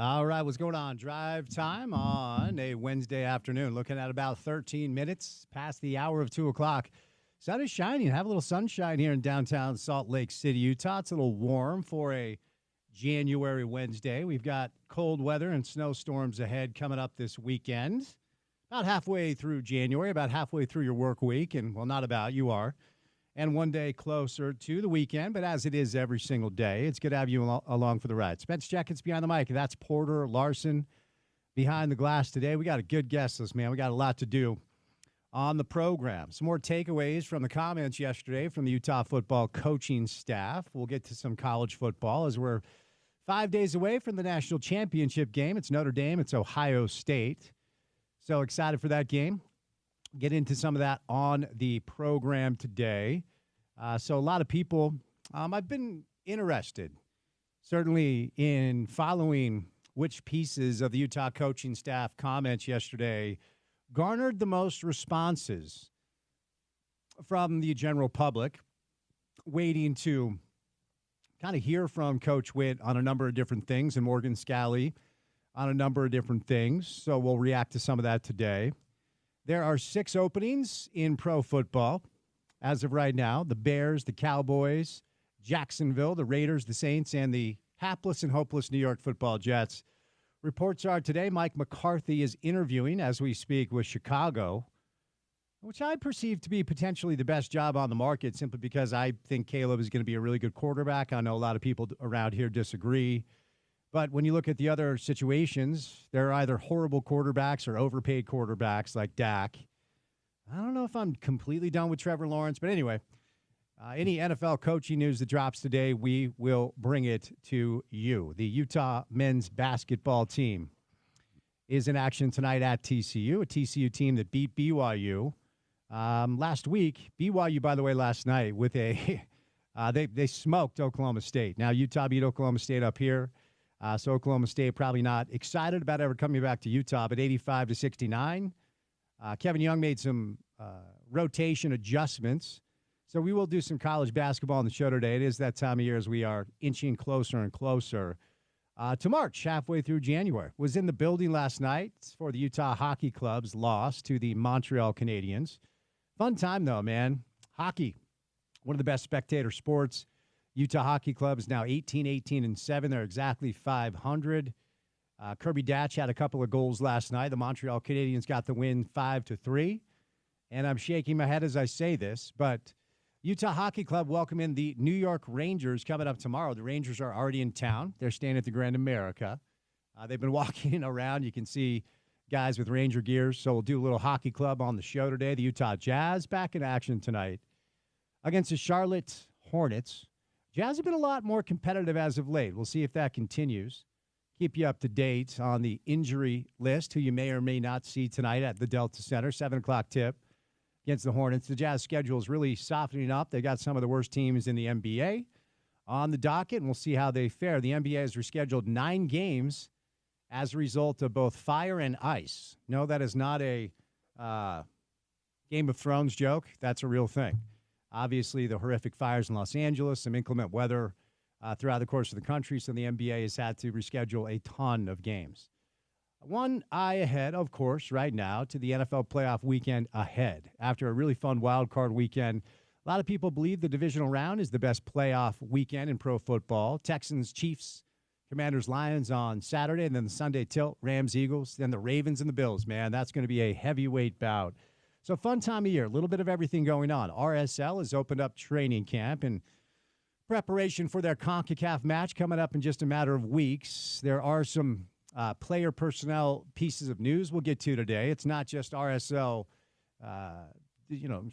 All right, what's going on? Drive time on a Wednesday afternoon. Looking at about 13 minutes past the hour of 2 o'clock. Sun is shining. Have a little sunshine here in downtown Salt Lake City, Utah. It's a little warm for a January Wednesday. We've got cold weather and snowstorms ahead coming up this weekend. About halfway through January, about halfway through your work week. And, well, not about, you are. And one day closer to the weekend, but as it is every single day, it's good to have you along for the ride. Spence Checketts behind the mic. That's Porter Larson behind the glass today. We got a good guest list, man. We got a lot to do on the program. Some more takeaways from the comments yesterday from the Utah football coaching staff. We'll get to some college football as we're 5 days away from the national championship game. It's Notre Dame. It's Ohio State. So excited for that game. Get into some of that on the program today. So a lot of people, I've been interested, certainly in following which pieces of the Utah coaching staff comments yesterday garnered the most responses from the general public, waiting to kind of hear from Coach Witt on a number of different things and Morgan Scalley on a number of different things. So we'll react to some of that today. There are 6 openings in pro football as of right now. The Bears, the Cowboys, Jacksonville, the Raiders, the Saints, and the hapless and hopeless New York Football Jets. Reports are today Mike McCarthy is interviewing as we speak with Chicago, which I perceive to be potentially the best job on the market simply because I think Caleb is going to be a really good quarterback. I know a lot of people around here disagree. But when you look at the other situations, they're either horrible quarterbacks or overpaid quarterbacks like Dak. I don't know if I'm completely done with Trevor Lawrence. But anyway, any NFL coaching news that drops today, we will bring it to you. The Utah men's basketball team is in action tonight at TCU, a TCU team that beat BYU last week. BYU, by the way, last night with a they smoked Oklahoma State. Now, Utah beat Oklahoma State up here. So Oklahoma State probably not excited about ever coming back to Utah, but 85-69. Kevin Young made some rotation adjustments. So we will do some college basketball on the show today. It is that time of year as we are inching closer and closer to March, halfway through January. Was in the building last night for the Utah Hockey Club's loss to the Montreal Canadiens. Fun time, though, man. Hockey, one of the best spectator sports. Utah Hockey Club is now 18-7. They're exactly 500. Kirby Datch had a couple of goals last night. The Montreal Canadiens got the win 5-3. And I'm shaking my head as I say this, but Utah Hockey Club welcoming the New York Rangers coming up tomorrow. The Rangers are already in town. They're staying at the Grand America. They've been walking around. You can see guys with Ranger gears. So we'll do a little hockey club on the show today. The Utah Jazz back in action tonight against the Charlotte Hornets. Jazz have been a lot more competitive as of late. We'll see if that continues. Keep you up to date on the injury list, who you may or may not see tonight at the Delta Center. 7 o'clock tip against the Hornets. The Jazz schedule is really softening up. They got some of the worst teams in the NBA on the docket, and we'll see how they fare. The NBA has rescheduled 9 games as a result of both fire and ice. No, that is not a Game of Thrones joke. That's a real thing. Obviously, the horrific fires in Los Angeles, some inclement weather throughout the course of the country, so the NBA has had to reschedule a ton of games. One eye ahead, of course, right now to the NFL playoff weekend ahead. After a really fun wild card weekend, a lot of people believe the divisional round is the best playoff weekend in pro football. Texans, Chiefs, Commanders, Lions on Saturday, and then the Sunday tilt, Rams, Eagles, then the Ravens and the Bills. Man, that's going to be a heavyweight bout. So fun time of year, a little bit of everything going on. RSL has opened up training camp in preparation for their CONCACAF match coming up in just a matter of weeks. There are some player personnel pieces of news we'll get to today. It's not just RSL,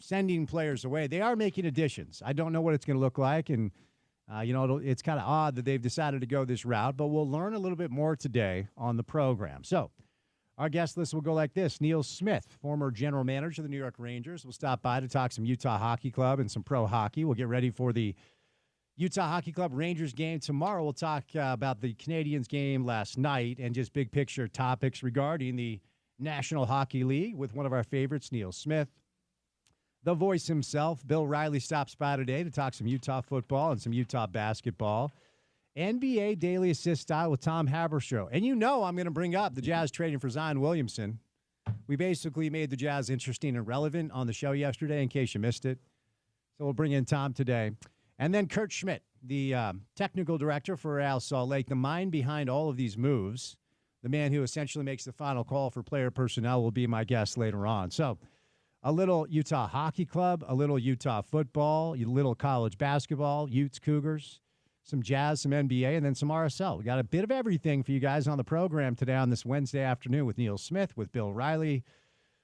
sending players away. They are making additions. I don't know what it's going to look like, and it's kind of odd that they've decided to go this route, but we'll learn a little bit more today on the program. So our guest list will go like this. Neil Smith, former general manager of the New York Rangers, will stop by to talk some Utah Hockey Club and some pro hockey. We'll get ready for the Utah Hockey Club Rangers game tomorrow. We'll talk about the Canadiens game last night and just big picture topics regarding the National Hockey League with one of our favorites, Neil Smith. The voice himself, Bill Riley, stops by today to talk some Utah football and some Utah basketball. NBA Daily Assist style with Tom Haberstroh. And you know I'm going to bring up the Jazz trading for Zion Williamson. We basically made the Jazz interesting and relevant on the show yesterday in case you missed it. So we'll bring in Tom today. And then Kurt Schmidt, the technical director for Real Salt Lake, the mind behind all of these moves, the man who essentially makes the final call for player personnel, will be my guest later on. So a little Utah Hockey Club, a little Utah football, a little college basketball, Utes, Cougars, some Jazz, some NBA, and then some RSL. We got a bit of everything for you guys on the program today on this Wednesday afternoon with Neil Smith, with Bill Riley,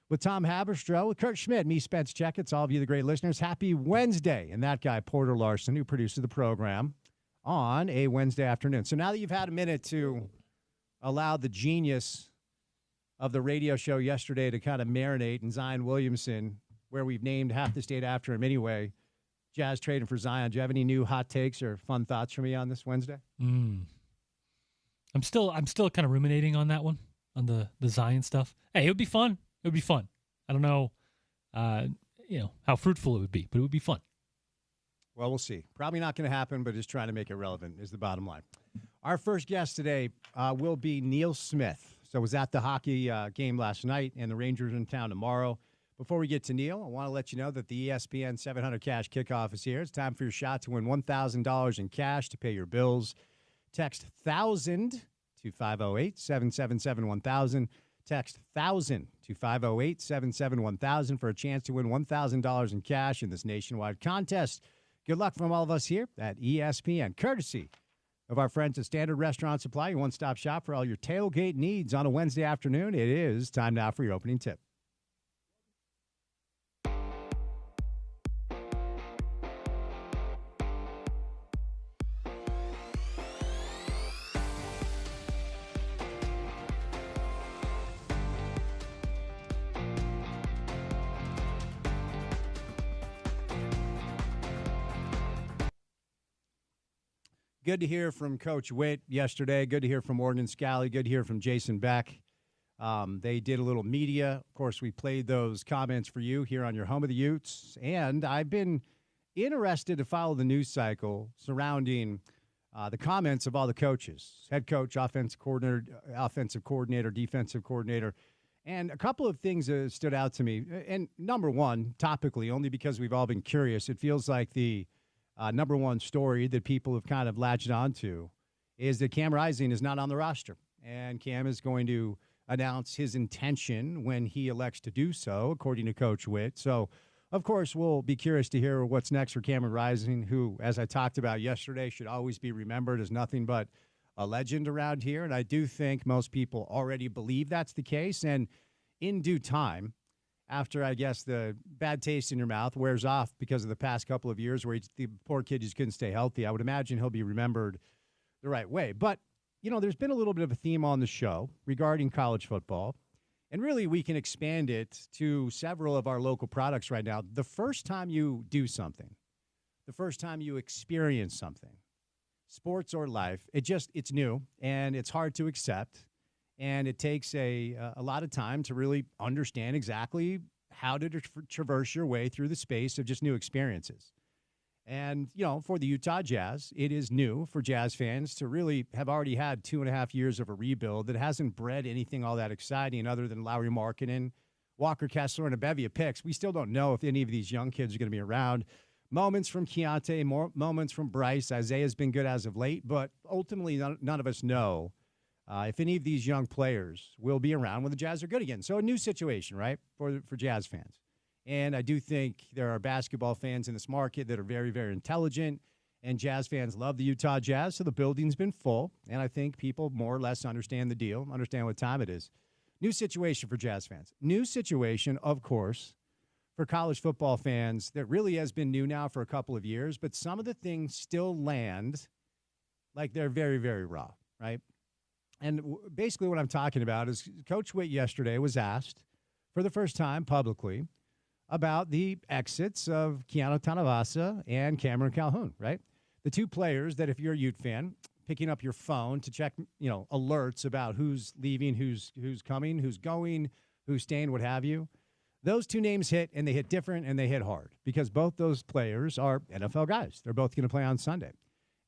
with Tom Haberstroh, with Kurt Schmidt, me, Spence Checketts, all of you, the great listeners. Happy Wednesday. And that guy, Porter Larson, who produces the program on a Wednesday afternoon. So now that you've had a minute to allow the genius of the radio show yesterday to kind of marinate in Zion Williamson, where we've named half the state after him anyway, Jazz trading for Zion. Do you have any new hot takes or fun thoughts for me on this Wednesday? I'm still kind of ruminating on that one, on the Zion stuff. Hey, it would be fun. It would be fun. I don't know, how fruitful it would be, but it would be fun. Well, we'll see. Probably not going to happen, but just trying to make it relevant is the bottom line. Our first guest today will be Neil Smith. So I was at the hockey game last night, and the Rangers are in town tomorrow. Before we get to Neil, I want to let you know that the ESPN 700 Cash Kickoff is here. It's time for your shot to win $1,000 in cash to pay your bills. Text 1000 to 508-777-1000. Text 1000 to 508-777-1000 for a chance to win $1,000 in cash in this nationwide contest. Good luck from all of us here at ESPN, courtesy of our friends at Standard Restaurant Supply, your one-stop shop for all your tailgate needs on a Wednesday afternoon. It is time now for your opening tip. Good to hear from Coach Witt yesterday. Good to hear from Morgan Scally. Good to hear from Jason Beck. They did a little media. Of course, we played those comments for you here on your home of the Utes. And I've been interested to follow the news cycle surrounding the comments of all the coaches, head coach, offensive coordinator, defensive coordinator. And a couple of things stood out to me. And number one, topically, only because we've all been curious, it feels like the number one story that people have kind of latched onto is that Cam Rising is not on the roster. And Cam is going to announce his intention when he elects to do so, according to Coach Witt. So, of course, we'll be curious to hear what's next for Cameron Rising, who, as I talked about yesterday, should always be remembered as nothing but a legend around here. And I do think most people already believe that's the case. And in due time, after, I guess, the bad taste in your mouth wears off because of the past couple of years where the poor kid just couldn't stay healthy, I would imagine he'll be remembered the right way. But, there's been a little bit of a theme on the show regarding college football, and really we can expand it to several of our local products right now. The first time you do something, the first time you experience something, sports or life, it's new, and it's hard to accept. And it takes a lot of time to really understand exactly how to traverse your way through the space of just new experiences. And, for the Utah Jazz, it is new for Jazz fans to really have already had 2.5 years of a rebuild that hasn't bred anything all that exciting other than Lauri Markkanen, Walker Kessler, and a bevy of picks. We still don't know if any of these young kids are going to be around. Moments from Keontae, more moments from Bryce. Isaiah's been good as of late, but ultimately none of us know if any of these young players will be around when the Jazz are good again. So a new situation, right, for Jazz fans. And I do think there are basketball fans in this market that are very, very intelligent, and Jazz fans love the Utah Jazz, so the building's been full. And I think people more or less understand the deal, understand what time it is. New situation for Jazz fans. New situation, of course, for college football fans that really has been new now for a couple of years, but some of the things still land like they're very, very raw, right? And basically what I'm talking about is Coach Witt yesterday was asked for the first time publicly about the exits of Keanu Tanavasa and Cameron Calhoun, right? The two players that if you're a Ute fan, picking up your phone to check, alerts about who's leaving, who's coming, who's going, who's staying, what have you. Those two names hit, and they hit different, and they hit hard because both those players are NFL guys. They're both going to play on Sunday.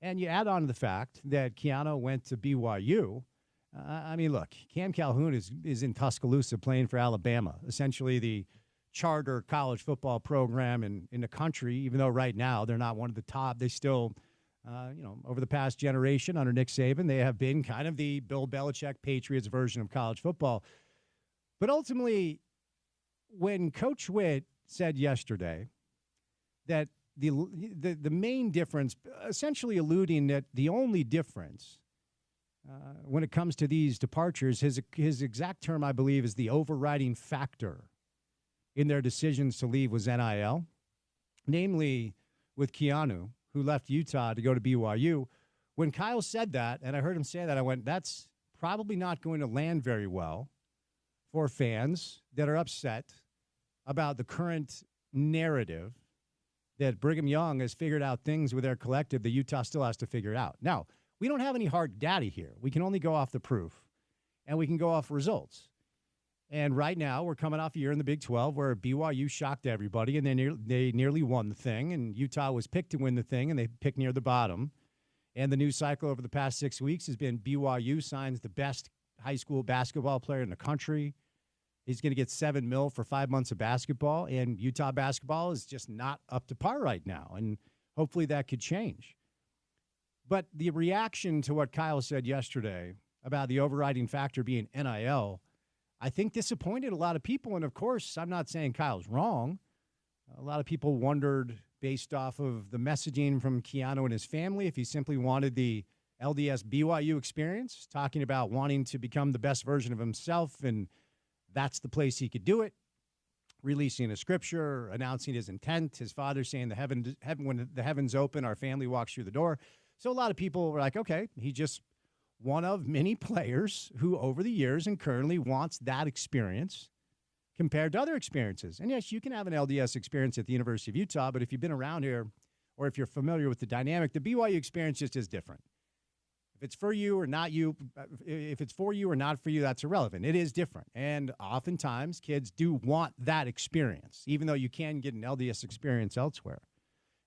And you add on to the fact that Keanu went to BYU. I mean, look, Cam Calhoun is in Tuscaloosa playing for Alabama, essentially the charter college football program in the country, even though right now they're not one of the top. They still, over the past generation under Nick Saban, they have been kind of the Bill Belichick Patriots version of college football. But ultimately, when Coach Witt said yesterday that the main difference, essentially alluding that the only difference when it comes to these departures, his exact term, I believe, is the overriding factor in their decisions to leave was NIL, namely with Keanu, who left Utah to go to BYU. When Kyle said that, and I heard him say that, I went, that's probably not going to land very well for fans that are upset about the current narrative that Brigham Young has figured out things with their collective that Utah still has to figure out. Now, we don't have any hard data here. We can only go off the proof, and we can go off results. And right now, we're coming off a year in the Big 12 where BYU shocked everybody, and they nearly won the thing, and Utah was picked to win the thing, and they picked near the bottom. And the news cycle over the past 6 weeks has been BYU signs the best high school basketball player in the country. He's going to get $7 million for 5 months of basketball, and Utah basketball is just not up to par right now, and hopefully that could change. But the reaction to what Kyle said yesterday about the overriding factor being NIL, I think disappointed a lot of people. And, of course, I'm not saying Kyle's wrong. A lot of people wondered, based off of the messaging from Keanu and his family, if he simply wanted the LDS BYU experience, talking about wanting to become the best version of himself, and that's the place he could do it, releasing a scripture, announcing his intent, his father saying when the heavens open, our family walks through the door. So a lot of people were like, okay, he's just one of many players who over the years and currently wants that experience compared to other experiences. And yes, you can have an LDS experience at the University of Utah, but if you've been around here or if you're familiar with the dynamic, the BYU experience just is different. If it's for you or not you, if it's for you or not for you, that's irrelevant. It is different. And oftentimes kids do want that experience, even though you can get an LDS experience elsewhere.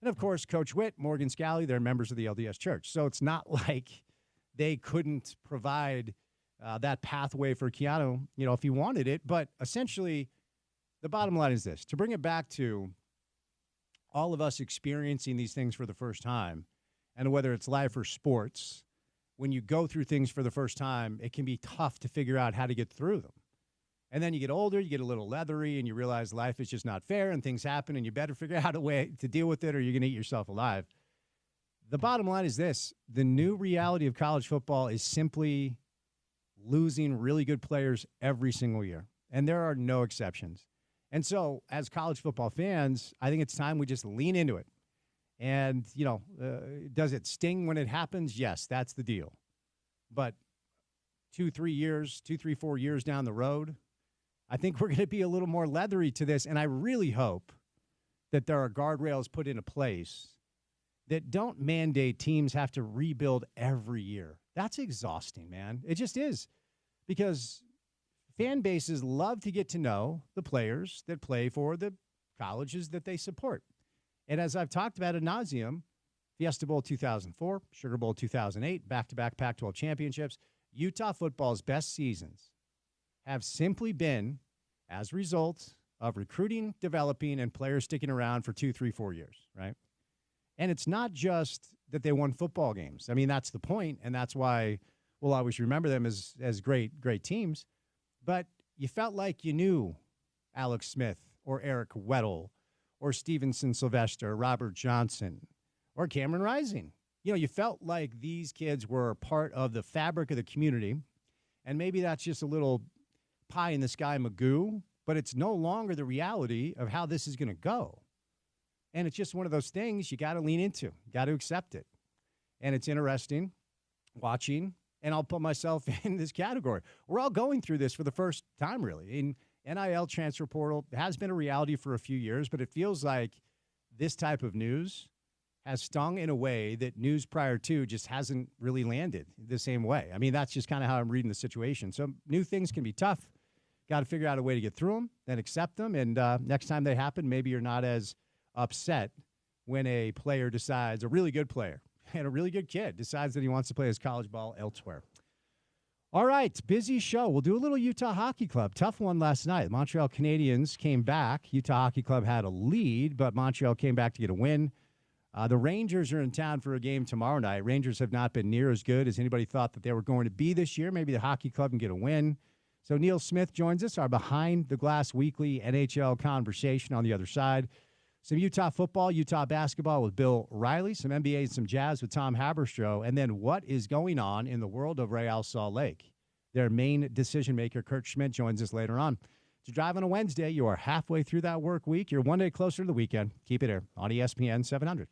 And, of course, Coach Witt, Morgan Scalley, they're members of the LDS Church. So it's not like they couldn't provide that pathway for Keanu, if he wanted it. But essentially, the bottom line is this. To bring it back to all of us experiencing these things for the first time, and whether it's life or sports, when you go through things for the first time, it can be tough to figure out how to get through them. And then you get older, you get a little leathery, and you realize life is just not fair, and things happen, and you better figure out a way to deal with it, or you're going to eat yourself alive. The bottom line is this. The new reality of college football is simply losing really good players every single year, and there are no exceptions. And so as college football fans, I think it's time we just lean into it. And, does it sting when it happens? Yes, that's the deal. But 2, 3, 4 years down the road, I think we're going to be a little more leathery to this, and I really hope that there are guardrails put into place that don't mandate teams have to rebuild every year. That's exhausting, man. It just is, because fan bases love to get to know the players that play for the colleges that they support. And as I've talked about ad nauseum, Fiesta Bowl 2004, Sugar Bowl 2008, back-to-back Pac-12 championships, Utah football's best seasons have simply been as a result of recruiting, developing, and players sticking around for 2, 3, 4 years, right? And it's not just that they won football games. I mean, that's the point, and that's why we'll always remember them as great teams. But you felt like you knew Alex Smith or Eric Weddle or Stevenson Sylvester or Robert Johnson or Cameron Rising. You felt like these kids were part of the fabric of the community, and maybe that's just a little pie-in-the-sky Magoo, but it's no longer the reality of how this is going to go. And it's just one of those things you got to lean into, got to accept it. And it's interesting watching, and I'll put myself in this category. We're all going through this for the first time, really. In NIL transfer portal has been a reality for a few years, but it feels like this type of news has stung in a way that news prior to just hasn't really landed the same way. I mean, that's just kind of how I'm reading the situation. So new things can be tough. Got to figure out a way to get through them, then accept them. And next time they happen, maybe you're not as upset when a player decides, a really good player and a really good kid decides that he wants to play his college ball elsewhere. All right, busy show. We'll do a little Utah Hockey Club. Tough one last night. Montreal Canadiens came back. Utah Hockey Club had a lead, but Montreal came back to get a win. The Rangers are in town for a game tomorrow night. Rangers have not been near as good as anybody thought that they were going to be this year. Maybe the Hockey Club can get a win. So Neil Smith joins us, our Behind the Glass weekly NHL conversation on the other side. Some Utah football, Utah basketball with Bill Riley, some NBA and some jazz with Tom Haberstroh, and then what is going on in the world of Real Salt Lake. Their main decision maker, Kurt Schmidt, joins us later on. To drive on a Wednesday, you are halfway through that work week. You're one day closer to the weekend. Keep it here on ESPN 700.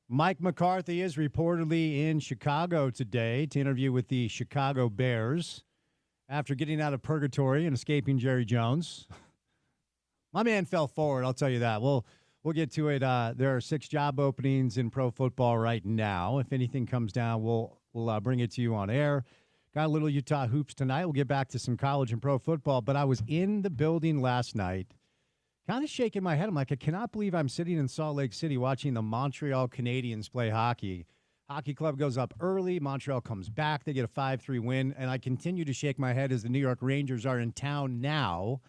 Mike McCarthy is reportedly in Chicago today to interview with the Chicago Bears after getting out of purgatory and escaping Jerry Jones. My man fell forward, I'll tell you that. We'll get to it. There are 6 job openings in pro football right now. If anything comes down, we'll bring it to you on air. Got a little Utah hoops tonight. We'll get back to some college and pro football. But I was in the building last night, kind of shaking my head. I'm like, I cannot believe I'm sitting in Salt Lake City watching the Montreal Canadiens play hockey. Hockey club goes up early. Montreal comes back. They get a 5-3 win. And I continue to shake my head as the New York Rangers are in town now,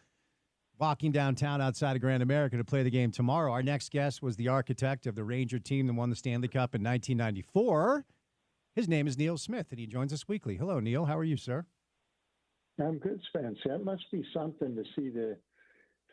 walking downtown outside of Grand America to play the game tomorrow. Our next guest was the architect of the Ranger team that won the Stanley Cup in 1994. His name is Neil Smith, and he joins us weekly. Hello, Neil. How are you, sir? I'm good, Spence. That must be something to see the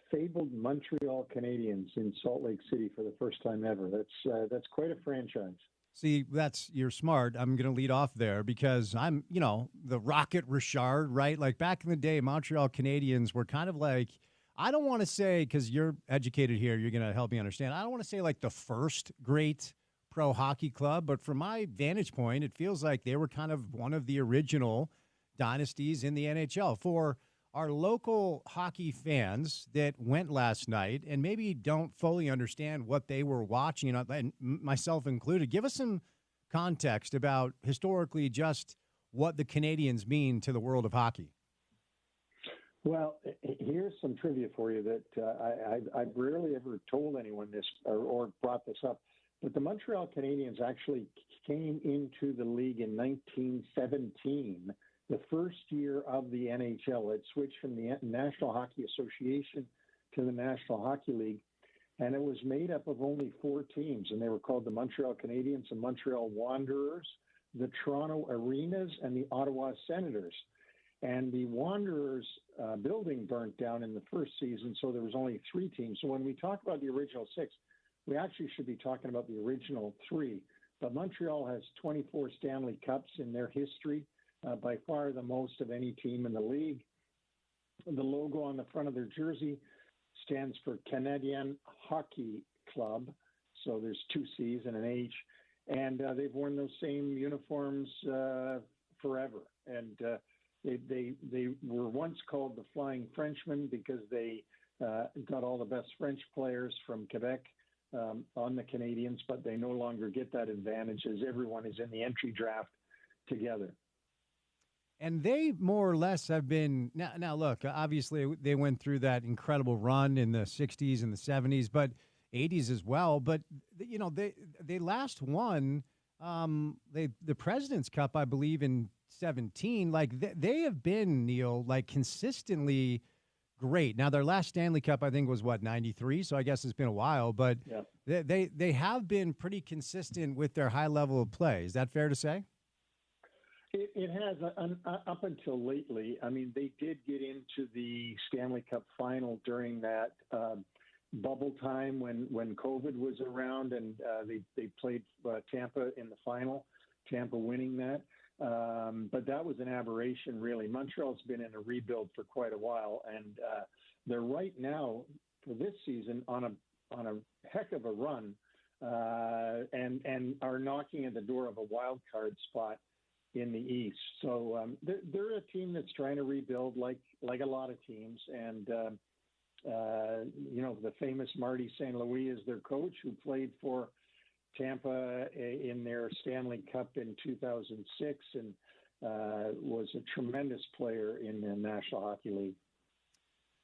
fabled Montreal Canadiens in Salt Lake City for the first time ever. That's quite a franchise. See, you're smart. I'm going to lead off there because I'm, the Rocket Richard, right? Like back in the day, Montreal Canadiens were kind of like, I don't want to say, because you're educated here, you're going to help me understand. I don't want to say like the first great pro hockey club, but from my vantage point, it feels like they were kind of one of the original dynasties in the NHL. For our local hockey fans that went last night and maybe don't fully understand what they were watching, and myself included, give us some context about historically just what the Canadiens mean to the world of hockey. Well, here's some trivia for you that I've rarely ever told anyone this or brought this up. But the Montreal Canadiens actually came into the league in 1917, the first year of the NHL. It switched from the National Hockey Association to the National Hockey League, and it was made up of only 4 teams, and they were called the Montreal Canadiens, the Montreal Wanderers, the Toronto Arenas, and the Ottawa Senators. And the Wanderers building burnt down in the first season, so there was only 3 teams. So when we talk about the original 6, we actually should be talking about the original 3. But Montreal has 24 Stanley Cups in their history, by far the most of any team in the league. The logo on the front of their jersey stands for Canadian Hockey Club. So there's 2 C's and an H. And they've worn those same uniforms forever. And they were once called the Flying Frenchmen because they got all the best French players from Quebec on the Canadiens, but they no longer get that advantage as everyone is in the entry draft together. And they more or less have been now look, obviously they went through that incredible run in the 60s and the 70s, but 80s as well. But, they last won the President's Cup, I believe, in 17. Like they have been, Neil, like consistently great. Now, their last Stanley Cup, I think, was, 93? So I guess it's been a while. But yeah. They have been pretty consistent with their high level of play. Is that fair to say? It has up until lately. I mean, they did get into the Stanley Cup final during that bubble time when COVID was around, and they played Tampa in the final, Tampa winning that. But that was an aberration, really. Montreal's been in a rebuild for quite a while, and they're right now for this season on a heck of a run, and are knocking at the door of a wild card spot in the East. So they're a team that's trying to rebuild, like a lot of teams, and the famous Marty St. Louis is their coach, who played for Tampa in their Stanley Cup in 2006 and was a tremendous player in the National Hockey League.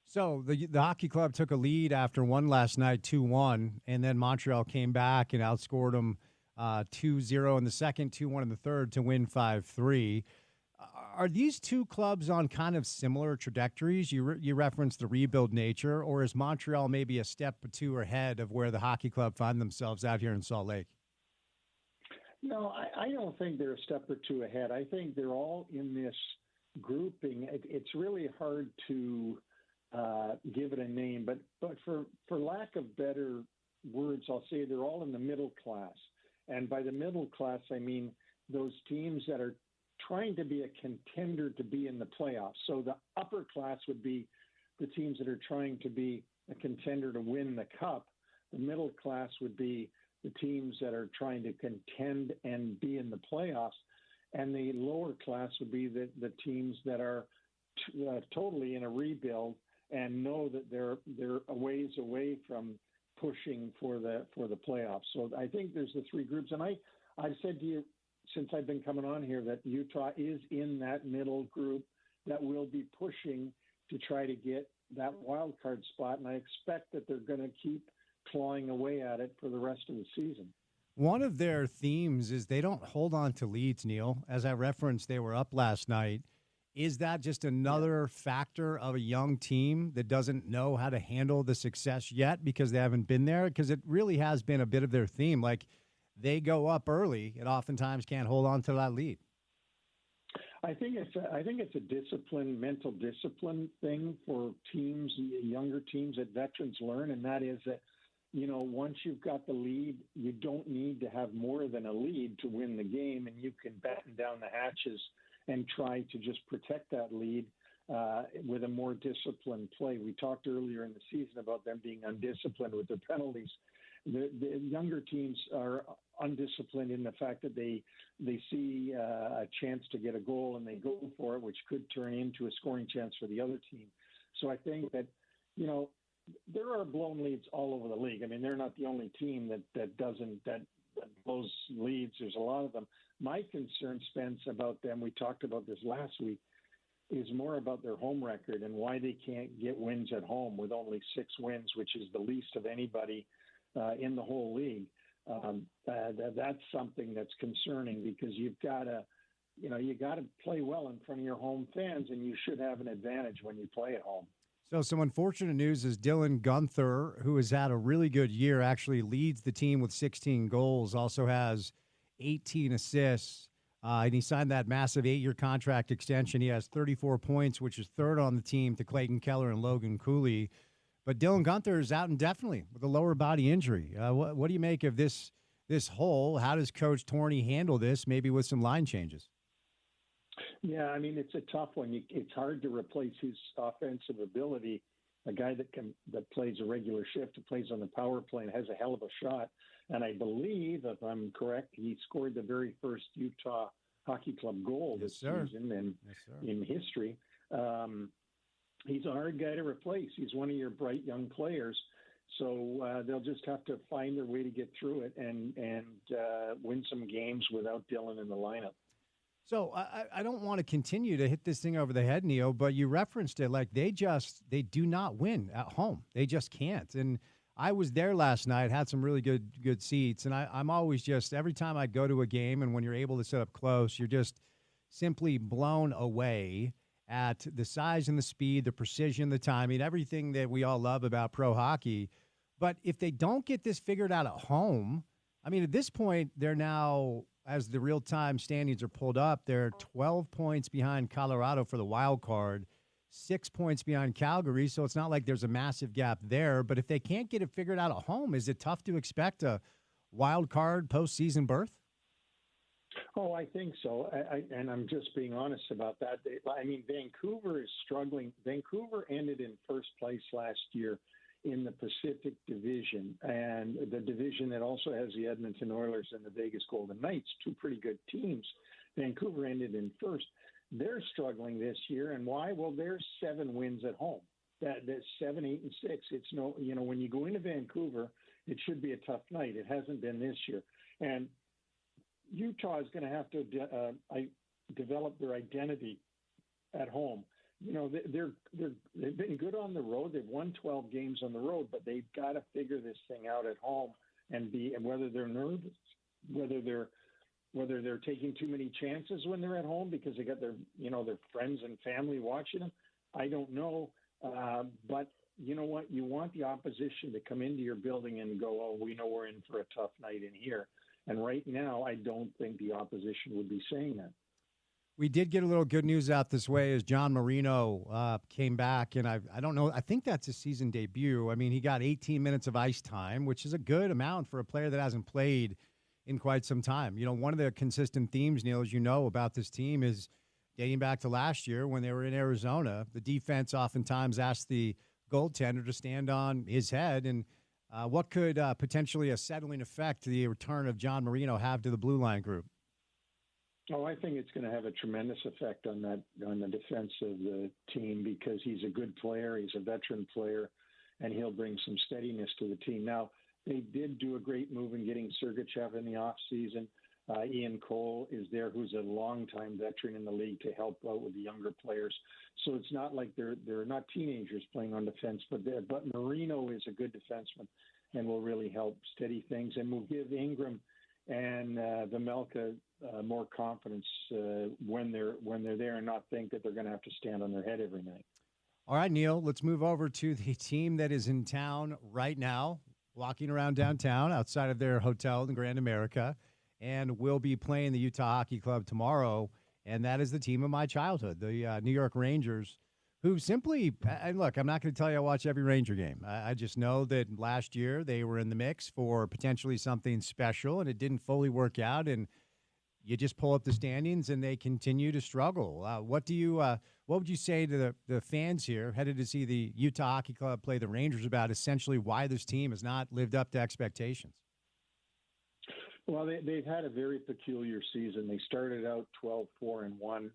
So the hockey club took a lead after one last night, 2-1, and then Montreal came back and outscored them 2-0 in the second, 2-1 in the third to win 5-3. Are these two clubs on kind of similar trajectories? You referenced the rebuild nature, or is Montreal maybe a step or two ahead of where the hockey club find themselves out here in Salt Lake? No, I don't think they're a step or two ahead. I think they're all in this grouping. It's really hard to give it a name, but for lack of better words, I'll say they're all in the middle class. And by the middle class, I mean those teams that are trying to be a contender to be in the playoffs. So the upper class would be the teams that are trying to be a contender to win the cup. The middle class would be the teams that are trying to contend and be in the playoffs. And the lower class would be the teams that are totally in a rebuild and know that they're a ways away from pushing for the playoffs. So I think there's the three groups. And I've said to you since I've been coming on here that Utah is in that middle group that will be pushing to try to get that wild card spot. And I expect that they're going to keep clawing away at it for the rest of the season. One of their themes is they don't hold on to leads, Neil. As I referenced, they were up last night. Is that just another factor of a young team that doesn't know how to handle the success yet because they haven't been there? Because it really has been a bit of their theme. Like, they go up early and oftentimes can't hold on to that lead. I think it's a discipline, mental discipline thing for teams, younger teams that veterans learn, and that is that, once you've got the lead, you don't need to have more than a lead to win the game, and you can batten down the hatches and try to just protect that lead with a more disciplined play. We talked earlier in the season about them being undisciplined with their penalties. The younger teams are undisciplined in the fact that they see a chance to get a goal and they go for it, which could turn into a scoring chance for the other team. So I think that, there are blown leads all over the league. I mean, they're not the only team that blows leads. There's a lot of them. My concern, Spence, about them, we talked about this last week, is more about their home record and why they can't get wins at home with only 6 wins, which is the least of anybody in the whole league. That's something that's concerning because you've got to, you got to play well in front of your home fans, and you should have an advantage when you play at home. So some unfortunate news is Dylan Gunther, who has had a really good year, actually leads the team with 16 goals, also has 18 assists, and he signed that massive 8-year contract extension. He has 34 points, which is third on the team to Clayton Keller and Logan Cooley. But Dylan Gunther is out indefinitely with a lower body injury. What do you make of this hole? How does Coach Torney handle this, maybe with some line changes? Yeah, I mean, it's a tough one. It's hard to replace his offensive ability. A guy that plays a regular shift, who plays on the power play and has a hell of a shot. And I believe, if I'm correct, he scored the very first Utah Hockey Club goal this season in history. He's a hard guy to replace. He's one of your bright young players. So they'll just have to find their way to get through it and win some games without Dylan in the lineup. So I don't want to continue to hit this thing over the head, Neo, but you referenced it. Like, they do not win at home. They just can't. And I was there last night, had some really good seats. And I'm always just, every time I go to a game and when you're able to sit up close, you're just simply blown away at the size and the speed, the precision, the timing, everything that we all love about pro hockey. But if they don't get this figured out at home, I mean, at this point, they're now, as the real-time standings are pulled up, they're 12 points behind Colorado for the wild card, 6 points behind Calgary, so it's not like there's a massive gap there. But if they can't get it figured out at home, is it tough to expect a wild card postseason berth? Oh, I think so. And I'm just being honest about that. I mean, Vancouver is struggling. Vancouver ended in first place last year in the Pacific Division, and the division that also has the Edmonton Oilers and the Vegas Golden Knights, 2 pretty good teams. Vancouver ended in first. They're struggling this year, and why? Well, there's 7 wins at home. That's 7, 8, and 6. It's no, when you go into Vancouver, it should be a tough night. It hasn't been this year, and Utah is going to have to develop their identity at home. They've been good on the road. They've won 12 games on the road, but they've got to figure this thing out at home and whether they're nervous, whether they're taking too many chances when they're at home because they got their friends and family watching them. I don't know, but you know what? You want the opposition to come into your building and go, "Oh, we know we're in for a tough night in here." And right now, I don't think the opposition would be saying that. We did get a little good news out this way as John Marino came back, and I don't know. I think that's his season debut. I mean, he got 18 minutes of ice time, which is a good amount for a player that hasn't played in quite some time. One of the consistent themes, Neil, as you know, about this team is dating back to last year when they were in Arizona. The defense oftentimes asked the goaltender to stand on his head, and What could potentially a settling effect the return of John Marino have to the Blue Line group? Oh, I think it's going to have a tremendous effect on the defense of the team because he's a good player, he's a veteran player, and he'll bring some steadiness to the team. Now, they did do a great move in getting Sergachev in the offseason. Ian Cole is there, who's a longtime veteran in the league to help out with the younger players. So it's not like they're not teenagers playing on defense, but Marino is a good defenseman and will really help steady things and will give Ingram and Vejmelka more confidence when they're there and not think that they're going to have to stand on their head every night. All right, Neil, let's move over to the team that is in town right now, walking around downtown outside of their hotel in Grand America, and will be playing the Utah Hockey Club tomorrow, and that is the team of my childhood, the New York Rangers, who simply, and look, I'm not going to tell you I watch every Ranger game. I just know that last year they were in the mix for potentially something special, and it didn't fully work out, and you just pull up the standings, and they continue to struggle. What would you say to the fans here headed to see the Utah Hockey Club play the Rangers about essentially why this team has not lived up to expectations? Well, they've had a very peculiar season. They started out 12-4-1.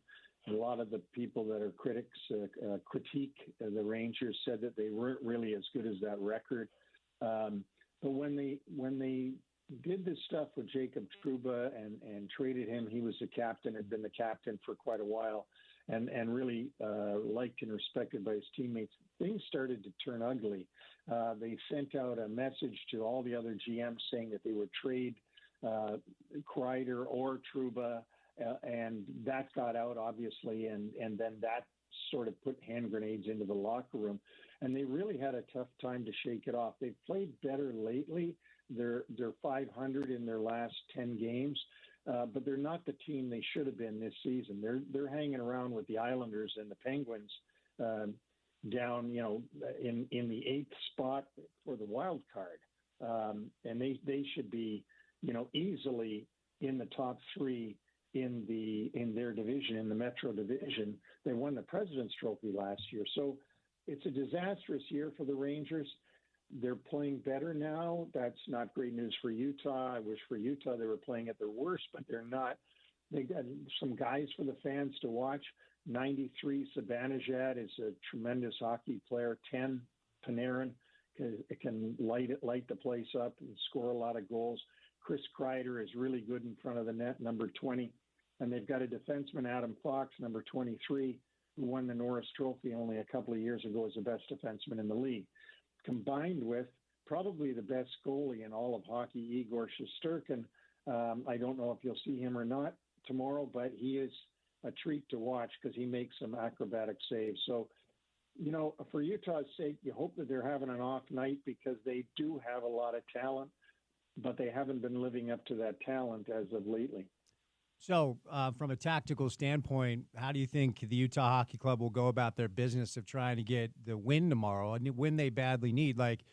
A lot of the people that are critics critique the Rangers said that they weren't really as good as that record. But when they did this stuff with Jacob Trouba and traded him, he was the captain, had been the captain for quite a while, and really liked and respected by his teammates. Things started to turn ugly. They sent out a message to all the other GMs saying that they would trade Kreider or Trouba, and that got out, obviously, and then that sort of put hand grenades into the locker room, and they really had a tough time to shake it off. They've played better lately. They're 500 in their last 10 games, but they're not the team they should have been this season. They're hanging around with the Islanders and the Penguins down, in the 8th spot for the wild card, and they should be, easily in the top 3 in their division, in the Metro Division. They won the President's Trophy last year. So it's a disastrous year for the Rangers. They're playing better now. That's not great news for Utah. I wish for Utah they were playing at their worst, but they're not. They got some guys for the fans to watch. 93 Zibanejad is a tremendous hockey player. 10 Panarin can light the place up and score a lot of goals. Chris Kreider is really good in front of the net, number 20. And they've got a defenseman, Adam Fox, number 23, who won the Norris Trophy only a couple of years ago as the best defenseman in the league. Combined with probably the best goalie in all of hockey, Igor Shesterkin. I don't know if you'll see him or not tomorrow, but he is a treat to watch because he makes some acrobatic saves. So, for Utah's sake, you hope that they're having an off night because they do have a lot of talent, but they haven't been living up to that talent as of lately. So, from a tactical standpoint, how do you think the Utah Hockey Club will go about their business of trying to get the win tomorrow, and when they badly need? Like,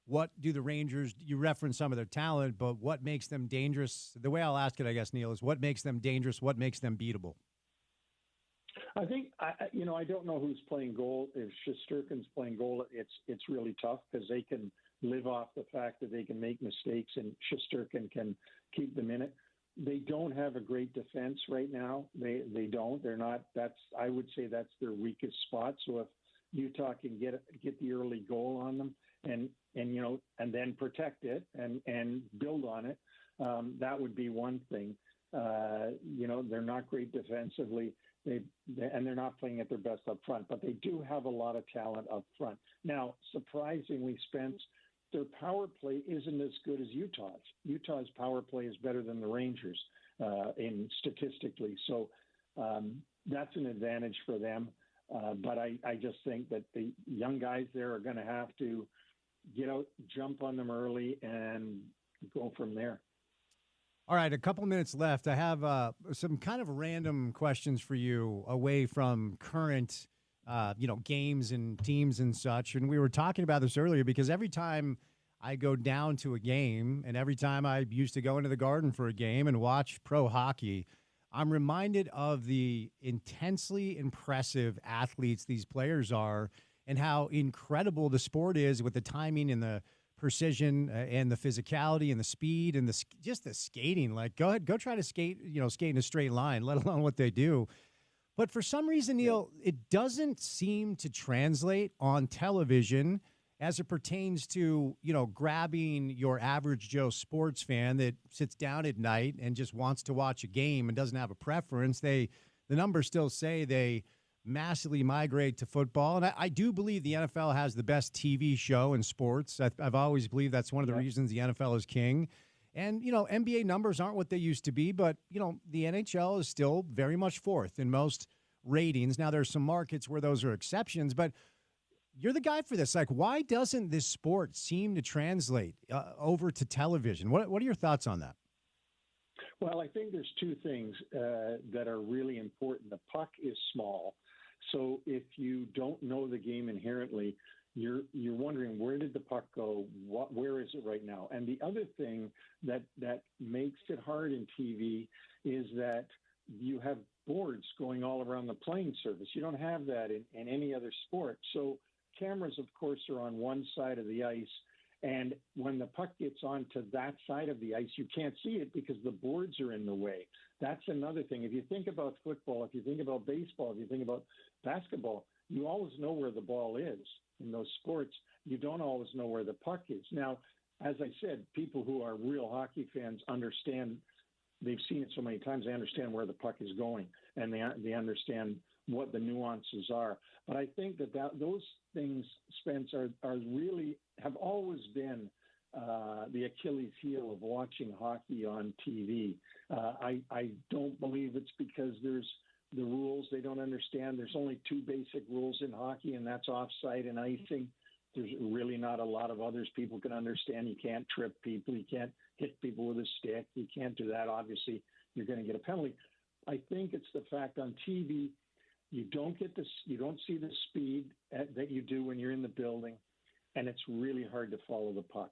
what do the Rangers, you reference some of their talent, but what makes them dangerous? The way I'll ask it, I guess, Neil, is what makes them dangerous? What makes them beatable? I think, I don't know who's playing goal. If Shesterkin's playing goal, it's really tough because they can live off the fact that they can make mistakes and Shesterkin can keep them in it. They don't have a great defense right now. They don't. They're not. I would say that's their weakest spot. So if Utah can get the early goal on them and then protect it and build on it, that would be one thing. They're not great defensively. They're not playing at their best up front, but they do have a lot of talent up front. Now, surprisingly, Spence, their power play isn't as good as Utah's. Utah's power play is better than the Rangers in statistically. So that's an advantage for them. But I just think that the young guys there are going to have to get out, jump on them early, and go from there. All right, a couple minutes left. I have some kind of random questions for you away from current games and teams and such. And we were talking about this earlier because every time I go down to a game and every time I used to go into the Garden for a game and watch pro hockey, I'm reminded of the intensely impressive athletes these players are and how incredible the sport is with the timing and the precision and the physicality and the speed and just the skating. Like, go ahead, go try to skate in a straight line, let alone what they do. But for some reason, Neil, it doesn't seem to translate on television as it pertains to, grabbing your average Joe sports fan that sits down at night and just wants to watch a game and doesn't have a preference. The numbers still say they massively migrate to football. And I do believe the NFL has the best TV show in sports. I've always believed that's one of the reasons the NFL is king. And, NBA numbers aren't what they used to be, but, the NHL is still very much fourth in most ratings. Now, there's some markets where those are exceptions, but you're the guy for this. Like, why doesn't this sport seem to translate over to television? What are your thoughts on that? Well, I think there's two things that are really important. The puck is small, so if you don't know the game inherently, you're wondering, where did the puck go? Where is it right now? And the other thing that makes it hard in TV is that you have boards going all around the playing surface. You don't have that in any other sport. So cameras, of course, are on one side of the ice. And when the puck gets onto that side of the ice, you can't see it because the boards are in the way. That's another thing. If you think about football, if you think about baseball, if you think about basketball, you always know where the ball is. In those sports, you don't always know where the puck is. Now, as I said, people who are real hockey fans understand. They've seen it so many times, they understand where the puck is going, and they understand what the nuances are. But I think that those things, Spence, are really have always been the Achilles heel of watching hockey on TV. I don't believe it's because there's the rules they don't understand. There's only two basic rules in hockey, and that's offside and icing. There's really not a lot of others people can understand. You can't trip people. You can't hit people with a stick. You can't do that. Obviously, you're going to get a penalty. I think it's the fact on TV, you don't see the speed that you do when you're in the building, and it's really hard to follow the puck.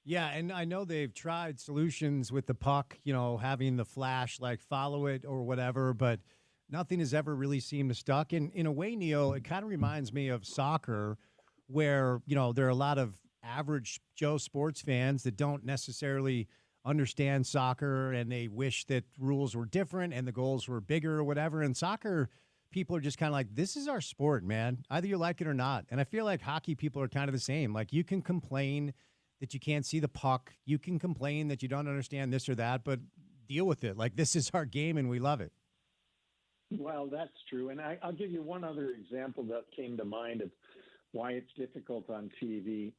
Yeah, and I know they've tried solutions with the puck, having the flash, like follow it or whatever, but nothing has ever really seemed to stuck. And in a way, Neil, it kind of reminds me of soccer, where, there are a lot of average Joe sports fans that don't necessarily understand soccer, and they wish that rules were different and the goals were bigger or whatever. And soccer people are just kind of like, this is our sport, man. Either you like it or not. And I feel like hockey people are kind of the same. Like, you can complain that you can't see the puck. You can complain that you don't understand this or that, but deal with it. Like, this is our game and we love it. Well, that's true. And I'll give you one other example that came to mind of why it's difficult on TV.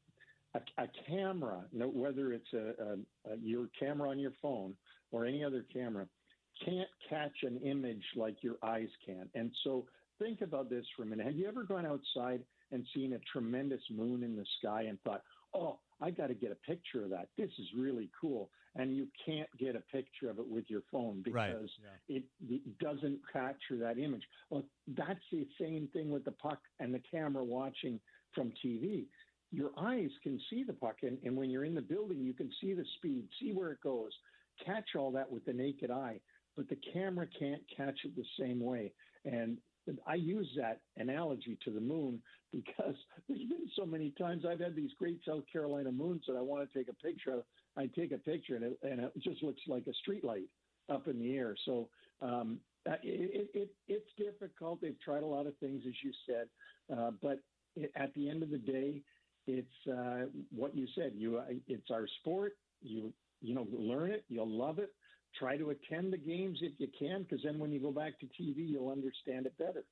A camera, whether it's your camera on your phone or any other camera, can't catch an image like your eyes can. And so think about this for a minute. Have you ever gone outside and seen a tremendous moon in the sky and thought, oh, I got to get a picture of that. This is really cool. And you can't get a picture of it with your phone because it doesn't capture that image. Well, that's the same thing with the puck and the camera watching from TV. Your eyes can see the puck, and when you're in the building, you can see the speed, see where it goes, catch all that with the naked eye, but the camera can't catch it the same way. And I use that analogy to the moon because there's been so many times I've had these great South Carolina moons that I want to take a picture of. I take a picture, and it just looks like a street light up in the air. So it's difficult. They've tried a lot of things, as you said, but at the end of the day, it's what you said. It's our sport. You learn it. You'll love it. Try to attend the games if you can, because then when you go back to TV, you'll understand it better.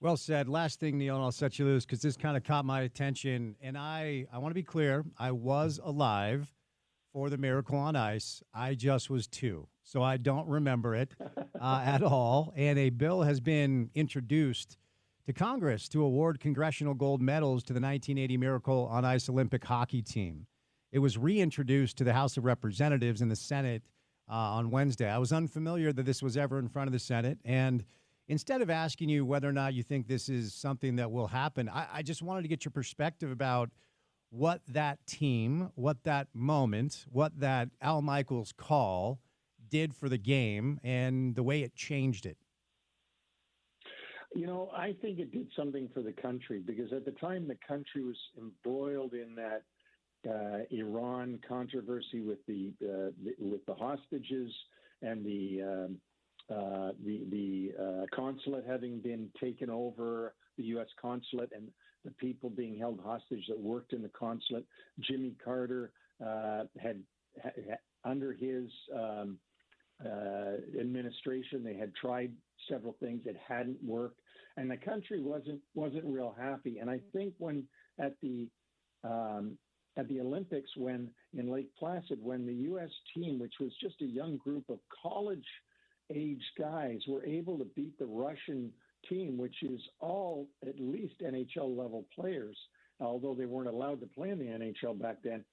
Well said. Last thing, Neil, and I'll set you loose because this kind of caught my attention. And I want to be clear. I was alive for the Miracle on Ice. I just was 2, so I don't remember it at all. And a bill has been introduced to Congress to award congressional gold medals to the 1980 Miracle on Ice Olympic hockey team. It was reintroduced to the House of Representatives and the Senate on Wednesday. I was unfamiliar that this was ever in front of the Senate. And instead of asking you whether or not you think this is something that will happen, I just wanted to get your perspective about what that team, what that moment, what that Al Michaels call did for the game and the way it changed it. I think it did something for the country because at the time the country was embroiled in that Iran controversy with the hostages and the consulate having been taken over, the U.S. consulate, and the people being held hostage that worked in the consulate. Jimmy Carter had under his administration, they had tried several things that hadn't worked, and the country wasn't real happy. And I think when at the Olympics, when in Lake Placid, when the U.S. team, which was just a young group of college-age guys, were able to beat the Russian team, which is all at least NHL-level players, although they weren't allowed to play in the NHL back then,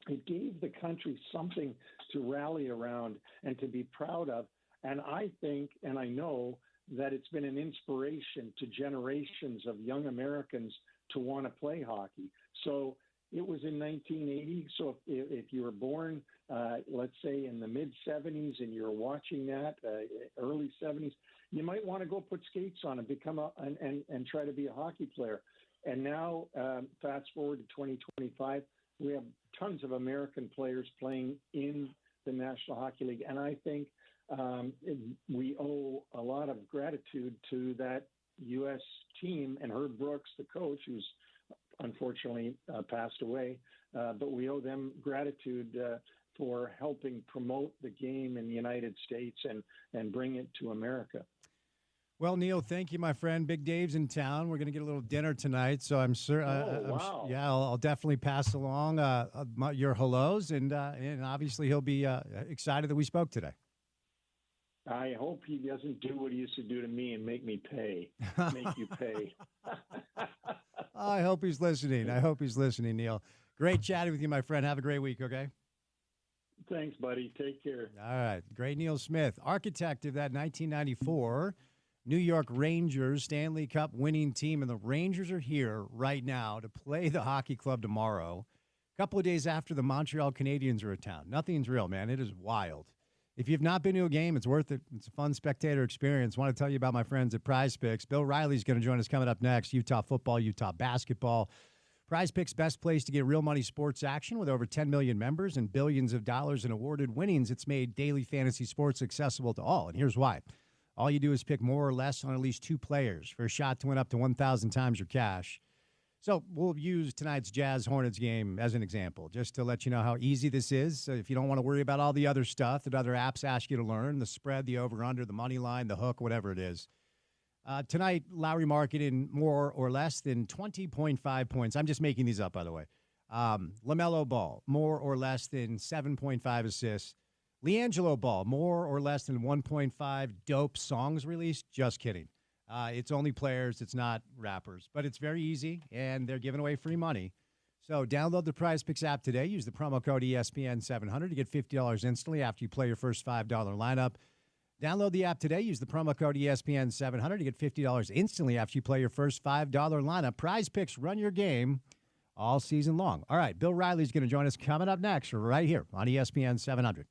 it gave the country something to rally around and to be proud of. And I think, and I know, that it's been an inspiration to generations of young Americans to want to play hockey. So it was in 1980. So if you were born, let's say in the mid-'70s, and you're watching that, early '70s, you might want to go put skates on and become and try to be a hockey player. And now, fast forward to 2025, we have tons of American players playing in the National Hockey League, and I think we owe a lot of gratitude to that U.S. team and Herb Brooks, the coach, who's unfortunately passed away. But we owe them gratitude for helping promote the game in the United States and bring it to America. Well, Neil, thank you, my friend. Big Dave's in town. We're going to get a little dinner tonight, so I'm sure. Wow. I'll definitely pass along your hellos, and obviously he'll be excited that we spoke today. I hope he doesn't do what he used to do to me and make you pay. I hope he's listening. Neil. Great chatting with you, my friend. Have a great week, okay? Thanks, buddy. Take care. All right. Great Neil Smith, architect of that 1994 New York Rangers Stanley Cup winning team. And the Rangers are here right now to play the hockey club tomorrow, a couple of days after the Montreal Canadiens are in town. Nothing's real, man. It is wild. If you've not been to a game, it's worth it. It's a fun spectator experience. I want to tell you about my friends at Prize Picks. Bill Riley's going to join us coming up next. Utah football, Utah basketball. Prize Picks, best place to get real money sports action with over 10 million members and billions of dollars in awarded winnings. It's made daily fantasy sports accessible to all. And here's why. All you do is pick more or less on at least two players for a shot to win up to 1,000 times your cash. So we'll use tonight's Jazz-Hornets game as an example, just to let you know how easy this is. So if you don't want to worry about all the other stuff that other apps ask you to learn, the spread, the over-under, the money line, the hook, whatever it is. Tonight, Lowry marketing more or less than 20.5 points. I'm just making these up, by the way. LaMelo Ball, more or less than 7.5 assists. LiAngelo Ball, more or less than 1.5 dope songs released. Just kidding. It's only players. It's not rappers. But it's very easy, and they're giving away free money. So download the Prize Picks app today. Use the promo code ESPN700 to get $50 instantly after you play your first $5 lineup. Download the app today. Use the promo code ESPN700 to get $50 instantly after you play your first $5 lineup. Prize Picks, run your game all season long. All right, Bill Riley's going to join us coming up next right here on ESPN 700.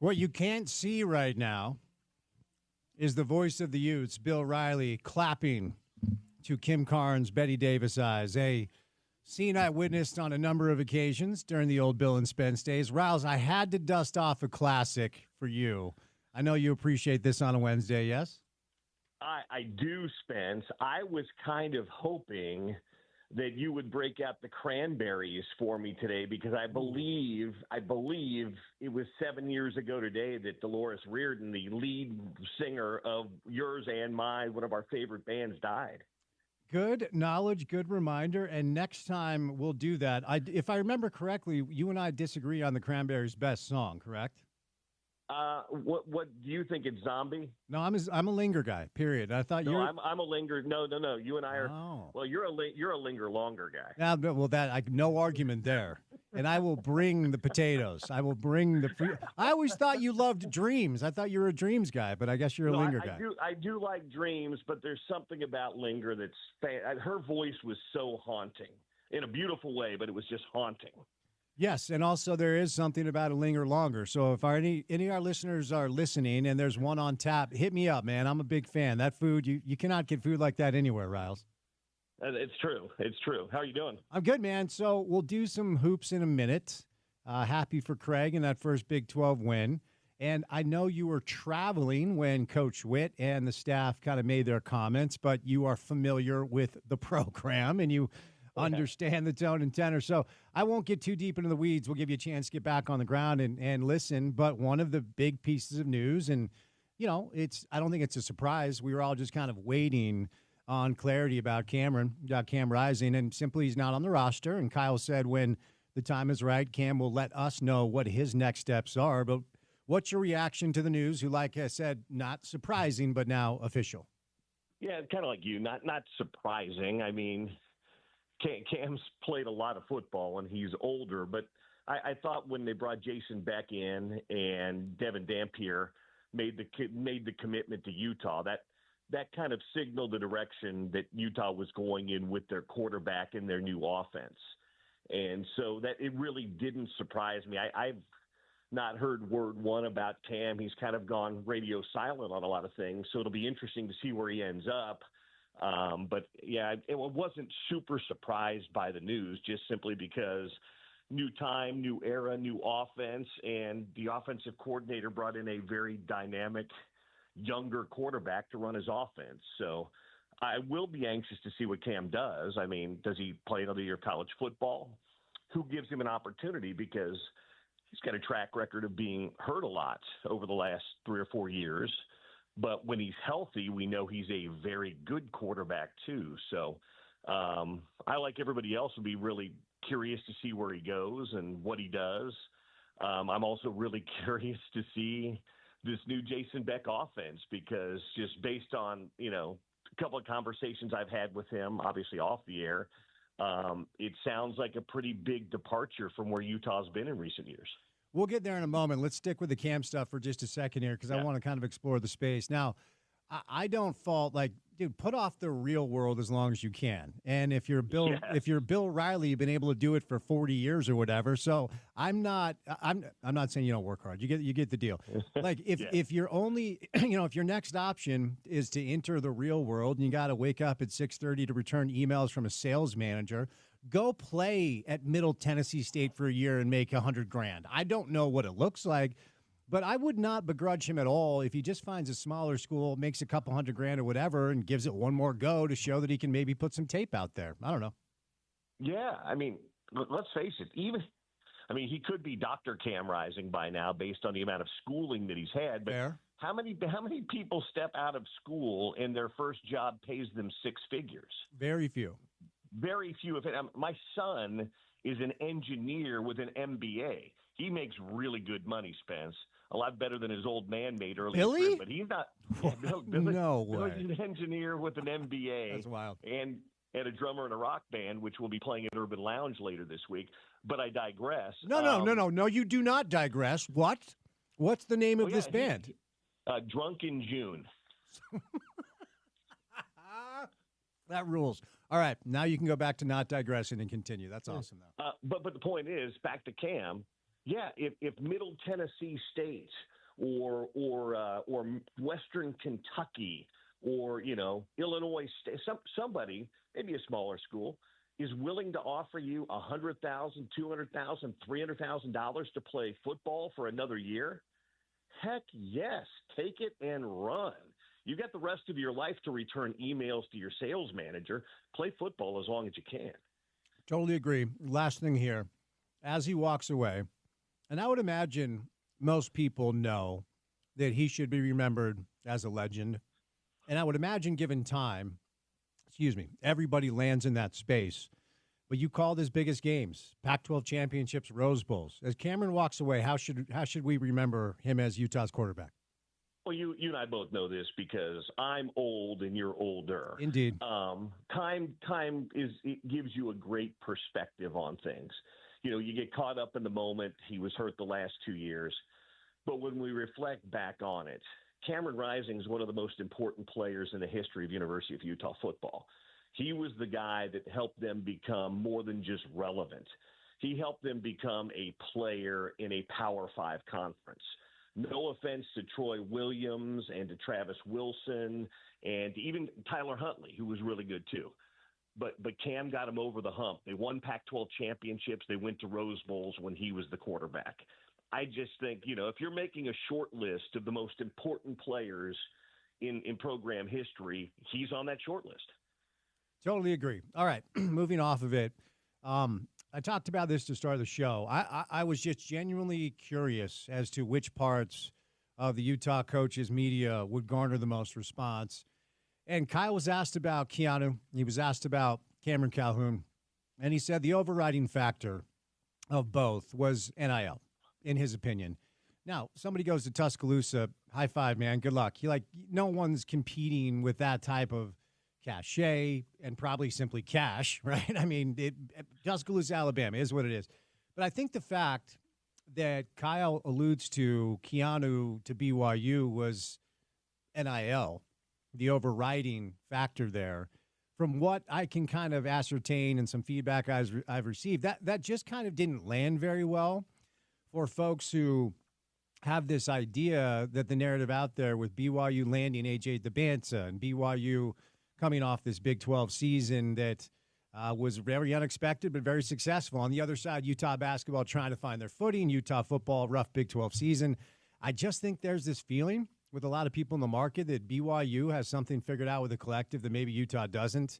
What you can't see right now is the voice of the Utes, Bill Riley, clapping to Kim Carnes' Betty Davis eyes. A scene I witnessed on a number of occasions during the old Bill and Spence days. Riles, I had to dust off a classic for you. I know you appreciate this on a Wednesday, yes? I do, Spence. I was kind of hoping that you would break out the Cranberries for me today, because I believe it was 7 years ago today that Dolores Reardon, the lead singer of yours and mine, one of our favorite bands, died. Good knowledge, good reminder, and next time we'll do that. If I remember correctly, you and I disagree on the Cranberries' best song, correct? What do you think? It's Zombie? No, I'm a Linger guy. Period. I thought No, I'm a Linger. No. You and I are. Oh. Well, you're a Linger Longer guy. Yeah, well, no argument there. And I will bring the potatoes. I will bring the free. I always thought you loved Dreams. I thought you were a Dreams guy, but I guess you're a Linger guy. I do like Dreams, but there's something about Linger that's her voice was so haunting in a beautiful way, but it was just haunting. Yes, and also there is something about a Linger Longer. So if any of our listeners are listening and there's one on tap, hit me up, man. I'm a big fan. That food, you cannot get food like that anywhere, Riles. It's true. It's true. How are you doing? I'm good, man. So we'll do some hoops in a minute. Happy for Craig in that first Big 12 win. And I know you were traveling when Coach Witt and the staff kind of made their comments, but you are familiar with the program and you understand the tone and tenor. So I won't get too deep into the weeds. We'll give you a chance to get back on the ground and listen. But one of the big pieces of news, and, you know, I don't think it's a surprise. We were all just kind of waiting on clarity about Cam Rising, and simply he's not on the roster. And Kyle said when the time is right, Cam will let us know what his next steps are. But what's your reaction to the news, who, like I said, not surprising, but now official? Yeah, kind of like you, not surprising. I mean, Cam's played a lot of football and he's older, but I thought when they brought Jason Beck in and Devin Dampier made the commitment to Utah, that kind of signaled the direction that Utah was going in with their quarterback and their new offense. And so that it really didn't surprise me. I've not heard word one about Cam. He's kind of gone radio silent on a lot of things. So it'll be interesting to see where he ends up. But yeah, it wasn't super surprised by the news, just simply because new time, new era, new offense, and the offensive coordinator brought in a very dynamic younger quarterback to run his offense. So I will be anxious to see what Cam does. I mean, does he play another year of college football? Who gives him an opportunity? Because he's got a track record of being hurt a lot over the last 3 or 4 years. But when he's healthy, we know he's a very good quarterback too. So I, like everybody else, will be really curious to see where he goes and what he does. I'm also really curious to see this new Jason Beck offense, because just based on, a couple of conversations I've had with him, obviously off the air, it sounds like a pretty big departure from where Utah's been in recent years. We'll get there in a moment. Let's stick with the Cam stuff for just a second here, because I want to kind of explore the space. Now, I don't fault, dude, put off the real world as long as you can. And if you're Bill Riley, you've been able to do it for 40 years or whatever. So I'm not saying you don't work hard. You get the deal. Like if you're only, if your next option is to enter the real world and you got to wake up at 6:30 to return emails from a sales manager, go play at Middle Tennessee State for a year and make $100,000. I don't know what it looks like, but I would not begrudge him at all if he just finds a smaller school, makes a couple $100,000 or whatever, and gives it one more go to show that he can maybe put some tape out there. I don't know. Yeah, I mean, let's face it. He could be Dr. Cam Rising by now based on the amount of schooling that he's had. But Fair. How many people step out of school and their first job pays them six figures? Very few. Very few. My son is an engineer with an MBA. He makes really good money, Spence. A lot better than his old man made earlier. Billy? But he's not. Billy, no way. Billy's an engineer with an MBA. That's wild. And a drummer in a rock band, which will be playing at Urban Lounge later this week. But I digress. No, you do not digress. What? What's the name of this band? Drunk in June. That rules. All right, now you can go back to not digressing and continue. That's awesome, though. But the point is, back to Cam, Yeah, if Middle Tennessee State or Western Kentucky or Illinois State, somebody, maybe a smaller school, is willing to offer you $100,000, $200,000, $300,000 to play football for another year, heck yes, take it and run. You got the rest of your life to return emails to your sales manager. Play football as long as you can. Totally agree. Last thing here, as he walks away, and I would imagine most people know that he should be remembered as a legend. And I would imagine given time, everybody lands in that space. But you called his biggest games, Pac-12 championships, Rose Bowls. As Cameron walks away, how should we remember him as Utah's quarterback? Well, you and I both know this because I'm old and you're older. Indeed. Time gives you a great perspective on things. You get caught up in the moment. He was hurt the last 2 years. But when we reflect back on it, Cameron Rising is one of the most important players in the history of University of Utah football. He was the guy that helped them become more than just relevant. He helped them become a player in a Power 5 conference. No offense to Troy Williams and to Travis Wilson and even Tyler Huntley, who was really good too. But Cam got him over the hump. They won Pac-12 championships. They went to Rose Bowls when he was the quarterback. I just think, if you're making a short list of the most important players in program history, he's on that short list. Totally agree. All right, moving off of it. I talked about this to start the show. I was just genuinely curious as to which parts of the Utah coaches' media would garner the most response. And Kyle was asked about Keanu. He was asked about Cameron Calhoun. And he said the overriding factor of both was NIL, in his opinion. Now, somebody goes to Tuscaloosa, high five, man, good luck. No one's competing with that type of cachet and probably simply cash, right? I mean, Tuscaloosa, Alabama is what it is. But I think the fact that Kyle alludes to Keanu to BYU was NIL, the overriding factor there. From what I can kind of ascertain and some feedback I've received, that just kind of didn't land very well for folks who have this idea that the narrative out there with BYU landing A.J. DeBanza and BYU coming off this Big 12 season that was very unexpected but very successful. On the other side, Utah basketball trying to find their footing, Utah football, rough Big 12 season. I just think there's this feeling with a lot of people in the market that BYU has something figured out with the collective that maybe Utah doesn't.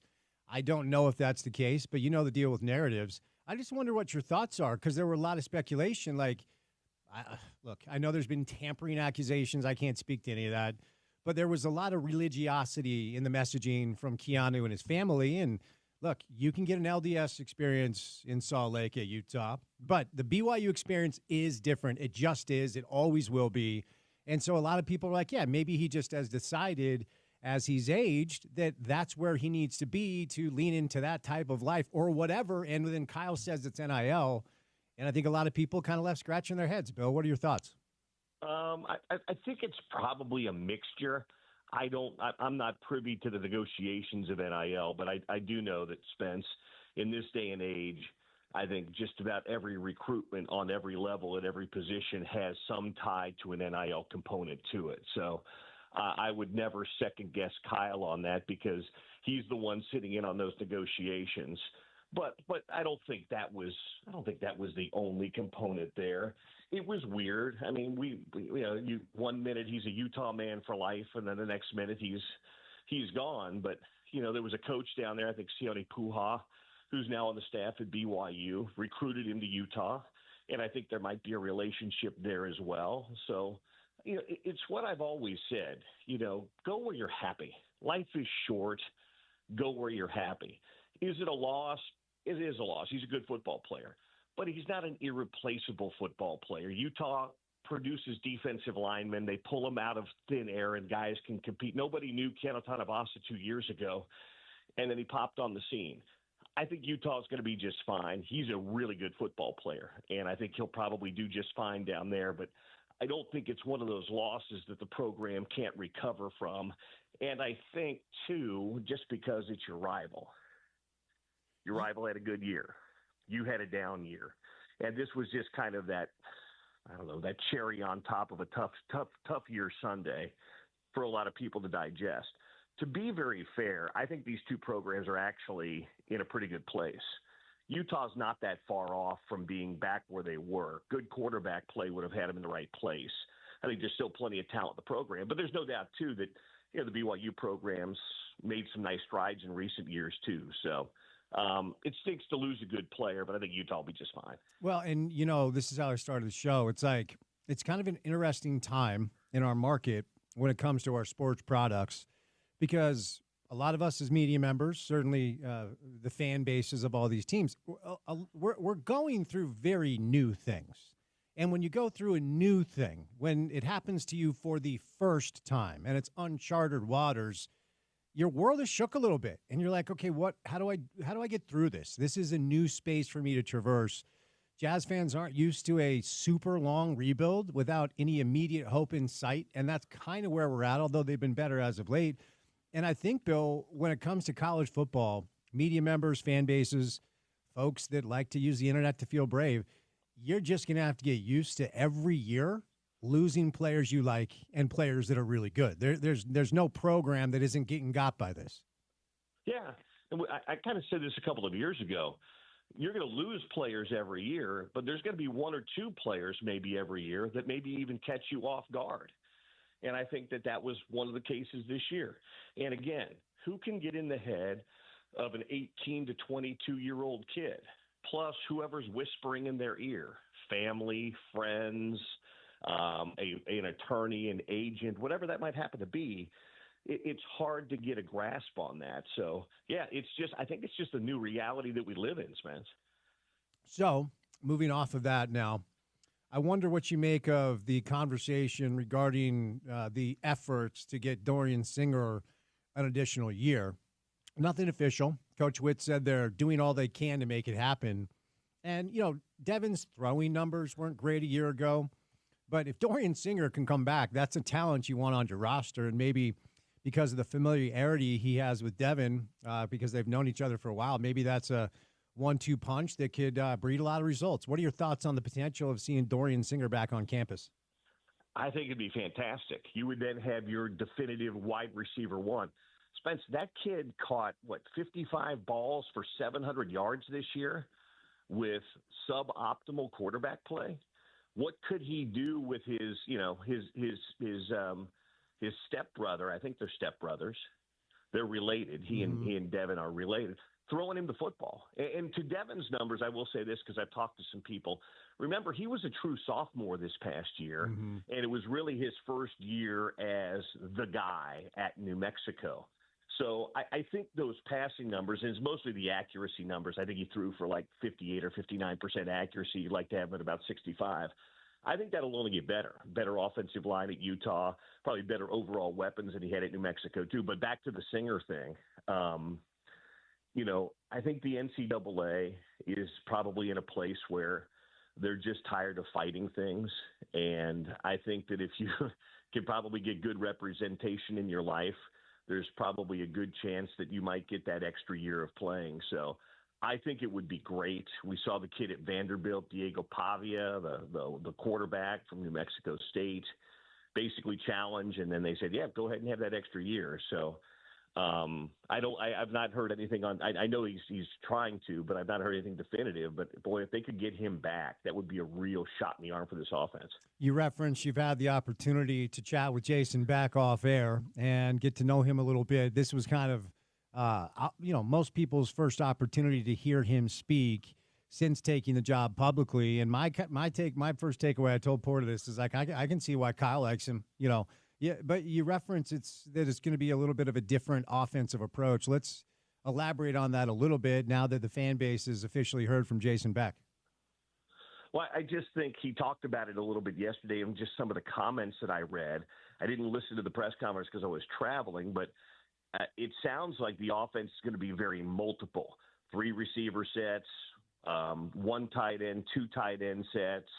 I don't know if that's the case, but you know the deal with narratives. I just wonder what your thoughts are, because there were a lot of speculation. Look, I know there's been tampering accusations. I can't speak to any of that. But there was a lot of religiosity in the messaging from Keanu and his family. And look, you can get an LDS experience in Salt Lake at Utah, but the BYU experience is different. It just is. It always will be. And so a lot of people are like, yeah, maybe he just has decided as he's aged that that's where he needs to be to lean into that type of life or whatever. And then Kyle says it's NIL. And I think a lot of people kind of left scratching their heads. Bill, what are your thoughts? I think it's probably a mixture. I'm not privy to the negotiations of NIL, but I do know that, Spence, in this day and age, I think just about every recruitment on every level at every position has some tie to an NIL component to it. So I would never second guess Kyle on that because he's the one sitting in on those negotiations. But I don't think that was the only component there. It was weird. I mean, you 1 minute he's a Utah man for life, and then the next minute he's gone. But there was a coach down there, I think Sione Puha, who's now on the staff at BYU, recruited him to Utah, and I think there might be a relationship there as well. So, it's what I've always said. Go where you're happy. Life is short. Go where you're happy. Is it a loss? It is a loss. He's a good football player, but he's not an irreplaceable football player. Utah produces defensive linemen. They pull them out of thin air, and guys can compete. Nobody knew Ken Otanabasa 2 years ago, and then he popped on the scene. I think Utah is going to be just fine. He's a really good football player, and I think he'll probably do just fine down there, but I don't think it's one of those losses that the program can't recover from. And I think, too, just because it's your rival. Your rival had a good year. You had a down year. And this was just kind of that I don't know, that cherry on top of a tough year Sunday for a lot of people to digest. To be very fair, I think these two programs are actually in a pretty good place. Utah's not that far off from being back where they were. Good quarterback play would have had them in the right place. I think there's still plenty of talent in the program, but there's no doubt too that the BYU programs made some nice strides in recent years too. So it stinks to lose a good player, but I think Utah will be just fine. Well, and this is how I started the show. It's like it's kind of an interesting time in our market when it comes to our sports products, because a lot of us as media members, certainly the fan bases of all these teams, we're going through very new things. And when you go through a new thing, when it happens to you for the first time and it's uncharted waters, your world is shook a little bit. And you're like, okay, how do I get through this? This is a new space for me to traverse. Jazz fans aren't used to a super long rebuild without any immediate hope in sight. And that's kind of where we're at, although they've been better as of late. And I think, Bill, when it comes to college football, media members, fan bases, folks that like to use the internet to feel brave, you're just going to have to get used to every year losing players you like and players that are really good. There's no program that isn't getting got by this. Yeah. And I kind of said this a couple of years ago. You're going to lose players every year, but there's going to be one or two players maybe every year that maybe even catch you off guard. And I think that was one of the cases this year. And again, who can get in the head of an 18 to 22-year-old kid, plus whoever's whispering in their ear, family, friends, an attorney, an agent, whatever that might happen to be. It's hard to get a grasp on that. So, yeah, I think it's just a new reality that we live in, Spence. So, moving off of that now, I wonder what you make of the conversation regarding the efforts to get Dorian Singer an additional year. Nothing official. Coach Witt said they're doing all they can to make it happen. And, Devin's throwing numbers weren't great a year ago. But if Dorian Singer can come back, that's a talent you want on your roster. And maybe because of the familiarity he has with Devin, because they've known each other for a while, maybe that's a 1-2 punch that could breed a lot of results. What are your thoughts on the potential of seeing Dorian Singer back on campus? I think it'd be fantastic. You would then have your definitive wide receiver one. Spence, that kid caught, 55 balls for 700 yards this year with suboptimal quarterback play. What could he do with his stepbrother? I think they're stepbrothers. They're related. He and Devin are related. Throwing him the football. And to Devin's numbers, I will say this because I've talked to some people. Remember, he was a true sophomore this past year, and it was really his first year as the guy at New Mexico. So I think those passing numbers, and it's mostly the accuracy numbers. I think he threw for 58 or 59% accuracy. You'd like to have him at about 65. I think that'll only get better. Better offensive line at Utah, probably better overall weapons than he had at New Mexico too. But back to the Singer thing. I think the NCAA is probably in a place where they're just tired of fighting things. And I think that if you can probably get good representation in your life, there's probably a good chance that you might get that extra year of playing. So I think it would be great. We saw the kid at Vanderbilt, Diego Pavia, the quarterback from New Mexico State, basically challenge, and then they said, yeah, go ahead and have that extra year. So I've not heard anything on. I know he's trying to, but I've not heard anything definitive. But boy, if they could get him back, that would be a real shot in the arm for this offense. You referenced you've had the opportunity to chat with Jason back off air and get to know him a little bit. This was kind of, most people's first opportunity to hear him speak since taking the job publicly. And my first takeaway, I told Porter this, is I can see why Kyle likes him. Yeah, but you reference that it's going to be a little bit of a different offensive approach. Let's elaborate on that a little bit now that the fan base has officially heard from Jason Beck. Well, I just think he talked about it a little bit yesterday and just some of the comments that I read. I didn't listen to the press conference because I was traveling, but it sounds like the offense is going to be very multiple. 3 receiver sets, 1 tight end, 2 tight end sets.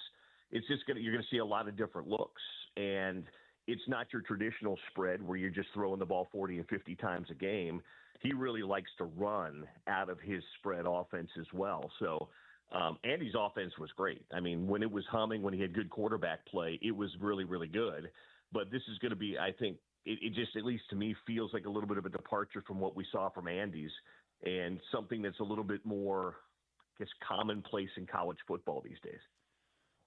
It's just you're going to see a lot of different looks. And it's not your traditional spread where you're just throwing the ball 40 and 50 times a game. He really likes to run out of his spread offense as well. So Andy's offense was great. I mean, when it was humming, when he had good quarterback play, it was really, really good. But this is going to be, I think, it just, at least to me, feels like a little bit of a departure from what we saw from Andy's, and something that's a little bit more, I guess, commonplace in college football these days.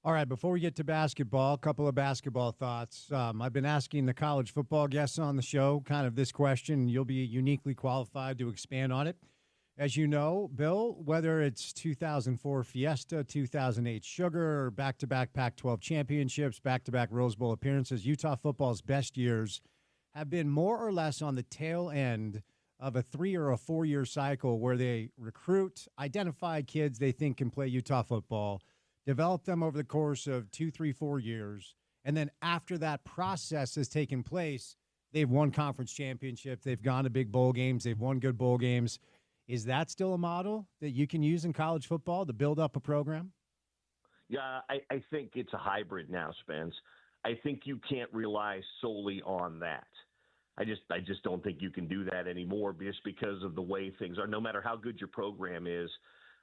All right, before we get to basketball, a couple of basketball thoughts. I've been asking the college football guests on the show kind of this question, and you'll be uniquely qualified to expand on it. As you know, Bill, whether it's 2004 Fiesta, 2008 Sugar, or back-to-back Pac-12 championships, back-to-back Rose Bowl appearances, Utah football's best years have been more or less on the tail end of a 3 or a 4 year cycle where they recruit, identify kids they think can play Utah football, develop them over the course of 2, 3, 4 years, and then after that process has taken place, they've won conference championships, they've gone to big bowl games, they've won good bowl games. Is that still a model that you can use in college football to build up a program? Yeah, I think it's a hybrid now, Spence. I think you can't rely solely on that. I just don't think you can do that anymore just because of the way things are. No matter how good your program is,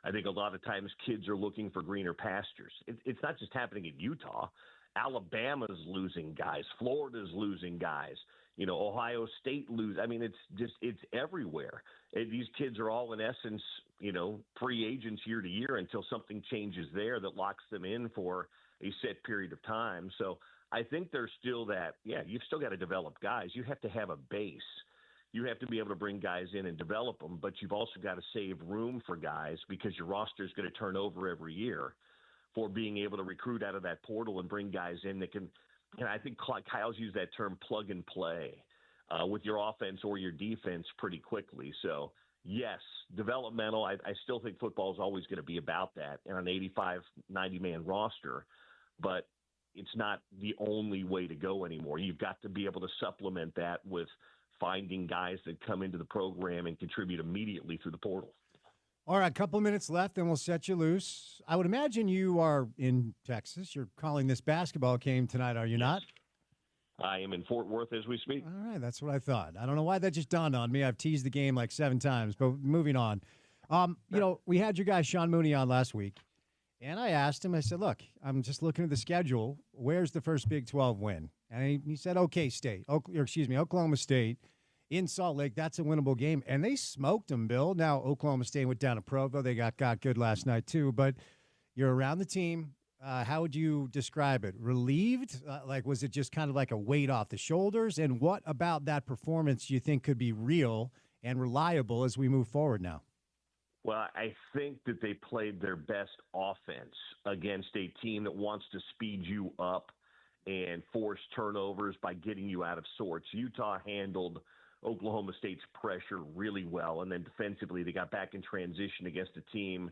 I think a lot of times kids are looking for greener pastures. It's not just happening in Utah. Alabama's losing guys. Florida's losing guys. You know, Ohio State lose. I mean, it's everywhere. These kids are all in essence, you know, free agents year to year until something changes there that locks them in for a set period of time. So I think there's still that, yeah, you've still got to develop guys. You have to have a base. You have to be able to bring guys in and develop them, but you've also got to save room for guys because your roster is going to turn over every year for being able to recruit out of that portal and bring guys in that can, and I think Kyle's used that term plug and play with your offense or your defense pretty quickly. So, yes, developmental. I still think football is always going to be about that in an 85, 90-man roster, but it's not the only way to go anymore. You've got to be able to supplement that with finding guys that come into the program and contribute immediately through the portal. All right, a couple of minutes left, and we'll set you loose. I would imagine you are in Texas. You're calling this basketball game tonight, are you not? I am in Fort Worth as we speak. All right, that's what I thought. I don't know why that just dawned on me. I've teased the game like 7 times, but moving on. You know, we had your guy Sean Mooney on last week, and I asked him, I said, look, I'm just looking at the schedule. Where's the first Big 12 win? And he said, Oklahoma State. In Salt Lake, that's a winnable game. And they smoked them, Bill. Now, Oklahoma State went down to Provo. They got good last night, too. But you're around the team. How would you describe it? Relieved? Like, was it just kind of like a weight off the shoulders? And what about that performance do you think could be real and reliable as we move forward now? Well, I think that they played their best offense against a team that wants to speed you up and force turnovers by getting you out of sorts. Utah handled Oklahoma State's pressure really well, and then defensively they got back in transition against a team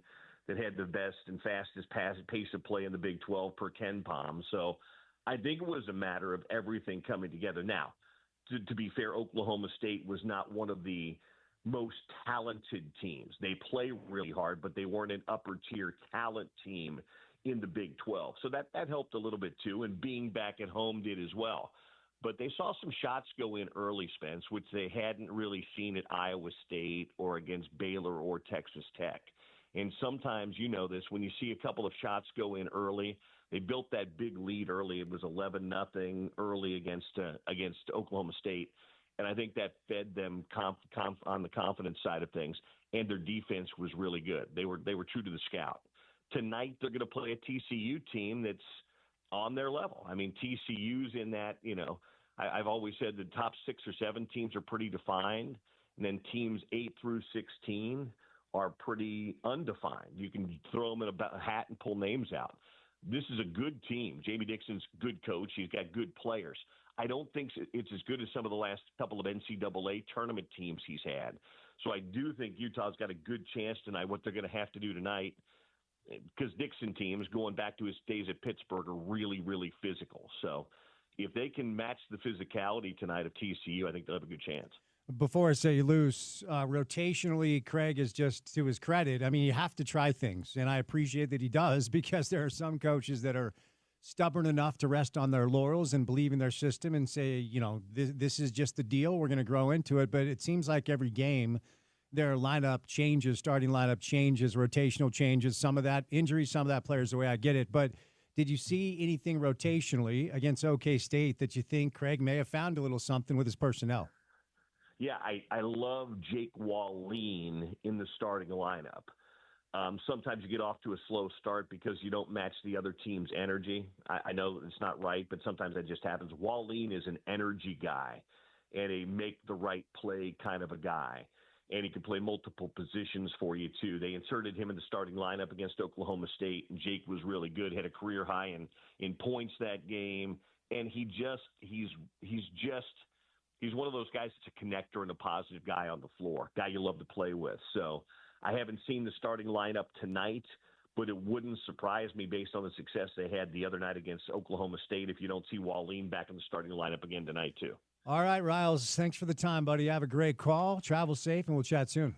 that had the best and fastest pace of play in the Big 12 per Ken Palm. So I think it was a matter of everything coming together. Now, to be fair, Oklahoma State was not one of the most talented teams. They play really hard, but they weren't an upper-tier talent team in the Big 12. So that helped a little bit too, and being back at home did as well. But they saw some shots go in early, Spence, which they hadn't really seen at Iowa State or against Baylor or Texas Tech. And sometimes, you know this, when you see a couple of shots go in early, they built that big lead early. It was 11-0 early against Oklahoma State. And I think that fed them on the confidence side of things. And their defense was really good. They were true to the scout. Tonight, they're going to play a TCU team that's on their level. I mean, TCU's in that, you know, I've always said the top 6 or 7 teams are pretty defined, and then teams 8 through 16 are pretty undefined. You can throw them in a hat and pull names out. This is a good team. Jamie Dixon's a good coach. He's got good players. I don't think it's as good as some of the last couple of NCAA tournament teams he's had. So I do think Utah's got a good chance tonight. What they're going to have to do tonight, because Dixon teams, going back to his days at Pittsburgh, are really, really physical. So if they can match the physicality tonight of TCU, I think they'll have a good chance. Before I say loose, rotationally, Craig is just to his credit. I mean, you have to try things, and I appreciate that he does, because there are some coaches that are stubborn enough to rest on their laurels and believe in their system and say, you know, this is just the deal. We're going to grow into it. But it seems like every game their lineup changes, starting lineup changes, rotational changes, some of that injuries, some of that players, the way I get it. But did you see anything rotationally against OK State that you think Craig may have found a little something with his personnel? Yeah, I love Jake Walleen in the starting lineup. Sometimes you get off to a slow start because you don't match the other team's energy. I know it's not right, but sometimes that just happens. Walleen is an energy guy and a make the right play kind of a guy. And he can play multiple positions for you, too. They inserted him in the starting lineup against Oklahoma State, and Jake was really good, had a career high in points that game. And he's one of those guys that's a connector and a positive guy on the floor, guy you love to play with. So I haven't seen the starting lineup tonight, but it wouldn't surprise me based on the success they had the other night against Oklahoma State if you don't see Walleen back in the starting lineup again tonight, too. All right, Riles, thanks for the time, buddy. Have a great call. Travel safe, and we'll chat soon.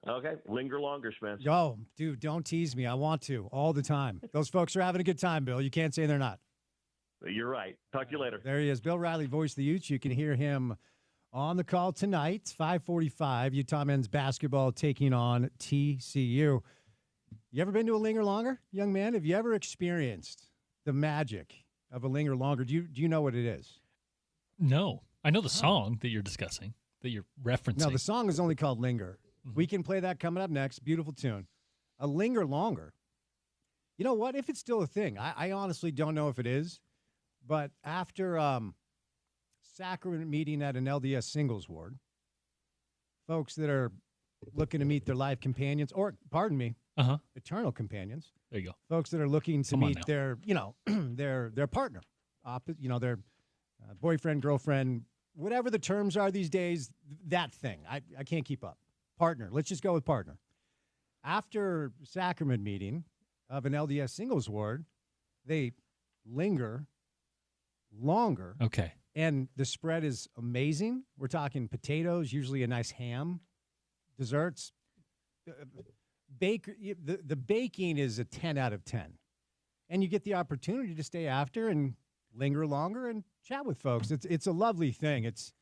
Okay. Linger longer, Spence. Oh, dude, don't tease me. I want to all the time. Those folks are having a good time, Bill. You can't say they're not. You're right. Talk to you later. There he is. Bill Riley, voice of the Utes. You can hear him on the call tonight, 5:45. Utah men's basketball taking on TCU. You ever been to a linger longer, young man? Have you ever experienced the magic of a linger longer? Do you know what it is? No. I know the song that you're discussing, that you're referencing. No, the song is only called Linger. Mm-hmm. We can play that coming up next. Beautiful tune. A linger longer. You know what? If it's still a thing, I honestly don't know if it is. But after sacrament meeting at an LDS singles ward, folks that are looking to meet their life companions, or, pardon me, eternal companions. There you go. Folks that are looking to meet their, their partner, their boyfriend, girlfriend, whatever the terms are these days, that thing. I can't keep up. Partner. Let's just go with partner. After sacrament meeting of an LDS singles ward, they linger longer. Okay. And the spread is amazing. We're talking potatoes, usually a nice ham, desserts. The baking is a 10 out of 10. And you get the opportunity to stay after and linger longer and chat with folks. It's a lovely thing. It's,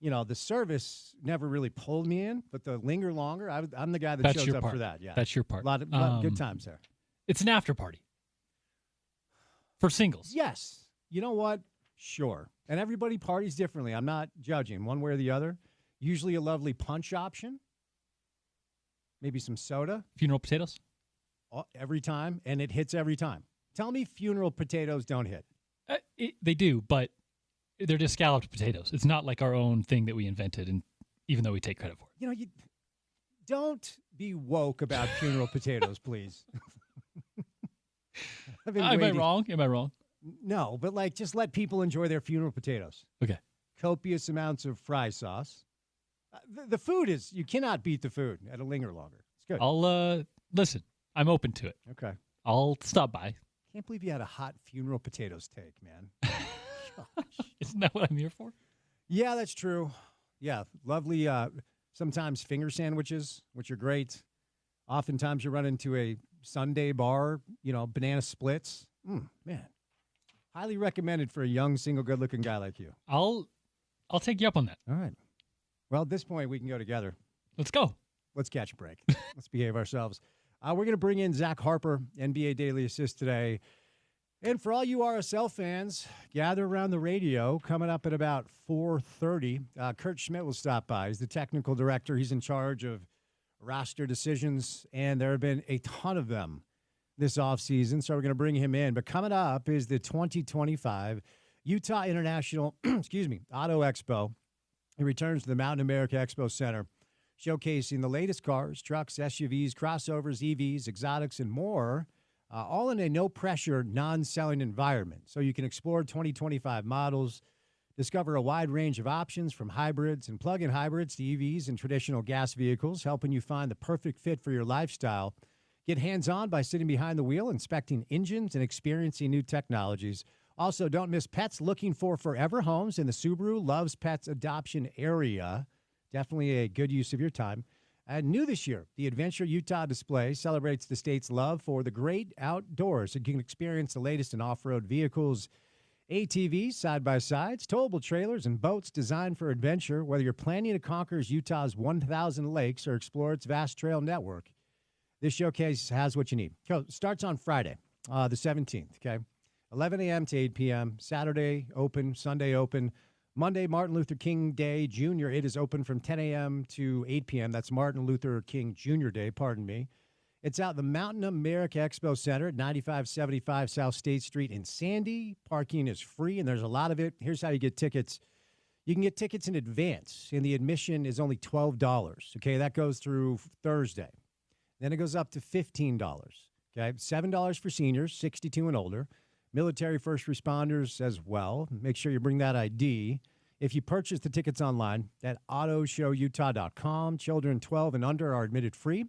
the service never really pulled me in, but the linger longer, I'm the guy that shows up for that. Yeah, that's your part. A lot of good times there. It's an after party for singles. Yes. You know what? Sure. And everybody parties differently. I'm not judging one way or the other. Usually a lovely punch option. Maybe some soda. Funeral potatoes? Every time, and it hits every time. Tell me funeral potatoes don't hit. They do, but they're just scalloped potatoes. It's not like our own thing that we invented, and even though we take credit for it. You don't be woke about funeral potatoes, please. Am I wrong? No, but just let people enjoy their funeral potatoes. Okay. Copious amounts of fry sauce. The food is, you cannot beat the food at a linger longer. It's good. I'll, listen, I'm open to it. Okay. I'll stop by. Can't believe you had a hot funeral potatoes take, man. Isn't that what I'm here for? Yeah, that's true. Yeah, lovely, sometimes finger sandwiches, which are great. Oftentimes you run into a Sunday bar, banana splits. Man. Highly recommended for a young, single, good-looking guy like you. I'll take you up on that. All right. Well, at this point, we can go together. Let's go. Let's catch a break. Let's behave ourselves. We're going to bring in Zach Harper, NBA Daily Assist today. And for all you RSL fans, gather around the radio. Coming up at about 4:30, Kurt Schmidt will stop by. He's the technical director. He's in charge of roster decisions, and there have been a ton of them this offseason, so we're going to bring him in. But coming up is the 2025 Utah International Auto Expo. It returns to the Mountain America Expo Center, showcasing the latest cars, trucks, SUVs, crossovers, EVs, exotics, and more, all in a no-pressure, non-selling environment. So you can explore 2025 models, discover a wide range of options from hybrids and plug-in hybrids to EVs and traditional gas vehicles, helping you find the perfect fit for your lifestyle. Get hands-on by sitting behind the wheel, inspecting engines, and experiencing new technologies. Also, don't miss pets looking for forever homes in the Subaru Loves Pets adoption area. Definitely a good use of your time. And new this year, the Adventure Utah display celebrates the state's love for the great outdoors. You can experience the latest in off-road vehicles, ATVs, side-by-sides, towable trailers, and boats designed for adventure. Whether you're planning to conquer Utah's 1,000 lakes or explore its vast trail network, this showcase has what you need. So it starts on Friday, the 17th, okay? 11 a.m. to 8 p.m., Saturday open, Sunday open. Monday, Martin Luther King Day Jr., it is open from 10 a.m. to 8 p.m. That's Martin Luther King Jr. Day, pardon me. It's out at the Mountain America Expo Center at 9575 South State Street in Sandy. Parking is free, and there's a lot of it. Here's how you get tickets. You can get tickets in advance, and the admission is only $12. Okay, that goes through Thursday. Then it goes up to $15. Okay, $7 for seniors, 62 and older. Military first responders as well. Make sure you bring that ID. If you purchase the tickets online at autoshowutah.com, children 12 and under are admitted free.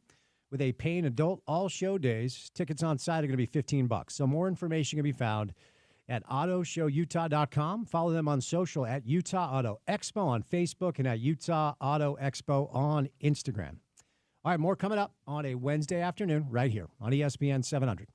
With a paying adult, all show days, tickets on site are going to be $15. So more information can be found at autoshowutah.com. Follow them on social at Utah Auto Expo on Facebook and at Utah Auto Expo on Instagram. All right, more coming up on a Wednesday afternoon right here on ESPN 700.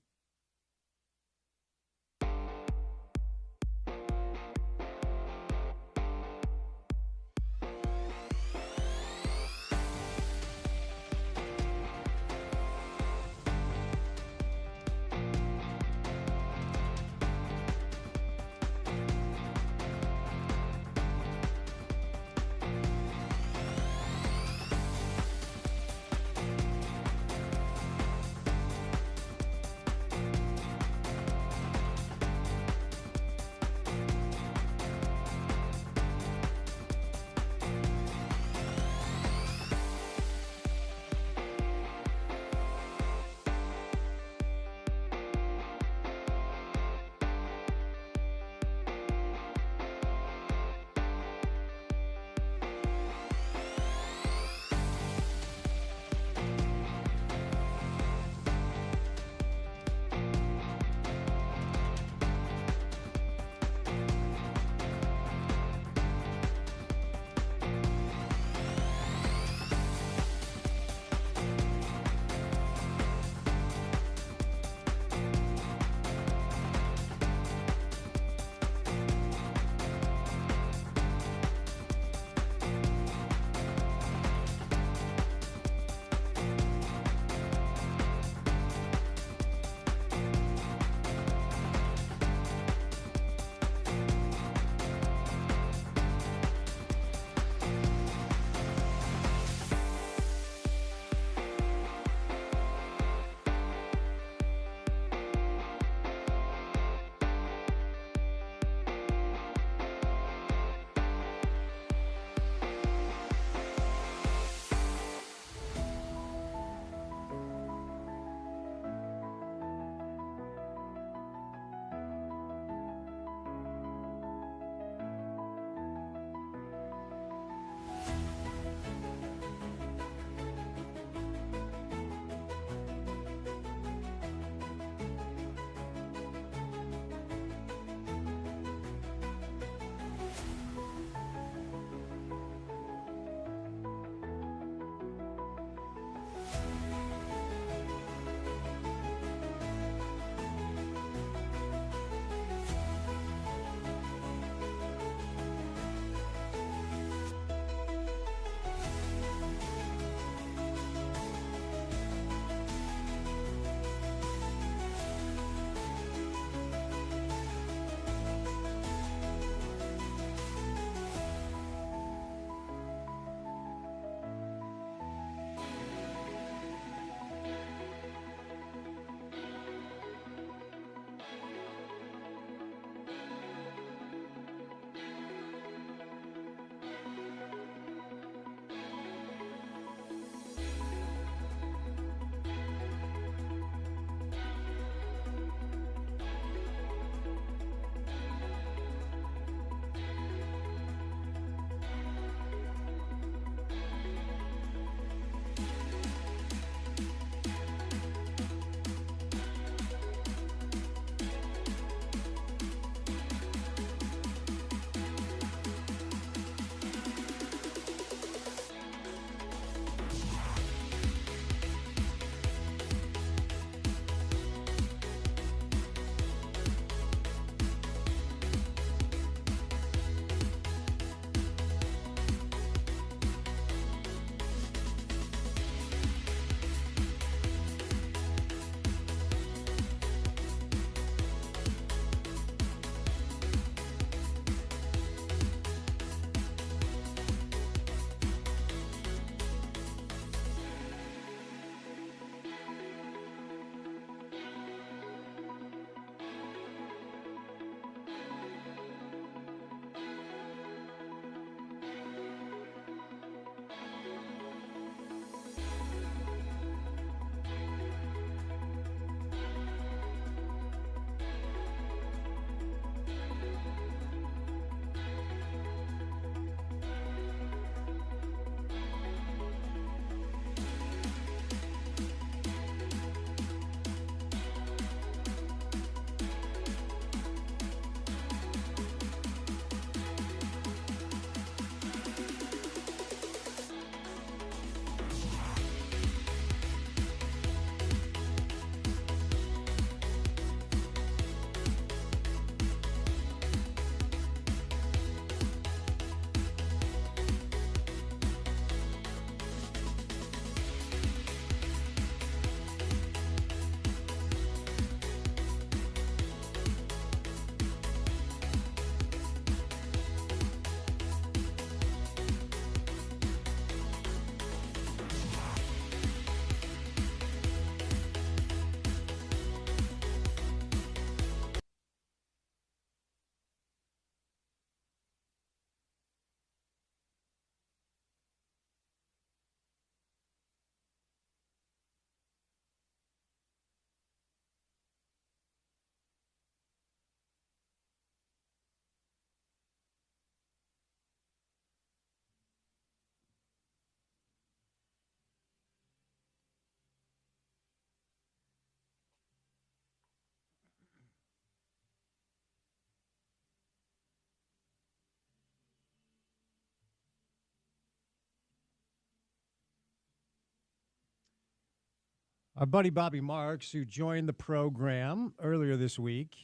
our buddy Bobby Marks, who joined the program earlier this week,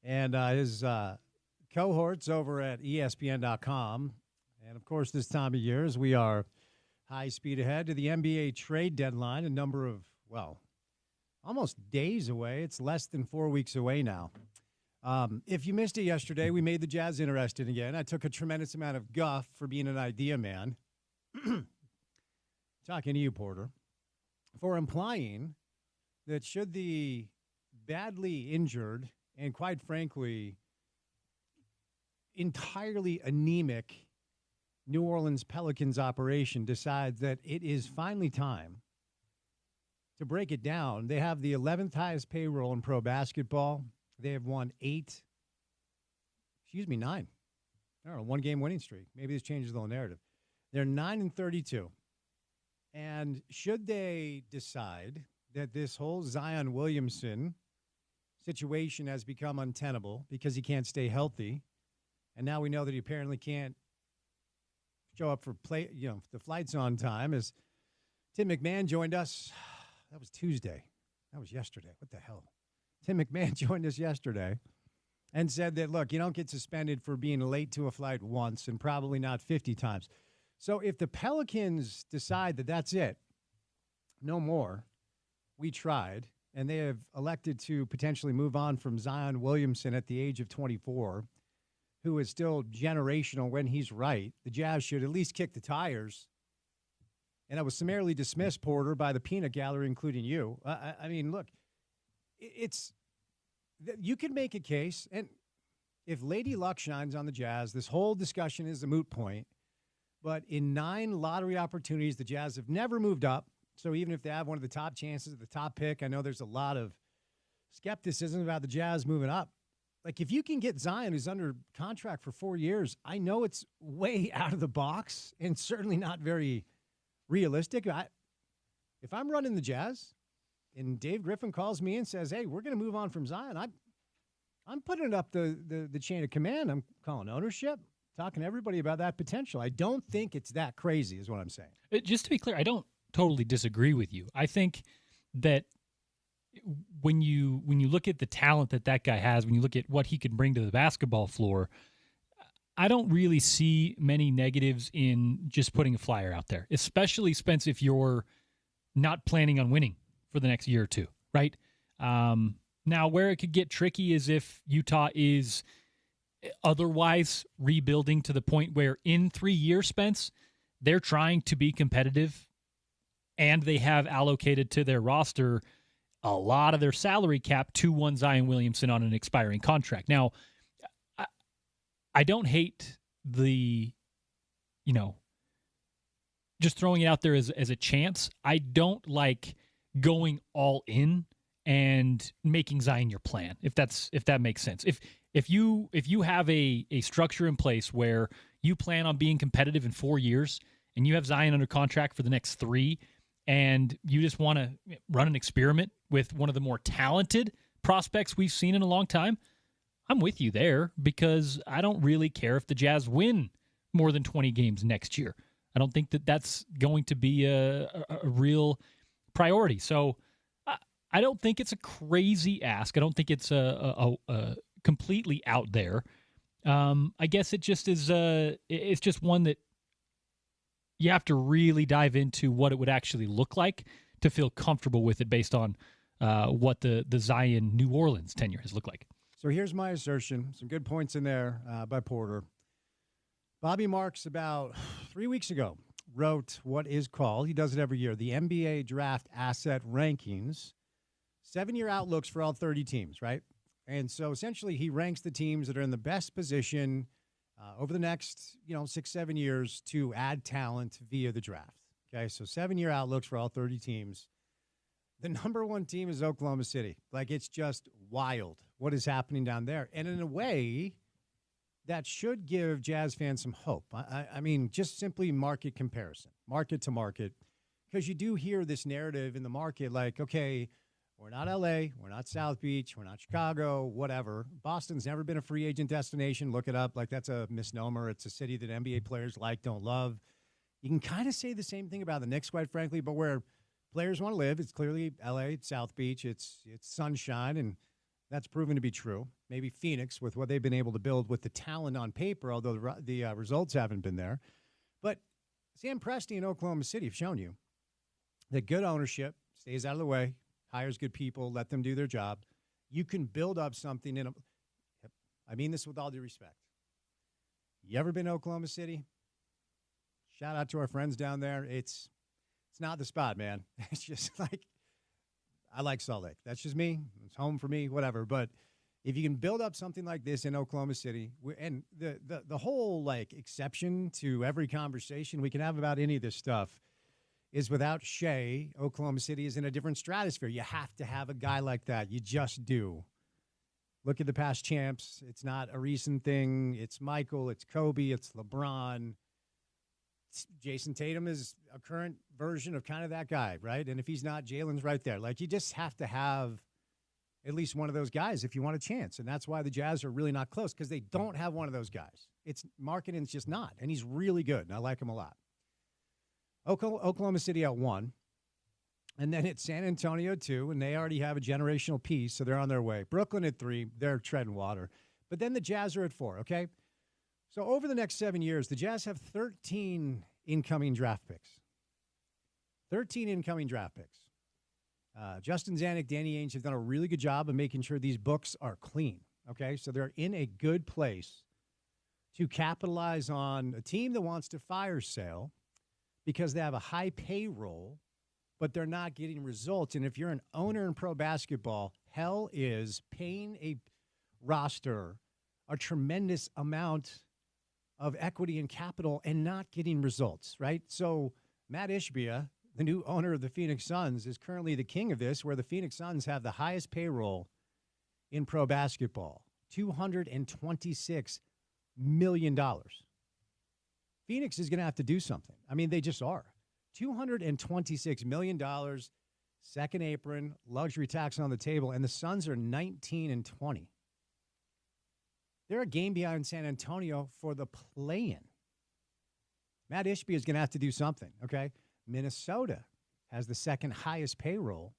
and his cohorts over at ESPN.com. And, of course, this time of year, as we are high speed ahead to the NBA trade deadline, a number of, well, almost days away. It's less than 4 weeks away now. If you missed it yesterday, we made the Jazz interested again. I took a tremendous amount of guff for being an idea man. Talking to you, Porter, for implying that should the badly injured and, quite frankly, entirely anemic New Orleans Pelicans operation decides that it is finally time to break it down. They have the 11th highest payroll in pro basketball. They have won 9. I don't know, one-game winning streak. Maybe this changes the whole narrative. They're 9-32. And should they decide that this whole Zion Williamson situation has become untenable because he can't stay healthy, and now we know that he apparently can't show up for the flights on time, as Tim McMahon joined us. That was Tuesday. That was yesterday. What the hell? Tim McMahon joined us yesterday and said that, look, you don't get suspended for being late to a flight once and probably not 50 times. So if the Pelicans decide that that's it, no more, we tried, and they have elected to potentially move on from Zion Williamson at the age of 24, who is still generational when he's right, the Jazz should at least kick the tires. And I was summarily dismissed, Porter, by the peanut gallery, including you. I mean, look, you can make a case, and if Lady Luck shines on the Jazz, this whole discussion is a moot point. But in 9 lottery opportunities, the Jazz have never moved up. So even if they have one of the top chances at the top pick, I know there's a lot of skepticism about the Jazz moving up. Like, if you can get Zion, who's under contract for 4 years, I know it's way out of the box and certainly not very realistic. If I'm running the Jazz and Dave Griffin calls me and says, hey, we're going to move on from Zion, I'm putting up the chain of command. I'm calling ownership, talking to everybody about that potential. I don't think it's that crazy is what I'm saying. Just to be clear, I don't totally disagree with you. I think that when you look at the talent that guy has, when you look at what he can bring to the basketball floor, I don't really see many negatives in just putting a flyer out there, especially, Spence, if you're not planning on winning for the next year or two, right? Now, where it could get tricky is if Utah is otherwise rebuilding to the point where in 3 years, Spence, they're trying to be competitive and they have allocated to their roster a lot of their salary cap to one Zion Williamson on an expiring contract. Now, I don't hate the, just throwing it out there as a chance. I don't like going all in and making Zion your plan, if that makes sense. If you have a structure in place where you plan on being competitive in 4 years and you have Zion under contract for the next 3, and you just want to run an experiment with one of the more talented prospects we've seen in a long time, I'm with you there, because I don't really care if the Jazz win more than 20 games next year. I don't think that that's going to be a real priority. So I don't think it's a crazy ask. I don't think it's a completely out there. I guess it just is. It's just one that you have to really dive into what it would actually look like to feel comfortable with it, based on what the Zion New Orleans tenure has looked like. So here's my assertion. Some good points in there by Porter. Bobby Marks, about 3 weeks ago, wrote what is called, he does it every year, the NBA Draft Asset Rankings, 7-year outlooks for all 30 teams, right? And so essentially he ranks the teams that are in the best position over the next, 6-7 years to add talent via the draft. Okay, so 7-year outlooks for all 30 teams. The number 1 team is Oklahoma City. Like, it's just wild what is happening down there. And in a way, that should give Jazz fans some hope. I mean, just simply market comparison, market to market, because you do hear this narrative in the market like, okay, we're not L.A., we're not South Beach, we're not Chicago, whatever. Boston's never been a free agent destination. Look it up. Like, that's a misnomer. It's a city that NBA players like, don't love. You can kind of say the same thing about the Knicks, quite frankly, but where players want to live. It's clearly L.A., it's South Beach, it's sunshine, and that's proven to be true. Maybe Phoenix with what they've been able to build with the talent on paper, although the results haven't been there. But Sam Presti in Oklahoma City have shown you that good ownership stays out of the way, hires good people, let them do their job. You can build up something I mean this with all due respect. You ever been to Oklahoma City? Shout out to our friends down there. It's not the spot, man. It's just like, I like Salt Lake. That's just me. It's home for me, whatever. But if you can build up something like this in Oklahoma City, and the whole like exception to every conversation we can have about any of this stuff is without Shea, Oklahoma City is in a different stratosphere. You have to have a guy like that. You just do. Look at the past champs. It's not a recent thing. It's Michael. It's Kobe. It's LeBron. Jason Tatum is a current version of kind of that guy, right? And if he's not, Jalen's right there. Like, you just have to have at least one of those guys if you want a chance. And that's why the Jazz are really not close, because they don't have one of those guys. It's Markkanen's just not, and he's really good, and I like him a lot. Oklahoma City at 1, and then it's San Antonio 2, and they already have a generational piece, so they're on their way. Brooklyn at 3, they're treading water. But then the Jazz are at 4, okay? So over the next 7 years, the Jazz have 13 incoming draft picks. 13 incoming draft picks. Justin Zanuck, Danny Ainge have done a really good job of making sure these books are clean, okay? So they're in a good place to capitalize on a team that wants to fire sale because they have a high payroll, but they're not getting results. And if you're an owner in pro basketball, hell is paying a roster a tremendous amount of equity and capital and not getting results, right? So Matt Ishbia, the new owner of the Phoenix Suns, is currently the king of this, where the Phoenix Suns have the highest payroll in pro basketball, $226 million. Phoenix is going to have to do something. I mean, they just are. $226 million, second apron, luxury tax on the table, and the Suns are 19-20. They're a game behind San Antonio for the play-in. Matt Ishbia is going to have to do something, okay? Minnesota has the second highest payroll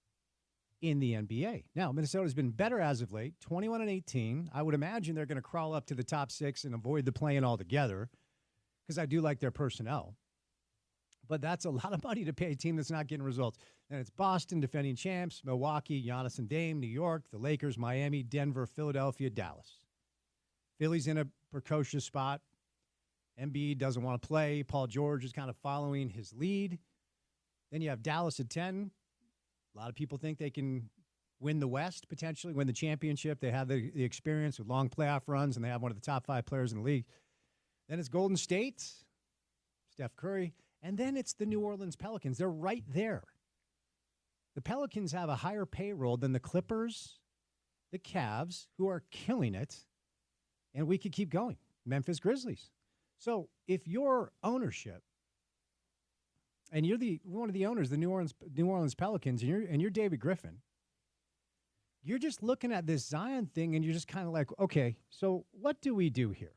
in the NBA. Now, Minnesota's been better as of late, 21-18. I would imagine they're going to crawl up to the top 6 and avoid the play-in altogether, because I do like their personnel. But that's a lot of money to pay a team that's not getting results. And it's Boston, defending champs, Milwaukee, Giannis and Dame, New York, the Lakers, Miami, Denver, Philadelphia, Dallas. Philly's in a precocious spot. Embiid doesn't want to play. Paul George is kind of following his lead. Then you have Dallas at 10. A lot of people think they can win the West, potentially win the championship. They have the experience with long playoff runs, and they have one of the top 5 players in the league. Then it's Golden State, Steph Curry, and then it's the New Orleans Pelicans. They're right there. The Pelicans have a higher payroll than the Clippers, the Cavs, who are killing it, and we could keep going. Memphis Grizzlies. So if your ownership, and you're one of the owners, the New Orleans Pelicans, and you're David Griffin, you're just looking at this Zion thing, and you're just kind of like, okay, so what do we do here?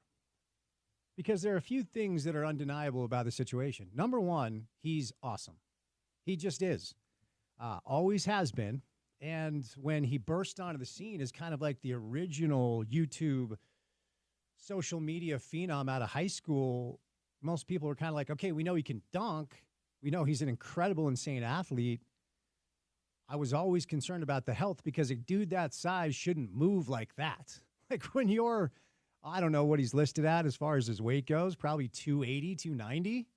Because there are a few things that are undeniable about the situation. Number one, he's awesome. He just is. Always has been. And when he burst onto the scene as kind of like the original YouTube social media phenom out of high school, most people are kind of like, okay, we know he can dunk. We know he's an incredible, insane athlete. I was always concerned about the health, because a dude that size shouldn't move like that. Like when you're, I don't know what he's listed at as far as his weight goes, probably 280, 290,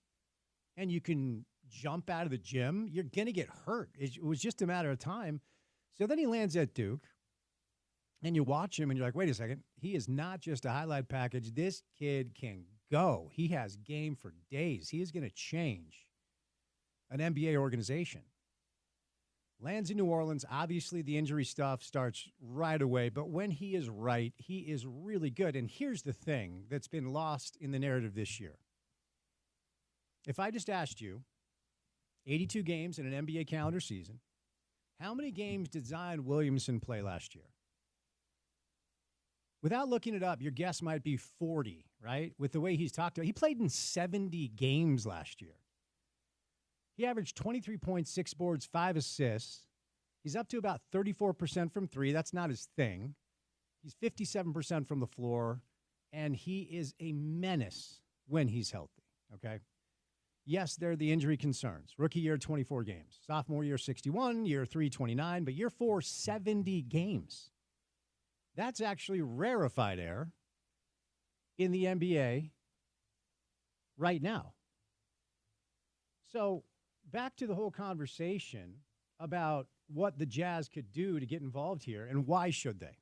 and you can jump out of the gym, you're going to get hurt. It was just a matter of time. So then he lands at Duke, and you watch him, and you're like, wait a second, he is not just a highlight package. This kid can go. He has game for days. He is going to change an NBA organization. Lands in New Orleans. Obviously, the injury stuff starts right away, but when he is right, he is really good. And here's the thing that's been lost in the narrative this year. If I just asked you, 82 games in an NBA calendar season, how many games did Zion Williamson play last year? Without looking it up, your guess might be 40, right? With the way he's talked about, he played in 70 games last year. He averaged 23.6 boards, 5 assists. He's up to about 34% from three. That's not his thing. He's 57% from the floor, and he is a menace when he's healthy, okay? Yes, there are the injury concerns. Rookie year, 24 games. Sophomore year, 61. Year 3, 29. But year 4, 70 games. That's actually rarefied air in the NBA right now. So back to the whole conversation about what the Jazz could do to get involved here and why should they?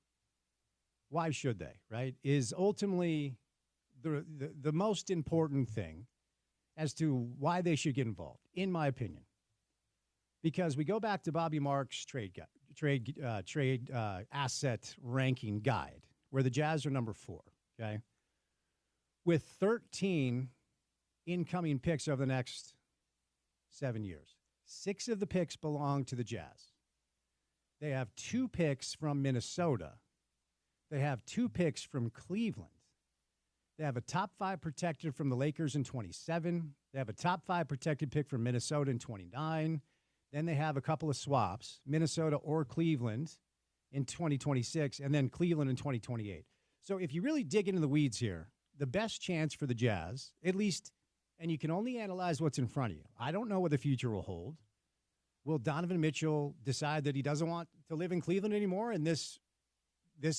Why should they, right, is ultimately the most important thing as to why they should get involved, in my opinion. Because we go back to Bobby Marks' trade asset ranking guide, where the Jazz are number 4, okay? With 13 incoming picks over the next 7 years. 6 of the picks belong to the Jazz. They have 2 picks from Minnesota. They have 2 picks from Cleveland. They have a top 5 protected from the Lakers in 27. They have a top 5 protected pick from Minnesota in 29. Then they have a couple of swaps, Minnesota or Cleveland in 2026, and then Cleveland in 2028. So if you really dig into the weeds here, the best chance for the Jazz, at least, and you can only analyze what's in front of you. I don't know what the future will hold. Will Donovan Mitchell decide that he doesn't want to live in Cleveland anymore, and this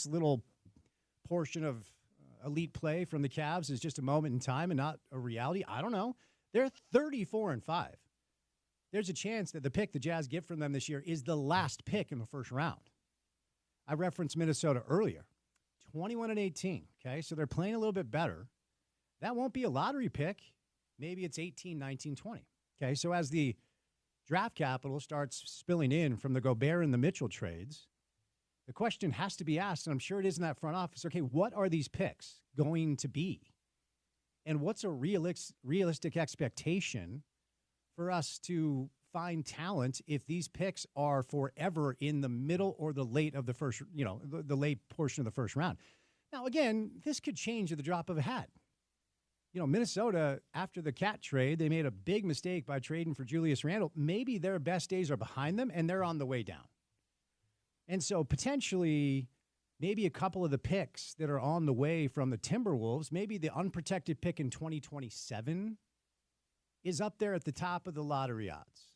little portion of elite play from the Cavs is just a moment in time and not a reality? I don't know. They're 34-5. There's a chance that the pick the Jazz get from them this year is the last pick in the first round. I referenced Minnesota earlier, 21-18. Okay, so they're playing a little bit better. That won't be a lottery pick. Maybe it's 18, 19, 20. Okay, so as the draft capital starts spilling in from the Gobert and the Mitchell trades, the question has to be asked, and I'm sure it is in that front office, okay, what are these picks going to be? And what's a realistic expectation for us to find talent if these picks are forever in the middle or the late of the first, the late portion of the first round? Now, again, this could change at the drop of a hat. Minnesota, after the Cat trade, they made a big mistake by trading for Julius Randle. Maybe their best days are behind them, and they're on the way down. And so potentially maybe a couple of the picks that are on the way from the Timberwolves, maybe the unprotected pick in 2027 is up there at the top of the lottery odds.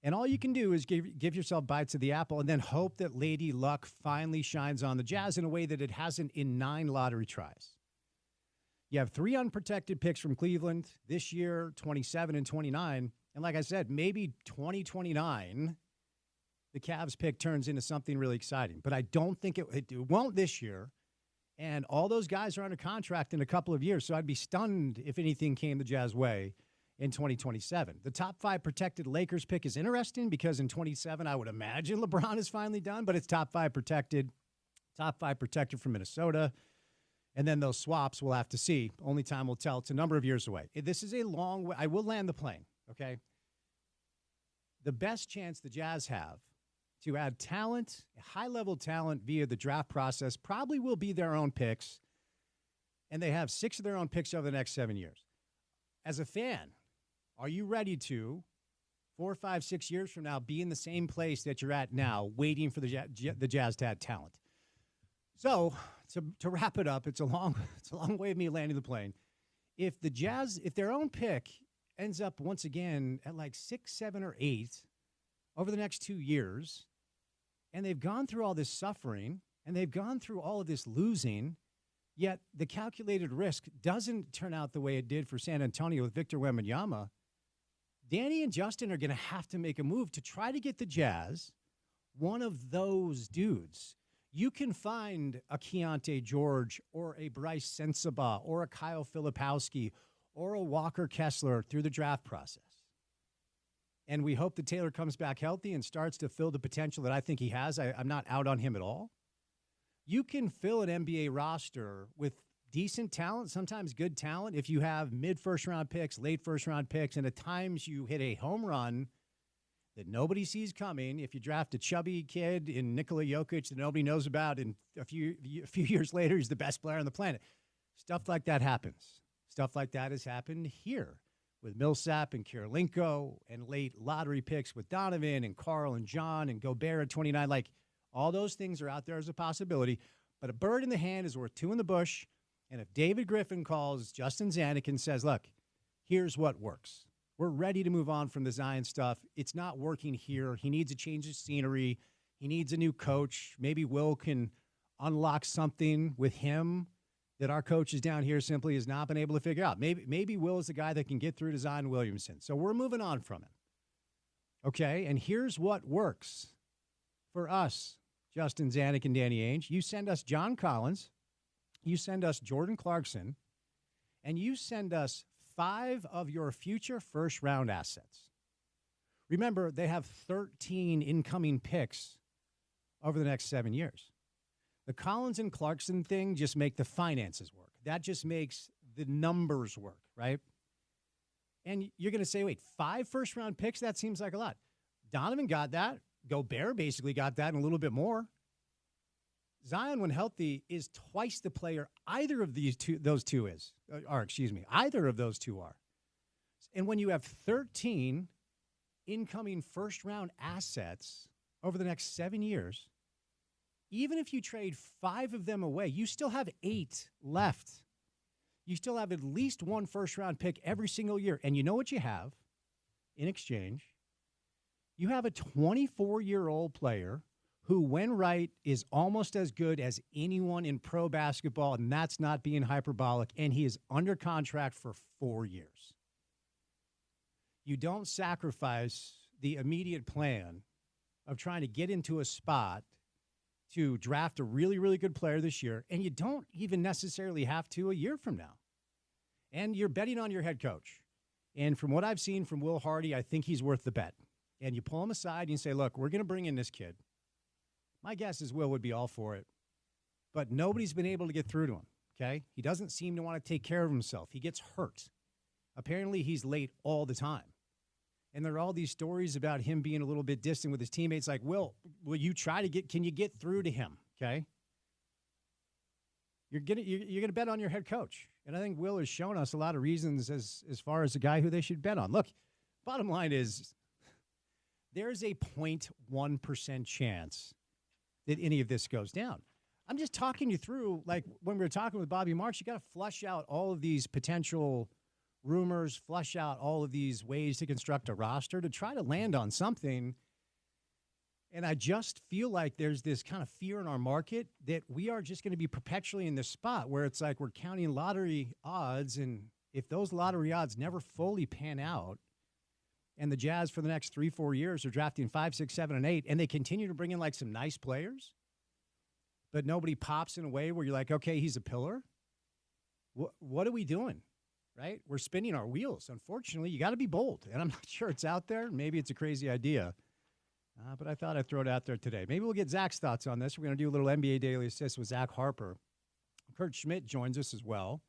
And all you can do is give yourself bites of the apple and then hope that Lady Luck finally shines on the Jazz in a way that it hasn't in 9 lottery tries. You have 3 unprotected picks from Cleveland this year, 27 and 29. And like I said, maybe 2029, the Cavs pick turns into something really exciting. But I don't think it won't this year. And all those guys are under contract in a couple of years. So I'd be stunned if anything came the Jazz way in 2027. The top 5 protected Lakers pick is interesting because in 27, I would imagine LeBron is finally done, but it's top 5 protected from Minnesota. And then those swaps we'll have to see. Only time will tell. It's a number of years away. This is a long way. I will land the plane, okay? The best chance the Jazz have to add talent, high-level talent via the draft process probably will be their own picks. And they have 6 of their own picks over the next 7 years. As a fan, are you ready to, 4, 5, 6 years from now, be in the same place that you're at now, waiting for the Jazz to add talent? So, to wrap it up, it's a long way of me landing the plane. If the Jazz, if their own pick ends up once again at like 6, 7, or 8 over the next 2 years, and they've gone through all this suffering, and they've gone through all of this losing, yet the calculated risk doesn't turn out the way it did for San Antonio with Victor Wembanyama, Danny and Justin are going to have to make a move to try to get the Jazz one of those dudes. You can find a Keontae George or a Bryce Sensabaugh or a Kyle Filipowski or a Walker Kessler through the draft process. And we hope that Taylor comes back healthy and starts to fill the potential that I think he has. I'm not out on him at all. You can fill an NBA roster with decent talent, sometimes good talent, if you have mid-first-round picks, late first-round picks, and at times you hit a home run that nobody sees coming. If you draft a chubby kid in Nikola Jokic that nobody knows about, and a few years later he's the best player on the planet. Stuff like that happens. Stuff like that has happened here with Millsap and Kirilenko, and late lottery picks with Donovan and Carl and John and Gobert at 29. Like, all those things are out there as a possibility. But a bird in the hand is worth two in the bush. And if David Griffin calls Justin Zanuck and says, look, here's what works. We're ready to move on from the Zion stuff. It's not working here. He needs a change of scenery. He needs a new coach. Maybe Will can unlock something with him that our coaches down here simply has not been able to figure out. Maybe Will is the guy that can get through to Zion Williamson. So we're moving on from him. Okay, and here's what works for us, Justin Zanuck and Danny Ainge. You send us John Collins, you send us Jordan Clarkson, and you send us 5 of your future first-round assets. Remember, they have 13 incoming picks over the next 7 years. The Collins and Clarkson thing just make the finances work. That just makes the numbers work, right? And you're going to say, wait, 5 first-round picks? That seems like a lot. Donovan got that. Gobert basically got that and a little bit more. Zion, when healthy, is twice the player either of those two are. And when you have 13 incoming first-round assets over the next 7 years, even if you trade 5 of them away, you still have 8 left. You still have at least 1 first-round pick every single year. And you know what you have in exchange? You have a 24-year-old player who, when right, is almost as good as anyone in pro basketball, and that's not being hyperbolic, and he is under contract for 4 years. You don't sacrifice the immediate plan of trying to get into a spot to draft a really, really good player this year, and you don't even necessarily have to a year from now. And you're betting on your head coach. And from what I've seen from Will Hardy, I think he's worth the bet. And you pull him aside and you say, look, we're going to bring in this kid. My guess is Will would be all for it. But nobody's been able to get through to him, okay? He doesn't seem to want to take care of himself. He gets hurt. Apparently, he's late all the time. And there are all these stories about him being a little bit distant with his teammates. Like, will you try to can you get through to him, okay? You're gonna bet on your head coach. And I think Will has shown us a lot of reasons as far as a guy who they should bet on. Look, bottom line is there's a 0.1% chance that any of this goes down. I'm just talking you through, like when we were talking with Bobby Marks, you got to flush out all of these potential rumors, flush out all of these ways to construct a roster to try to land on something. And I just feel like there's this kind of fear in our market that we are just going to be perpetually in this spot where it's like we're counting lottery odds. And if those lottery odds never fully pan out, and the Jazz for the next 3-4 years are drafting 5, 6, 7, and 8, and they continue to bring in like some nice players, but nobody pops in a way where you're like, okay, he's a pillar. What are we doing, right? We're spinning our wheels. Unfortunately, you got to be bold, and I'm not sure it's out there. Maybe it's a crazy idea, but I thought I'd throw it out there today. Maybe we'll get Zach's thoughts on this. We're going to do a little NBA Daily Assist with Zach Harper. Kurt Schmidt joins us as well.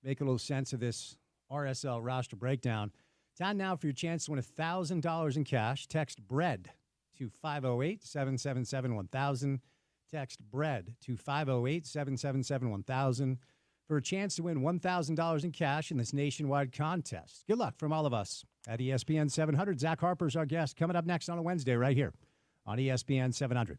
Make a little sense of this RSL roster breakdown. Time now for your chance to win $1,000 in cash. Text BREAD to 508-777-1000. Text BREAD to 508-777-1000 for a chance to win $1,000 in cash in this nationwide contest. Good luck from all of us at ESPN 700. Zach Harper's our guest. Coming up next on a Wednesday right here on ESPN 700.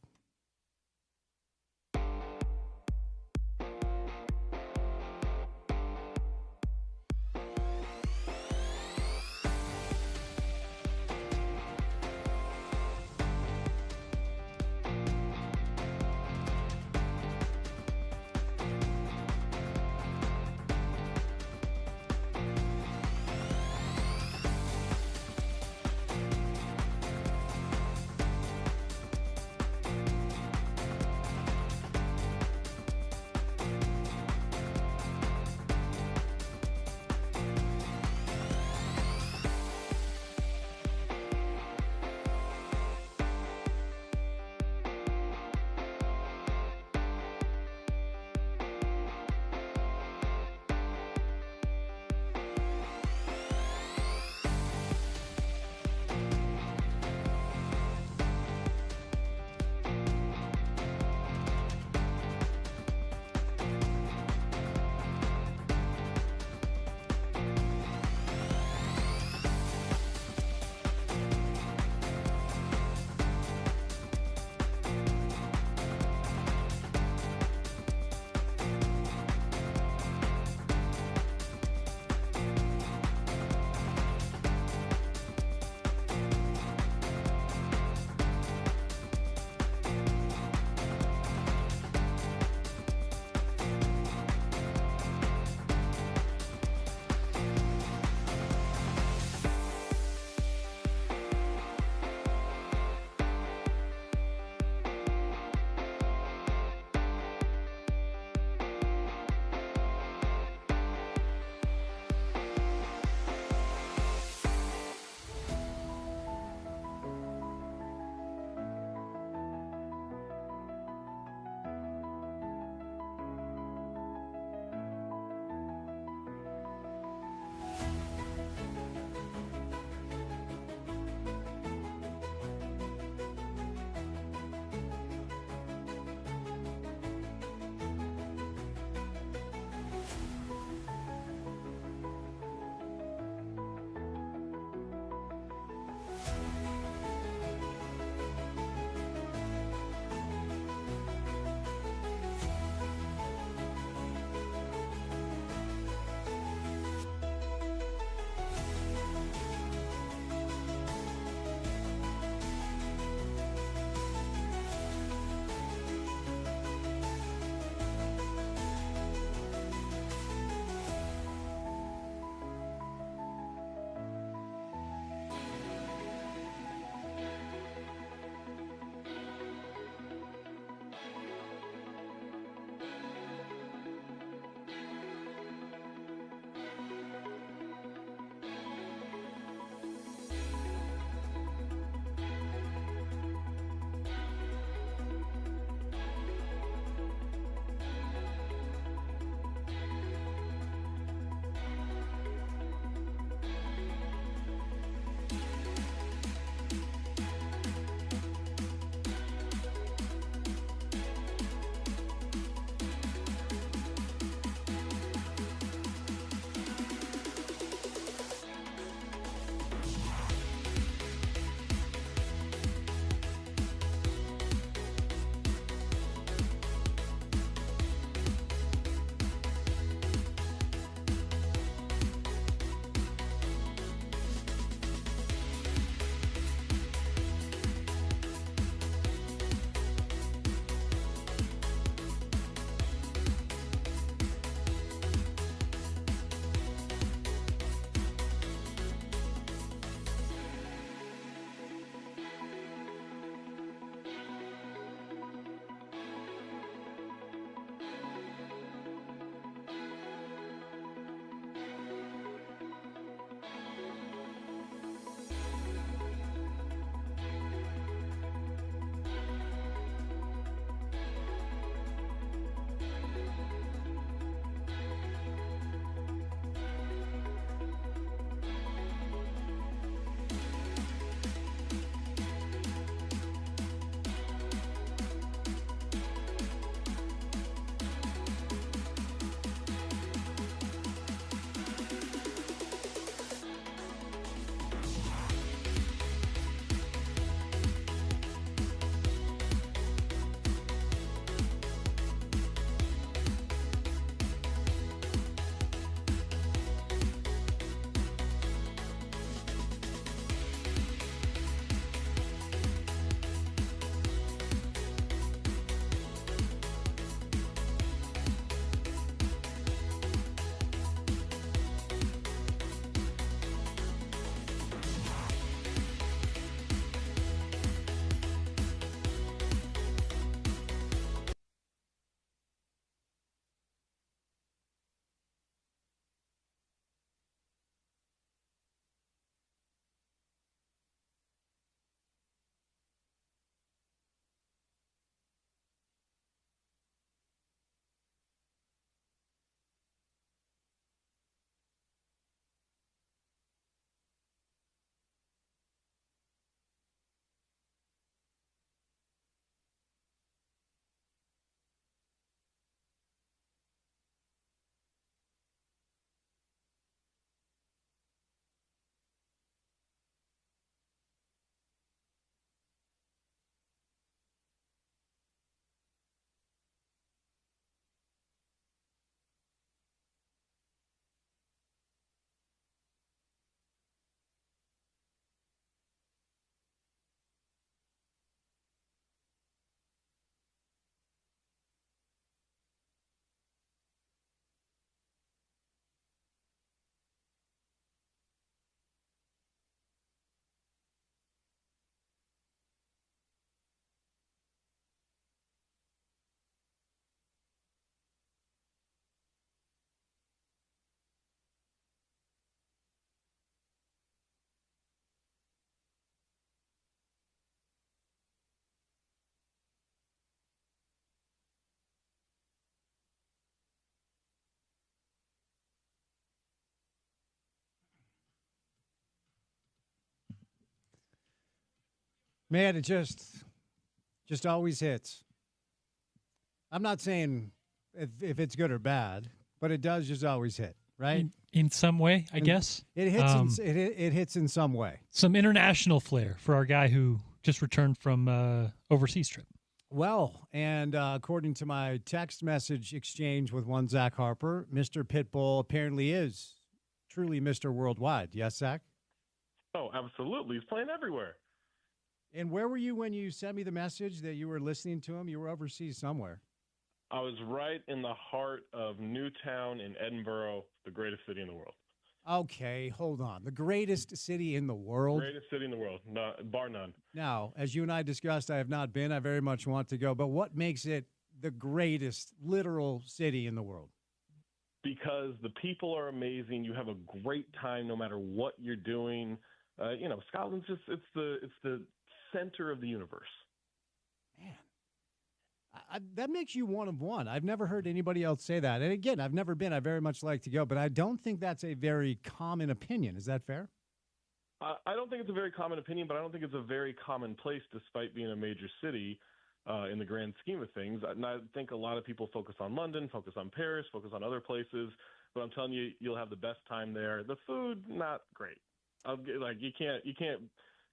Man, it just always hits. I'm not saying if it's good or bad, but it does just always hit, right? In some way, I guess. It hits. It hits in some way. Some international flair for our guy who just returned from overseas trip. Well, and according to my text message exchange with one Zach Harper, Mr. Pitbull apparently is truly Mr. Worldwide. Yes, Zach? Oh, absolutely. He's playing everywhere. And where were you when you sent me the message that you were listening to him? You were overseas somewhere. I was right in the heart of Newtown in Edinburgh, the greatest city in the world. Okay, hold on. The greatest city in the world? Greatest city in the world, bar none. Now, as you and I discussed, I have not been. I very much want to go. But what makes it the greatest literal city in the world? Because the people are amazing. You have a great time no matter what you're doing. Scotland's just it's the center of the universe. Man, that makes you one of one. I've never heard anybody else say that. And again, I've never been. I very much like to go, but I don't think that's a very common opinion. Is that fair? I don't think it's a very common opinion, but I don't think it's a very common place despite being a major city in the grand scheme of things. And I think a lot of people focus on London, focus on Paris, focus on other places. But I'm telling you, you'll have the best time there. The food, not great. You can't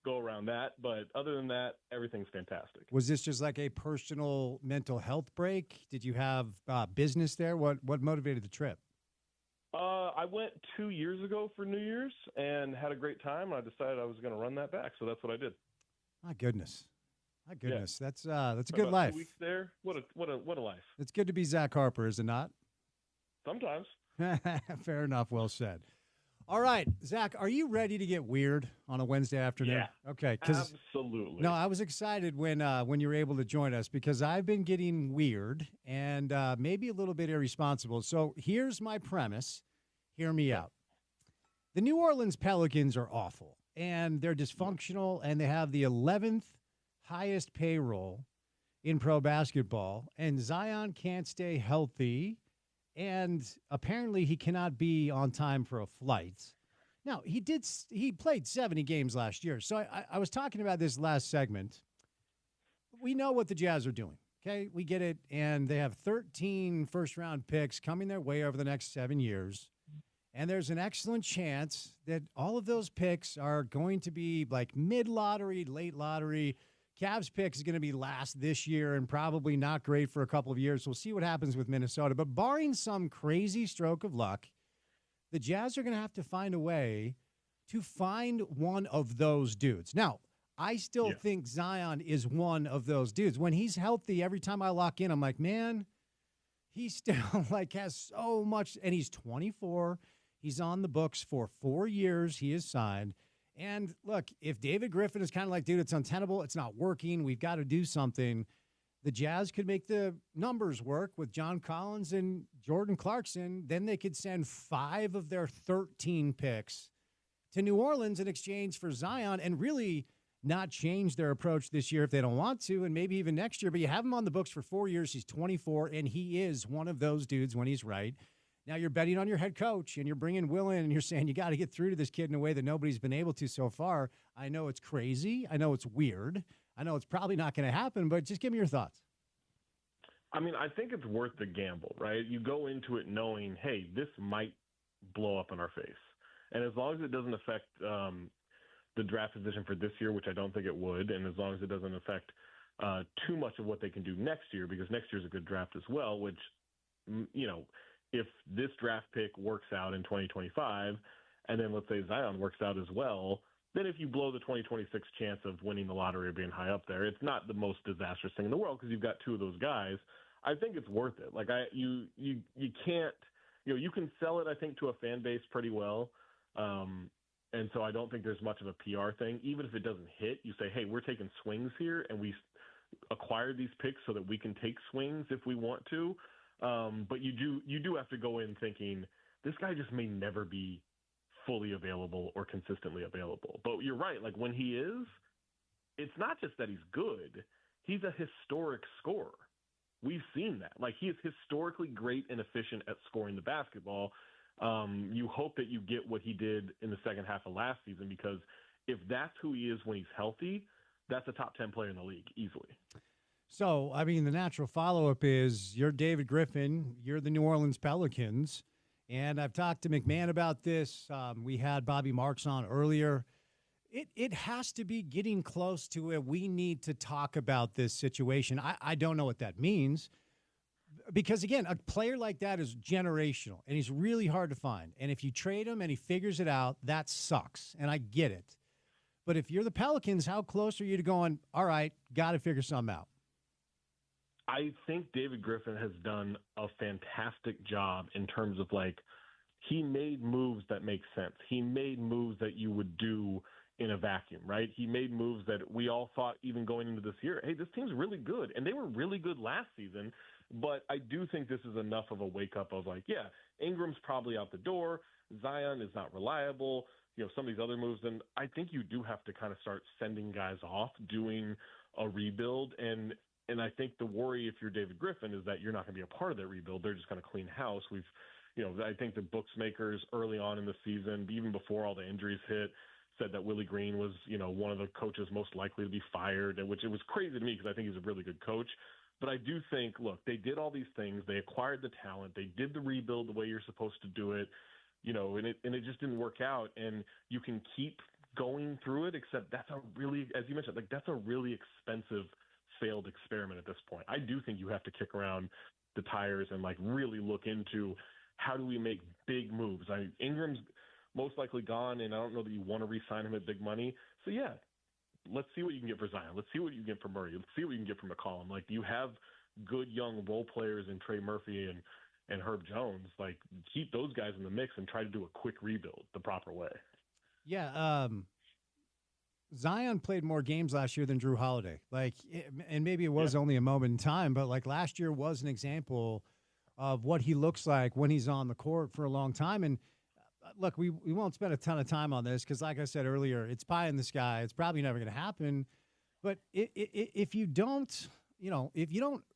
go around that. But other than that, everything's fantastic. Was this just like a personal mental health break? Did you have business there? What motivated the trip? I went 2 years ago for New Year's and had a great time. I decided I was going to run that back, so that's what I did. My goodness. Yeah. That's a good life. 2 weeks there. What a life. It's good to be Zach Harper, is it not? Sometimes. Fair enough. Well said. All right, Zach, are you ready to get weird on a Wednesday afternoon? Yeah. Okay. Absolutely. No, I was excited when you were able to join us because I've been getting weird and maybe a little bit irresponsible. So here's my premise. Hear me out. The New Orleans Pelicans are awful, and they're dysfunctional, and they have the 11th highest payroll in pro basketball, and Zion can't stay healthy, and apparently he cannot be on time for a flight. Now, he played 70 games last year, so I was talking about this last segment. We know what the Jazz are doing, okay? We get it, and they have 13 first-round picks coming their way over the next 7 years. And there's an excellent chance that all of those picks are going to be like mid-lottery, late lottery. Cavs pick is going to be last this year and probably not great for a couple of years. We'll see what happens with Minnesota. But barring some crazy stroke of luck, the Jazz are going to have to find a way to find one of those dudes. Now, I still think Zion is one of those dudes. When he's healthy, every time I lock in, I'm like, man, he still has so much. And he's 24. He's on the books for 4 years. He is signed. And look, if David Griffin is kind of like, dude, it's untenable. It's not working. We've got to do something. The Jazz could make the numbers work with John Collins and Jordan Clarkson. Then they could send 5 of their 13 picks to New Orleans in exchange for Zion and really not change their approach this year if they don't want to, and maybe even next year. But you have him on the books for 4 years. He's 24, and he is one of those dudes when he's right. Now you're betting on your head coach, and you're bringing Will in, and you're saying you got to get through to this kid in a way that nobody's been able to so far. I know it's crazy. I know it's weird. I know it's probably not going to happen, but just give me your thoughts. I mean, I think it's worth the gamble, right? You go into it knowing, hey, this might blow up in our face. And as long as it doesn't affect the draft position for this year, which I don't think it would, and as long as it doesn't affect too much of what they can do next year, because next year's a good draft as well, which, if this draft pick works out in 2025, and then let's say Zion works out as well, then if you blow the 2026 chance of winning the lottery or being high up there, it's not the most disastrous thing in the world because you've got 2 of those guys. I think it's worth it. Like you can't, you can sell it, I think, to a fan base pretty well. And so I don't think there's much of a PR thing. Even if it doesn't hit, you say, hey, we're taking swings here, and we acquired these picks so that we can take swings if we want to. But you do have to go in thinking this guy just may never be fully available or consistently available. But you're right. Like when he is, it's not just that he's good. He's a historic scorer. We've seen that. Like he is historically great and efficient at scoring the basketball. You hope that you get what he did in the second half of last season, because if that's who he is when he's healthy, that's a top 10 player in the league easily. So, I mean, the natural follow-up is you're David Griffin, you're the New Orleans Pelicans, and I've talked to McMahon about this. We had Bobby Marks on earlier. It has to be getting close to where we need to talk about this situation. I don't know what that means because, again, a player like that is generational, and he's really hard to find. And if you trade him and he figures it out, that sucks, and I get it. But if you're the Pelicans, how close are you to going, all right, got to figure something out? I think David Griffin has done a fantastic job in terms of, like, he made moves that make sense. He made moves that you would do in a vacuum, right? He made moves that we all thought even going into this year, hey, this team's really good. And they were really good last season. But I do think this is enough of a wake-up of, like, yeah, Ingram's probably out the door. Zion is not reliable. You know, some of these other moves. And I think you do have to kind of start sending guys off, doing a rebuild. And I think the worry, if you're David Griffin, is that you're not going to be a part of that rebuild. They're just going to clean house. I think the bookmakers early on in the season, even before all the injuries hit, said that Willie Green was, one of the coaches most likely to be fired, which it was crazy to me because I think he's a really good coach. But I do think, look, they did all these things. They acquired the talent. They did the rebuild the way you're supposed to do it, and it just didn't work out. And you can keep going through it, except that's a really, as you mentioned, like that's a really expensive failed experiment at this point. I do think you have to kick around the tires and like really look into how do we make big moves. Ingram's most likely gone, and I don't know that you want to re-sign him at big money. So yeah, let's see what you can get for Zion. Let's see what you can get for Murray. Let's see what you can get from McCollum. Like, you have good young role players in Trey Murphy and Herb Jones. Like, keep those guys in the mix and try to do a quick rebuild the proper way. Yeah, Zion played more games last year than Drew Holiday. And maybe it was only a moment in time, but like last year was an example of what he looks like when he's on the court for a long time. And look, we won't spend a ton of time on this because, like I said earlier, it's pie in the sky. It's probably never going to happen. But if you don't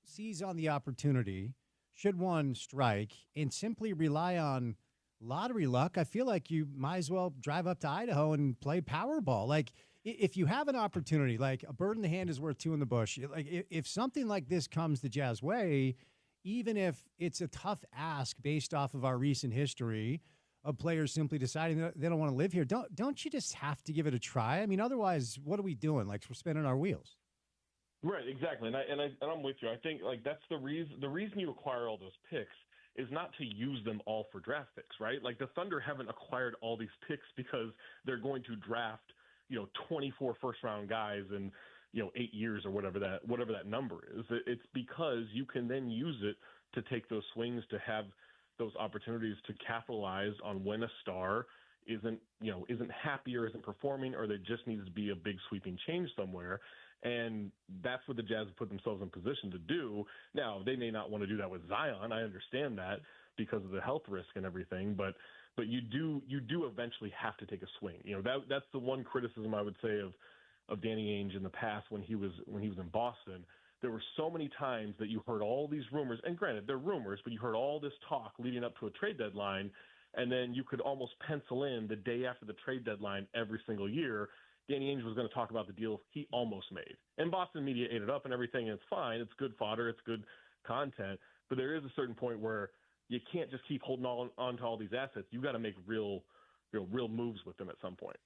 seize on the opportunity, should one strike, and simply rely on lottery luck, I feel like you might as well drive up to Idaho and play Powerball. Like, if you have an opportunity, like a bird in the hand is worth two in the bush. Like, if something like this comes the Jazz way, even if it's a tough ask based off of our recent history of players simply deciding that they don't want to live here, don't you just have to give it a try? I mean, otherwise, what are we doing? Like, we're spinning our wheels. Right, exactly, and I'm with you. I think like that's the reason you acquire all those picks is not to use them all for draft picks, right? Like, the Thunder haven't acquired all these picks because they're going to draft 24 first-round guys in 8 years or whatever that number is. It's because you can then use it to take those swings, to have those opportunities to capitalize on when a star isn't happy or isn't performing, or there just needs to be a big sweeping change somewhere. And that's what the Jazz have put themselves in position to do. Now, they may not want to do that with Zion. I understand that because of the health risk and everything, but you do eventually have to take a swing. That's the one criticism I would say of Danny Ainge in the past when he was in Boston. There were so many times that you heard all these rumors, and granted, they're rumors, but you heard all this talk leading up to a trade deadline, and then you could almost pencil in the day after the trade deadline every single year, Danny Ainge was going to talk about the deal he almost made. And Boston media ate it up and everything, and it's fine. It's good fodder. It's good content. But there is a certain point where you can't just keep holding on to all these assets. You've got to make real moves with them at some point.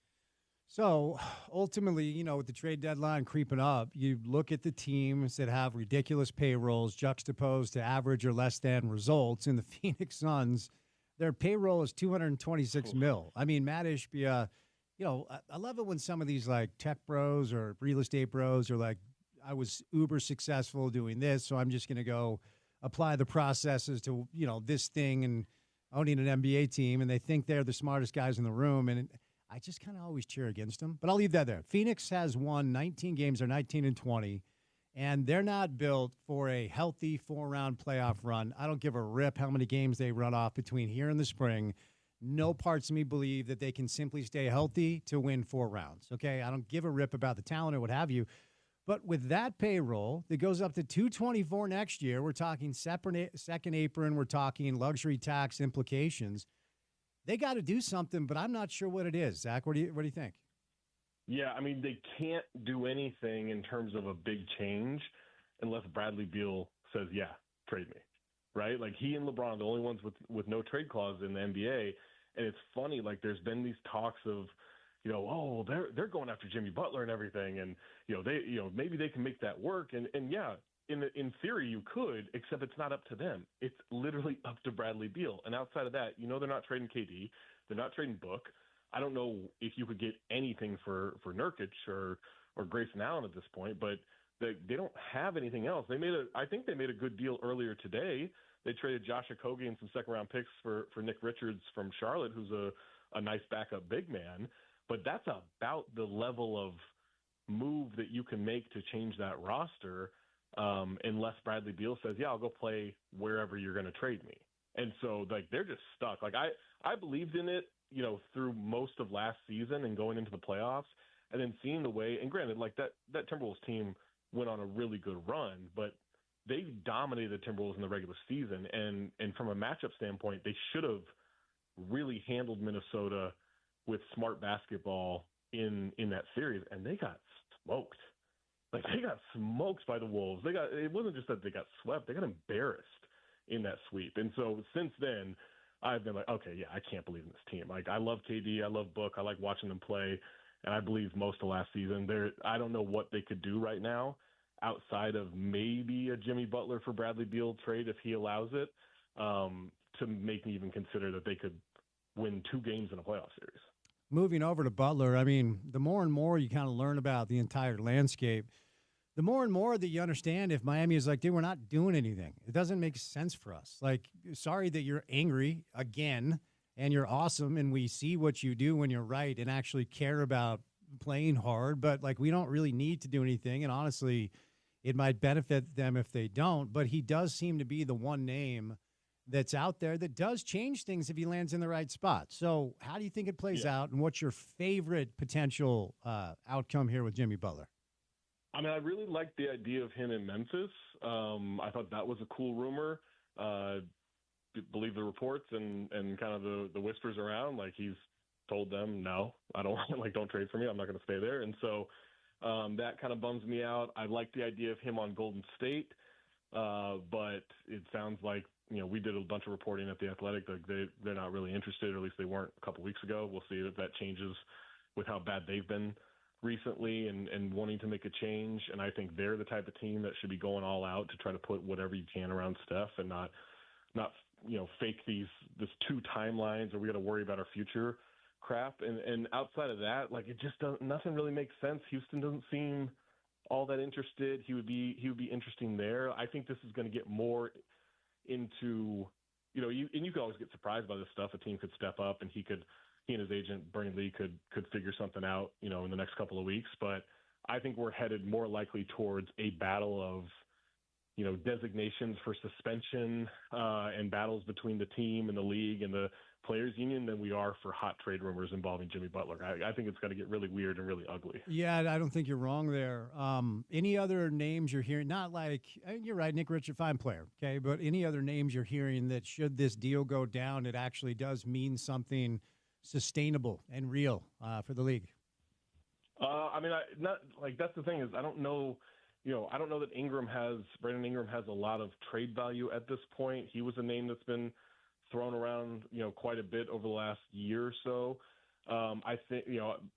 So ultimately, with the trade deadline creeping up, you look at the teams that have ridiculous payrolls juxtaposed to average or less than results. In the Phoenix Suns, their payroll is $226 million. I mean, Matt Ishbia, I love it when some of these like tech bros or real estate bros are like, I was uber successful doing this, so I'm just going to go apply the processes to, this thing and owning an NBA team, and they think they're the smartest guys in the room. And I just kind of always cheer against them, but I'll leave that there. Phoenix has won 19 games. They're 19-20, and they're not built for a healthy 4-round playoff run. I don't give a rip how many games they run off between here and the spring. No parts of me believe that they can simply stay healthy to win 4 rounds. Okay. I don't give a rip about the talent or what have you, but with that payroll that goes up to $224 next year, we're talking second apron. We're talking luxury tax implications. They got to do something, but I'm not sure what it is. Zach, what do you think? Yeah, I mean, they can't do anything in terms of a big change unless Bradley Beal says, yeah, trade me, right? Like, he and LeBron are the only ones with no trade clause in the NBA. And it's funny, like, there's been these talks of, oh, they're going after Jimmy Butler and everything. And, maybe they can make that work. And yeah, in theory you could, except it's not up to them. It's literally up to Bradley Beal. And outside of that, they're not trading KD. They're not trading Book. I don't know if you could get anything for Nurkic or Grayson Allen at this point, but they don't have anything else. I think they made a good deal earlier today. They traded Josh Okogie and some second-round picks for Nick Richards from Charlotte, who's a nice backup big man. But that's about the level of move that you can make to change that roster, unless Bradley Beal says, yeah, I'll go play wherever you're going to trade me. And so, like, they're just stuck. Like, I believed in it, through most of last season and going into the playoffs, and then seeing the way, and granted, like that Timberwolves team went on a really good run, but they dominated the Timberwolves in the regular season. And from a matchup standpoint, they should have really handled Minnesota with smart basketball in that series. And they got smoked. Like, they got smoked by the Wolves. It wasn't just that they got swept, they got embarrassed in that sweep. And so since then, I've been like, okay, yeah, I can't believe in this team. Like, I love KD, I love Book, I like watching them play, and I believe most of last season. I don't know what they could do right now outside of maybe a Jimmy Butler for Bradley Beal trade if he allows it, to make me even consider that they could win 2 games in a playoff series. Moving over to Butler, I mean, the more and more you kind of learn about the entire landscape, the more and more that you understand if Miami is like, dude, we're not doing anything. It doesn't make sense for us. Like, sorry that you're angry again and you're awesome and we see what you do when you're right and actually care about playing hard, but like, we don't really need to do anything. And honestly, it might benefit them if they don't, but he does seem to be the one name that's out there that does change things if he lands in the right spot. So how do you think it plays out, and what's your favorite potential outcome here with Jimmy Butler? I mean, I really liked the idea of him in Memphis. I thought that was a cool rumor. Believe the reports and kind of the whispers around. Like, he's told them, no, I don't don't trade for me. I'm not going to stay there. And so that kind of bums me out. I like the idea of him on Golden State, but it sounds like, we did a bunch of reporting at The Athletic. Like, they're not really interested, or at least they weren't a couple weeks ago. We'll see if that changes with how bad they've been recently and wanting to make a change. And I think they're the type of team that should be going all out to try to put whatever you can around Steph and not fake this 2 timelines, or we got to worry about our future crap. And outside of that, like, it just doesn't, nothing really makes sense. Houston doesn't seem all that interested. He would be interesting there. I think this is going to get more into, you can always get surprised by this stuff. A team could step up and he and his agent, Bernie Lee, could figure something out, in the next couple of weeks. But I think we're headed more likely towards a battle of, designations for suspension and battles between the team and the league and the players union than we are for hot trade rumors involving Jimmy Butler. I think it's going to get really weird and really ugly. Yeah, I don't think you're wrong there. Any other names you're hearing? Not like, you're right, Nick Richards, fine player, okay? But any other names you're hearing that should this deal go down, it actually does mean something sustainable and real for the league? I mean, that's the thing is, I don't know that Brandon Ingram has a lot of trade value at this point. He was a name that's been thrown around, quite a bit over the last year or so. I think,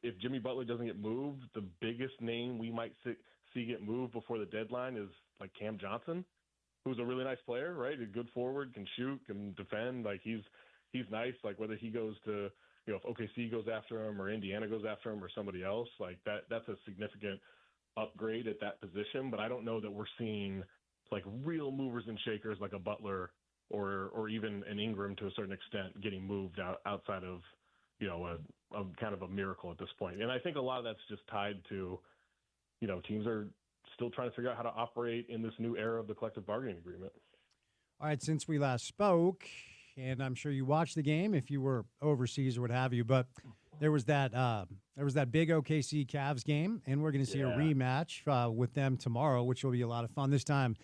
if Jimmy Butler doesn't get moved, the biggest name we might see get moved before the deadline is like Cam Johnson, who's a really nice player, right? A good forward, can shoot, can defend. Like, he's nice. Like, whether he goes to, if OKC goes after him or Indiana goes after him or somebody else, like that's a significant upgrade at that position. But I don't know that we're seeing like real movers and shakers like a Butler or even an Ingram to a certain extent getting moved outside of, a kind of a miracle at this point. And I think a lot of that's just tied to, teams are still trying to figure out how to operate in this new era of the collective bargaining agreement. All right, since we last spoke, and I'm sure you watched the game if you were overseas or what have you, but there was that big OKC Cavs game, and we're going to see a rematch with them tomorrow, which will be a lot of fun this time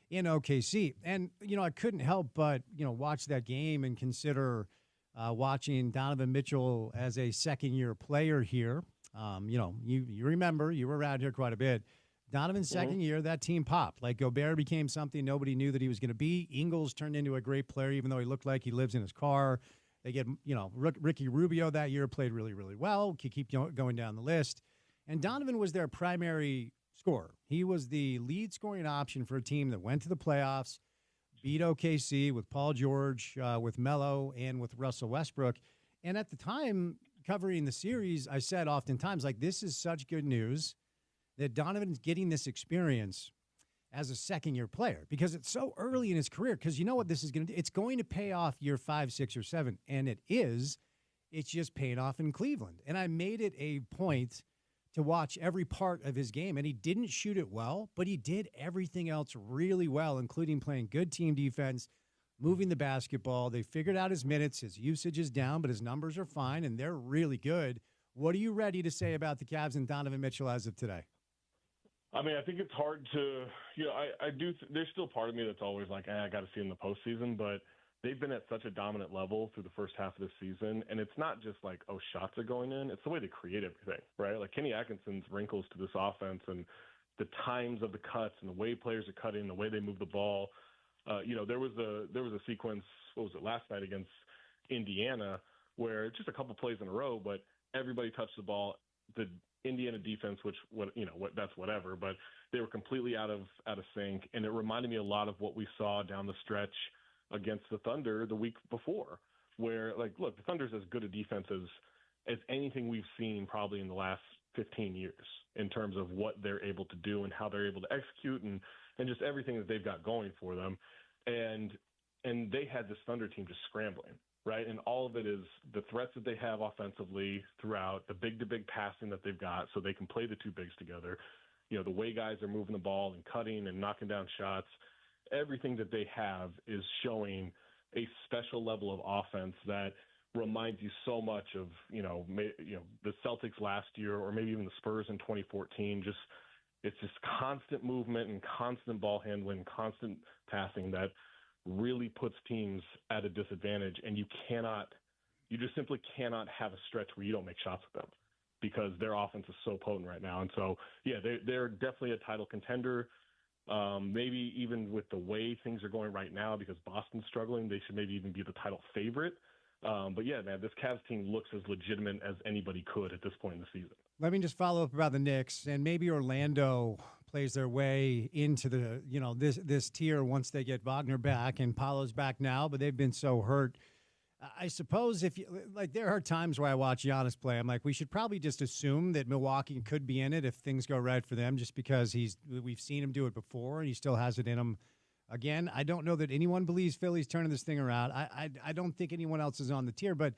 in OKC. And, I couldn't help but, watch that game and consider watching Donovan Mitchell as a second-year player here. You remember, you were around here quite a bit. Donovan's second year, that team popped. Like Gobert became something nobody knew that he was going to be. Ingles turned into a great player, even though he looked like he lives in his car. They get, Ricky Rubio that year played really, really well. Keep going down the list. And Donovan was their primary scorer. He was the lead scoring option for a team that went to the playoffs, beat OKC with Paul George, with Melo, and with Russell Westbrook. And at the time, covering the series, I said oftentimes, like, this is such good news that Donovan's getting this experience as a second-year player because it's so early in his career. Because you know what this is going to do? It's going to pay off year 5, 6, or 7, and it is. It's just paying off in Cleveland. And I made it a point to watch every part of his game, and he didn't shoot it well, but he did everything else really well, including playing good team defense, moving the basketball. They figured out his minutes. His usage is down, but his numbers are fine, and they're really good. What are you ready to say about the Cavs and Donovan Mitchell as of today? I mean, I think it's hard to, I do. There's still part of me that's always like, I got to see in the postseason, but they've been at such a dominant level through the first half of the season, and it's not just like, shots are going in. It's the way they create everything, right? Like Kenny Atkinson's wrinkles to this offense and the times of the cuts and the way players are cutting, the way they move the ball. There was a sequence, what was it, last night against Indiana, where just a couple plays in a row, but everybody touched the ball. The Indiana defense, that's whatever, but they were completely out of sync, and it reminded me a lot of what we saw down the stretch against the Thunder the week before, where, like, look, the Thunder's as good a defense as anything we've seen probably in the last 15 years in terms of what they're able to do and how they're able to execute and just everything that they've got going for them. And they had this Thunder team just scrambling, right? And all of it is the threats that they have offensively throughout, the big-to-big passing that they've got so they can play the two bigs together, the way guys are moving the ball and cutting and knocking down shots. Everything that they have is showing a special level of offense that reminds you so much of, the Celtics last year or maybe even the Spurs in 2014. It's just constant movement and constant ball handling, constant passing that really puts teams at a disadvantage. And you just simply cannot have a stretch where you don't make shots with them because their offense is so potent right now. And so, yeah, they're definitely a title contender. Maybe even with the way things are going right now, because Boston's struggling, they should maybe even be the title favorite. But yeah, man, this Cavs team looks as legitimate as anybody could at this point in the season. Let me just follow up about the Knicks, and maybe Orlando plays their way into the this tier once they get Wagner back, and Paolo's back now, but they've been so hurt. I suppose there are times where I watch Giannis play, I'm like, we should probably just assume that Milwaukee could be in it if things go right for them, just because we've seen him do it before and he still has it in him. Again, I don't know that anyone believes Philly's turning this thing around. I don't think anyone else is on the tier, but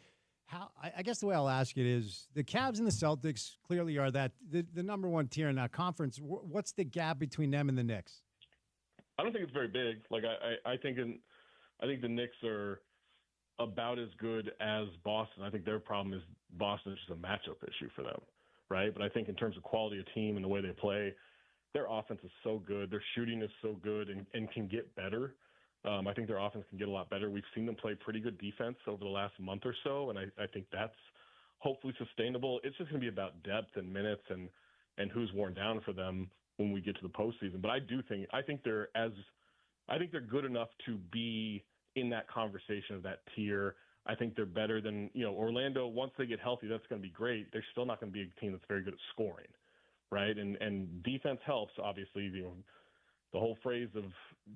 I guess the way I'll ask it is the Cavs and the Celtics clearly are the number one tier in that conference. What's the gap between them and the Knicks? I don't think it's very big. Like I think the Knicks are about as good as Boston. I think their problem is Boston is just a matchup issue for them, right? But I think in terms of quality of team and the way they play, their offense is so good. Their shooting is so good and can get better. I think their offense can get a lot better. We've seen them play pretty good defense over the last month or so, and I think that's hopefully sustainable. It's just going to be about depth and minutes and who's worn down for them when we get to the postseason. But I think they're good enough to be in that conversation of that tier. I think they're better than Orlando. Once they get healthy, that's going to be great. They're still not going to be a team that's very good at scoring, right? And defense helps, obviously. The whole phrase of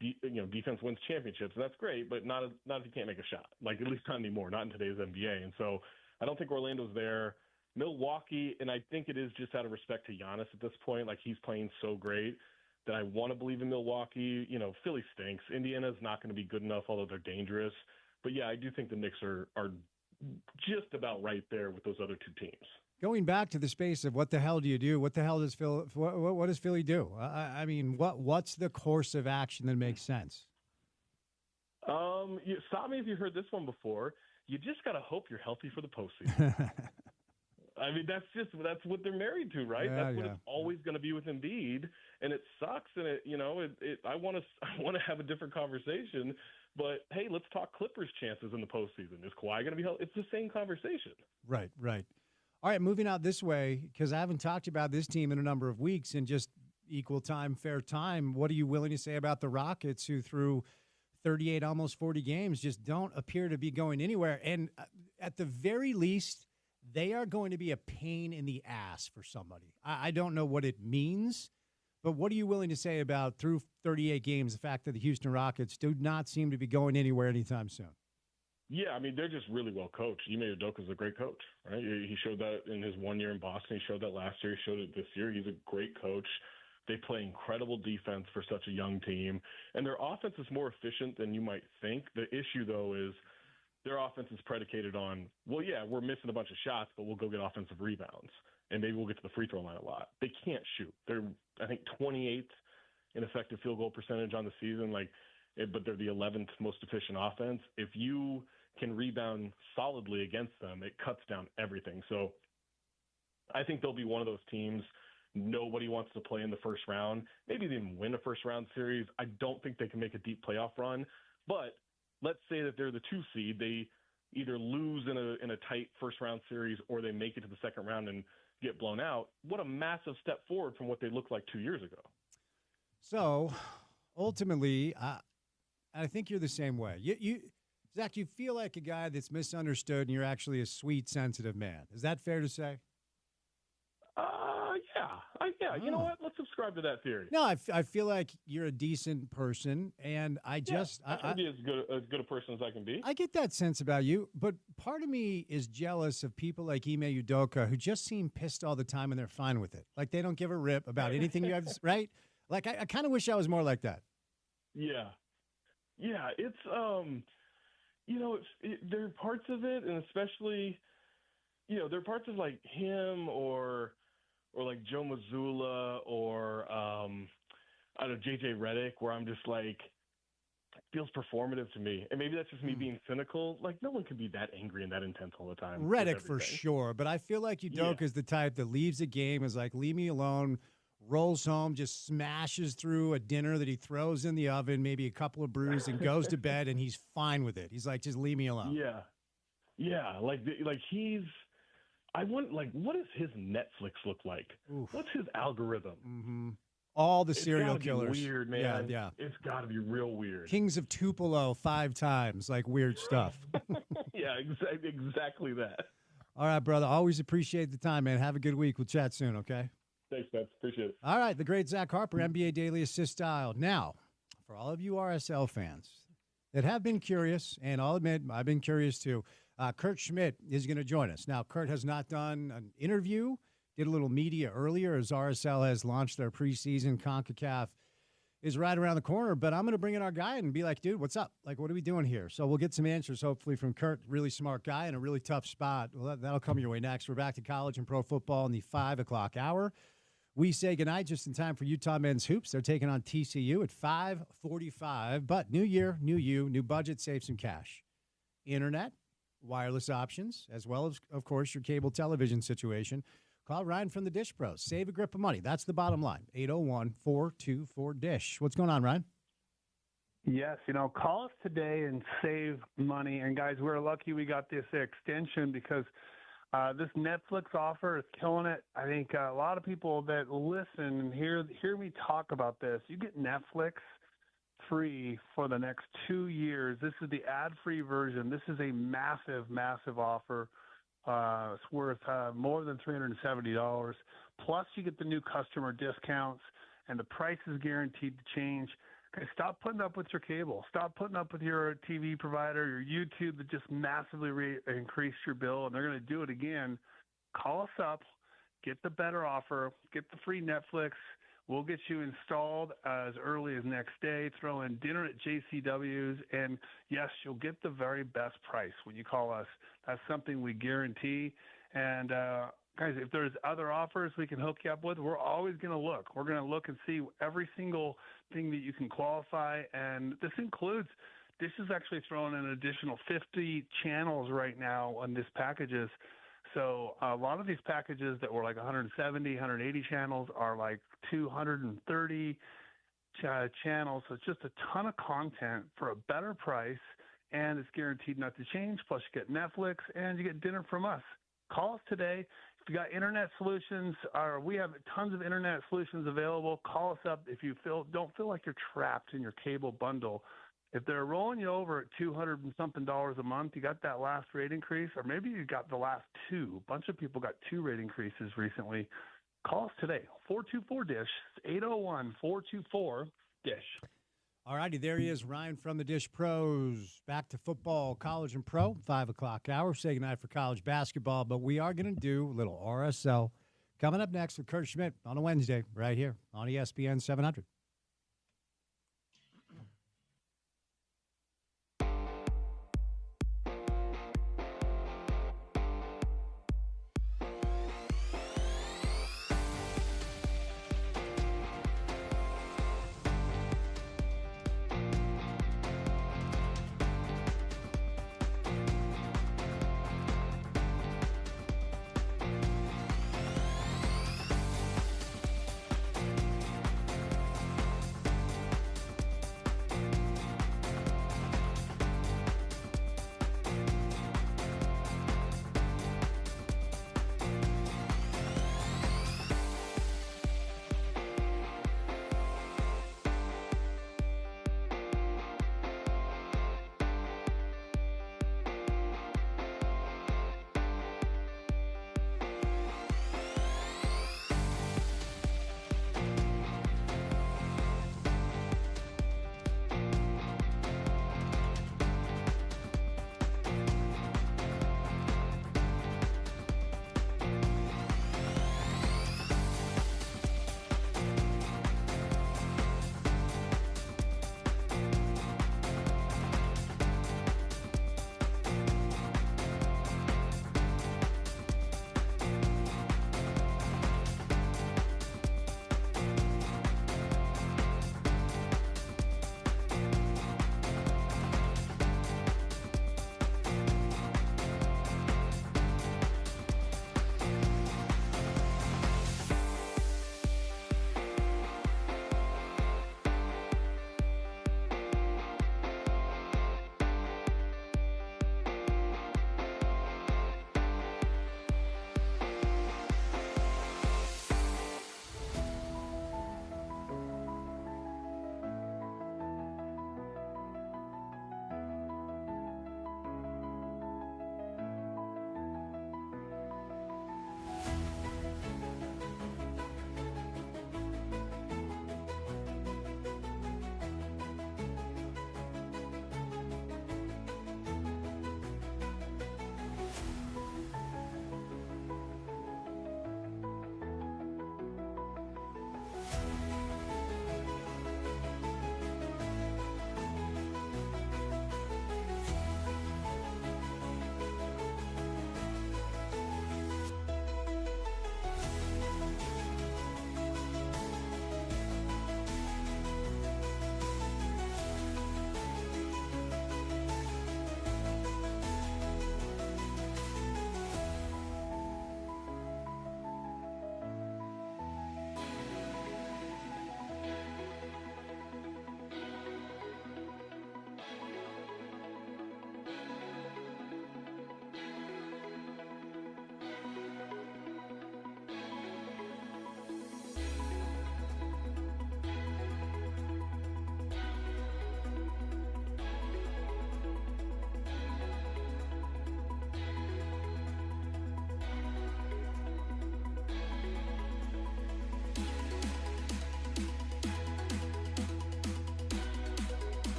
defense wins championships, and that's great, but not if you can't make a shot. Like, at least not anymore, not in today's NBA. And so I don't think Orlando's there. Milwaukee, and I think it is just out of respect to Giannis at this point. Like, he's playing so great that I want to believe in Milwaukee. Philly stinks. Indiana's not going to be good enough, although they're dangerous. But yeah, I do think the Knicks are just about right there with those other two teams. Going back to the space of what the hell do you do? What the hell does what does Philly do? I mean, what's the course of action that makes sense? Stop me if you heard this one before. You just got to hope you're healthy for the postseason. I mean, that's what they're married to, right? Yeah, that's what it's always going to be with Embiid, and it sucks. And I want to have a different conversation. But hey, let's talk Clippers' chances in the postseason. Is Kawhi going to be healthy? It's the same conversation. Right. All right, moving out this way, because I haven't talked about this team in a number of weeks, and just equal time, fair time. What are you willing to say about the Rockets, who through 38, almost 40 games, just don't appear to be going anywhere? And at the very least, they are going to be a pain in the ass for somebody. I don't know what it means, but what are you willing to say about through 38 games, the fact that the Houston Rockets do not seem to be going anywhere anytime soon? Yeah, I mean, they're just really well coached. Ime Udoka's a great coach, right? He showed that in his 1 year in Boston. He showed that last year. He showed it this year. He's a great coach. They play incredible defense for such a young team. And their offense is more efficient than you might think. The issue, though, is their offense is predicated on, well, yeah, we're missing a bunch of shots, but we'll go get offensive rebounds. And maybe we'll get to the free throw line a lot. They can't shoot. They're, I think, 28th in effective field goal percentage on the season. But they're the 11th most efficient offense. If you can rebound solidly against them, it cuts down everything. So I think they'll be one of those teams nobody wants to play in the first round. Maybe they even win a first-round series. I don't think they can make a deep playoff run. But let's say that they're the 2 seed. They either lose in a tight first-round series or they make it to the second round and get blown out. What a massive step forward from what they looked like 2 years ago. So ultimately, I think you're the same way. Zach, you feel like a guy that's misunderstood, and you're actually a sweet, sensitive man. Is that fair to say? Yeah. You know what? Let's subscribe to that theory. No, I feel like you're a decent person, and I just I can be as good a person as I can be. I get that sense about you, but part of me is jealous of people like Ime Udoka who just seem pissed all the time, and they're fine with it. Like they don't give a rip about anything you have to, right? Like I kind of wish I was more like that. Yeah. It's there are parts of it, and especially, there are parts of like him or like Joe Mazzulla or I don't know, JJ Redick, where I'm just like, it feels performative to me. And maybe that's just me being cynical. Like, no one can be that angry and that intense all the time. Redick for sure, but I feel like Udoka is the type that leaves a game, is like, leave me alone, rolls home, just smashes through a dinner that he throws in the oven, maybe a couple of brews, and goes to bed, and he's fine with it. He's like, just leave me alone. Yeah. Like he's. I want, what does his Netflix look like? Oof. What's his algorithm? Mm-hmm. All the serial killers. Weird, man. Yeah. It's got to be real weird. Kings of Tupelo 5 times, like weird stuff. Yeah, exactly that. All right, brother. Always appreciate the time, man. Have a good week. We'll chat soon, okay? Thanks, Spence. Appreciate it. All right, the great Zach Harper, NBA Daily Assist style. Now, for all of you RSL fans that have been curious, and I'll admit I've been curious too, Kurt Schmidt is going to join us. Now, Kurt has not done an interview, did a little media earlier as RSL has launched their preseason. CONCACAF is right around the corner, but I'm going to bring in our guy and be like, dude, what's up? Like, what are we doing here? So we'll get some answers, hopefully, from Kurt. Really smart guy in a really tough spot. Well, that'll come your way next. We're back to college and pro football in the 5 o'clock hour. We say goodnight just in time for Utah men's hoops. They're taking on TCU at 5:45. But new year, new you, new budget, save some cash. Internet, wireless options, as well as, of course, your cable television situation. Call Ryan from the Dish Pros. Save a grip of money. That's the bottom line. 801-424-DISH. What's going on, Ryan? Yes, call us today and save money. And, guys, we're lucky we got this extension because this Netflix offer is killing it. I think a lot of people that listen and hear me talk about this, you get Netflix free for the next 2 years. This is the ad-free version. This is a massive, massive offer. It's worth more than $370. Plus, you get the new customer discounts, and the price is guaranteed to change. Okay, stop putting up with your cable. Stop putting up with your TV provider, your YouTube that just massively increased your bill, and they're going to do it again. Call us up, get the better offer, get the free Netflix. We'll get you installed as early as next day. Throw in dinner at JCW's, and yes, you'll get the very best price when you call us. That's something we guarantee. And guys, if there's other offers we can hook you up with, we're always going to look. We're going to look and see every single thing that you can qualify, and this includes. Dish is actually throwing an additional 50 channels right now on these packages. So a lot of these packages that were like 170, 180 channels are like 230 channels. So it's just a ton of content for a better price, and it's guaranteed not to change. Plus, you get Netflix, and you get dinner from us. Call us today, We got internet solutions. We have tons of internet solutions available. Call us up if you don't feel like you're trapped in your cable bundle. If they're rolling you over at $200 and something a month, you got that last rate increase, or maybe you got the last two. A bunch of people got 2 rate increases recently. Call us today, 424-DISH, 801-424-DISH. All righty, there he is, Ryan from the Dish Pros. Back to football, college and pro, 5 o'clock hour. Say goodnight for college basketball, but we are going to do a little RSL coming up next with Kurt Schmidt on a Wednesday right here on ESPN 700.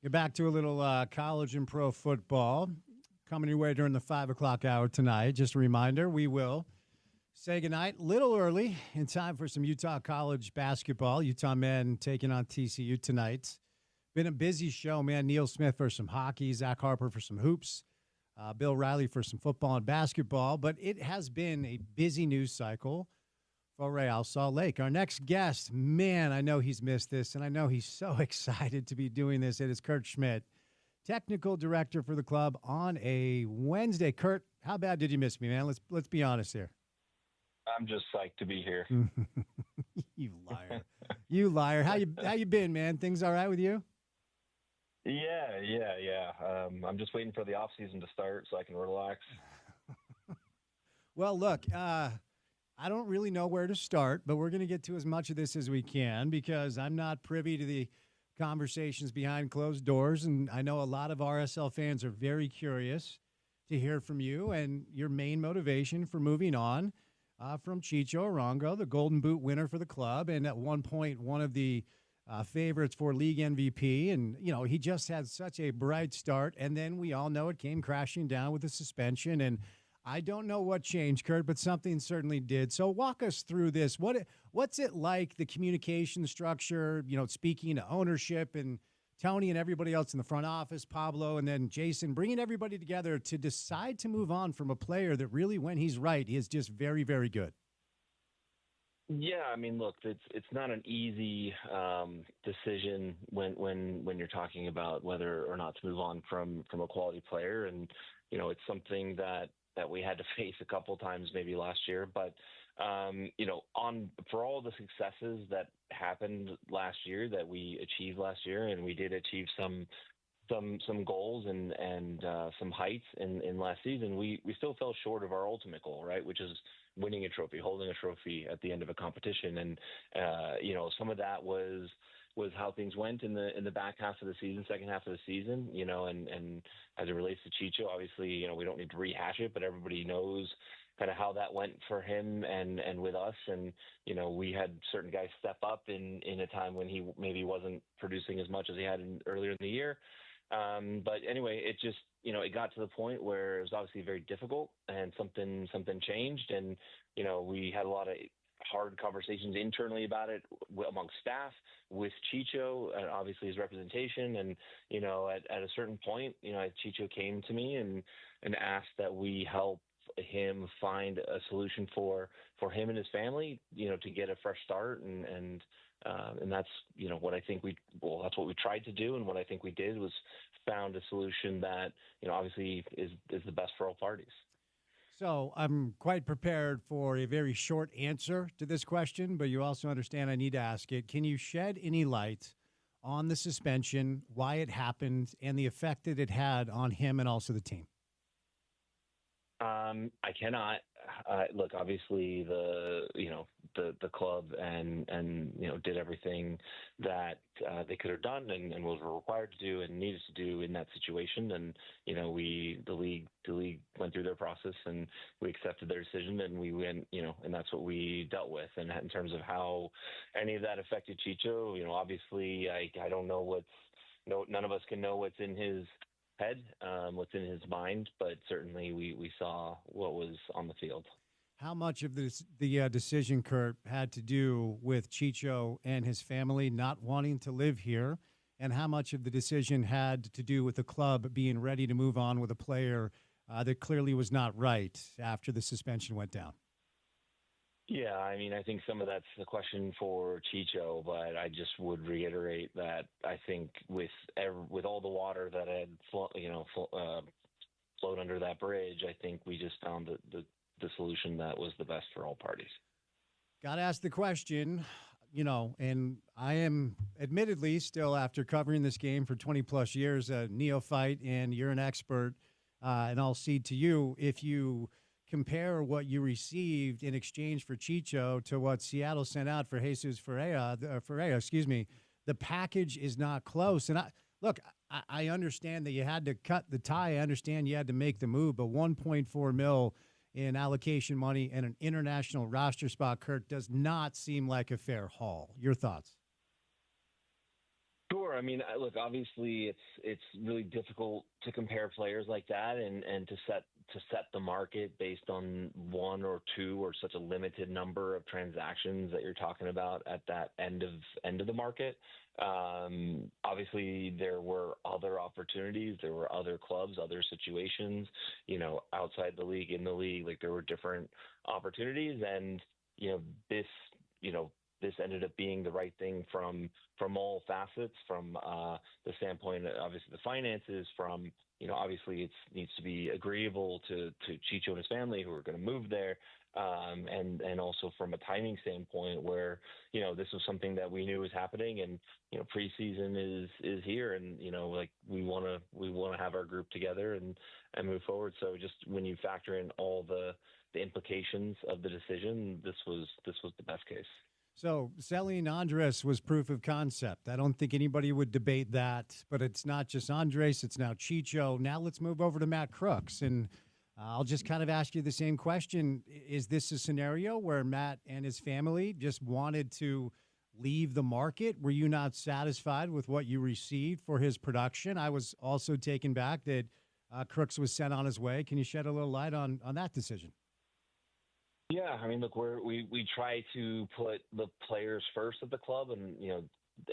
You're back to a little college and pro football coming your way during the 5 o'clock hour tonight. Just a reminder, we will say goodnight a little early in time for some Utah College basketball. Utah men taking on TCU tonight. Been a busy show, man. Neil Smith for some hockey, Zach Harper for some hoops, Bill Riley for some football and basketball. But it has been a busy news cycle for Real Salt Lake. Our next guest, man, I know he's missed this, and I know he's so excited to be doing this. It is Kurt Schmidt, technical director for the club on a Wednesday. Kurt, how bad did you miss me, man? Let's be honest here. I'm just psyched to be here. You liar. You liar. How you been, man? Things all right with you? Yeah. I'm just waiting for the off season to start so I can relax. Well, look, I don't really know where to start, but we're going to get to as much of this as we can because I'm not privy to the conversations behind closed doors, and I know a lot of RSL fans are very curious to hear from you and your main motivation for moving on from Chicho Arango, the Golden Boot winner for the club, and at one point one of the favorites for league MVP. And, you know, he just had such a bright start, and then we all know it came crashing down with the suspension. And I don't know what changed, Kurt, but something certainly did. So walk us through this. What's it like, the communication structure, you know, speaking to ownership and Tony and everybody else in the front office, Pablo, and then Jason, bringing everybody together to decide to move on from a player that really, when he's right, is just very, very good? Yeah, I mean, look, it's not an easy decision when you're talking about whether or not to move on from a quality player, and you know, it's something that we had to face a couple times maybe last year. But you know, for all the successes that happened last year, that we achieved last year, and we did achieve some goals and some heights in last season, we still fell short of our ultimate goal, right? Which is winning a trophy, holding a trophy at the end of a competition. And you know, some of that was how things went in the back half of the season, second half of the season, you know, and as it relates to Chicho, obviously, you know, we don't need to rehash it, but everybody knows kind of how that went for him and with us. And, you know, we had certain guys step up in a time when he maybe wasn't producing as much as he had earlier in the year. But anyway, it just, you know, it got to the point where it was obviously very difficult, and something changed. And, you know, we had a lot of hard conversations internally about it amongst staff, with Chicho, and obviously his representation. And, you know, at a certain point, you know, Chicho came to me and asked that we help him find a solution for him and his family, you know, to get a fresh start. And that's, you know, what I think that's what we tried to do. And what I think we did was found a solution that, you know, obviously is the best for all parties. So I'm quite prepared for a very short answer to this question, but you also understand I need to ask it. Can you shed any light on the suspension, why it happened, and the effect that it had on him and also the team? I cannot. Look, obviously the club and you know, did everything that they could have done and was required to do and needed to do in that situation. And you know, the league went through their process, and we accepted their decision, and we went, you know, and that's what we dealt with. And in terms of how any of that affected Chicho, you know, obviously I don't know none of us can know what's in his head, what's in his mind, but certainly we saw what was on the field. How much of the decision, Kurt, had to do with Chicho and his family not wanting to live here, and how much of the decision had to do with the club being ready to move on with a player that clearly was not right after the suspension went down? Yeah, I mean, I think some of that's the question for Chicho, but I just would reiterate that I think with all the water that had flowed under that bridge, I think we just found the solution that was the best for all parties. Got to ask the question, you know, and I am admittedly still, after covering this game for 20 plus years, a neophyte, and you're an expert, and I'll cede to you if you compare what you received in exchange for Chicho to what Seattle sent out for Jesus Ferreira, the package is not close. And I understand that you had to cut the tie. I understand you had to make the move, but $1.4 million in allocation money and an international roster spot, Kurt, does not seem like a fair haul. Your thoughts? Sure. I mean, look, obviously it's really difficult to compare players like that and to set the market based on one or two or such a limited number of transactions that you're talking about at that end of the market. Obviously there were other opportunities, there were other clubs, other situations, outside the league, in the league, like there were different opportunities, and this, this ended up being the right thing from all facets, from the standpoint of obviously the finances, from obviously it needs to be agreeable to Chicho and his family who are going to move there, and also from a timing standpoint where this was something that we knew was happening, and preseason is here, and like we want to have our group together and move forward. So just when you factor in all the implications of the decision, this was the best case. So selling Andres was proof of concept. I don't think anybody would debate that, but it's not just Andres, it's now Chicho. Now let's move over to Matt Crooks, and I'll just kind of ask you the same question. Is this a scenario where Matt and his family just wanted to leave the market? Were you not satisfied with what you received for his production? I was also taken back that Crooks was sent on his way. Can you shed a little light on that decision? Yeah, I mean, look, we try to put the players first at the club, and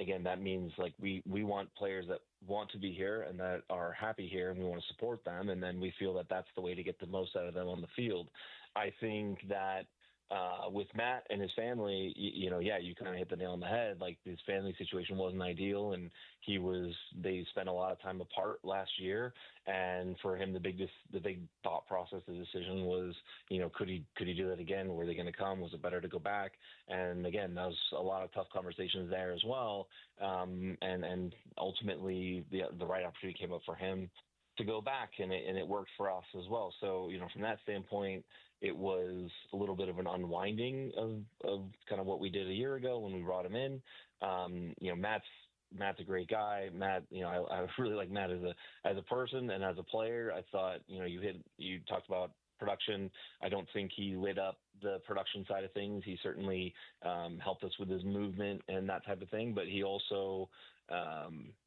again, that means like we want players that want to be here and that are happy here, and we want to support them, and then we feel that that's the way to get the most out of them on the field. I think that with Matt and his family, you kind of hit the nail on the head. Like, his family situation wasn't ideal, and they spent a lot of time apart last year. And for him, the big thought process, the decision was, could he do that again? Were they going to come? Was it better to go back? And again, that was a lot of tough conversations there as well. And ultimately, the right opportunity came up for him to go back, and it worked for us as well. So, from that standpoint, it was a little bit of an unwinding of kind of what we did a year ago when we brought him in. Matt's a great guy. Matt, I really like Matt as a person and as a player. I thought, you talked about production. I don't think he lit up the production side of things. He certainly helped us with his movement and that type of thing. But he also,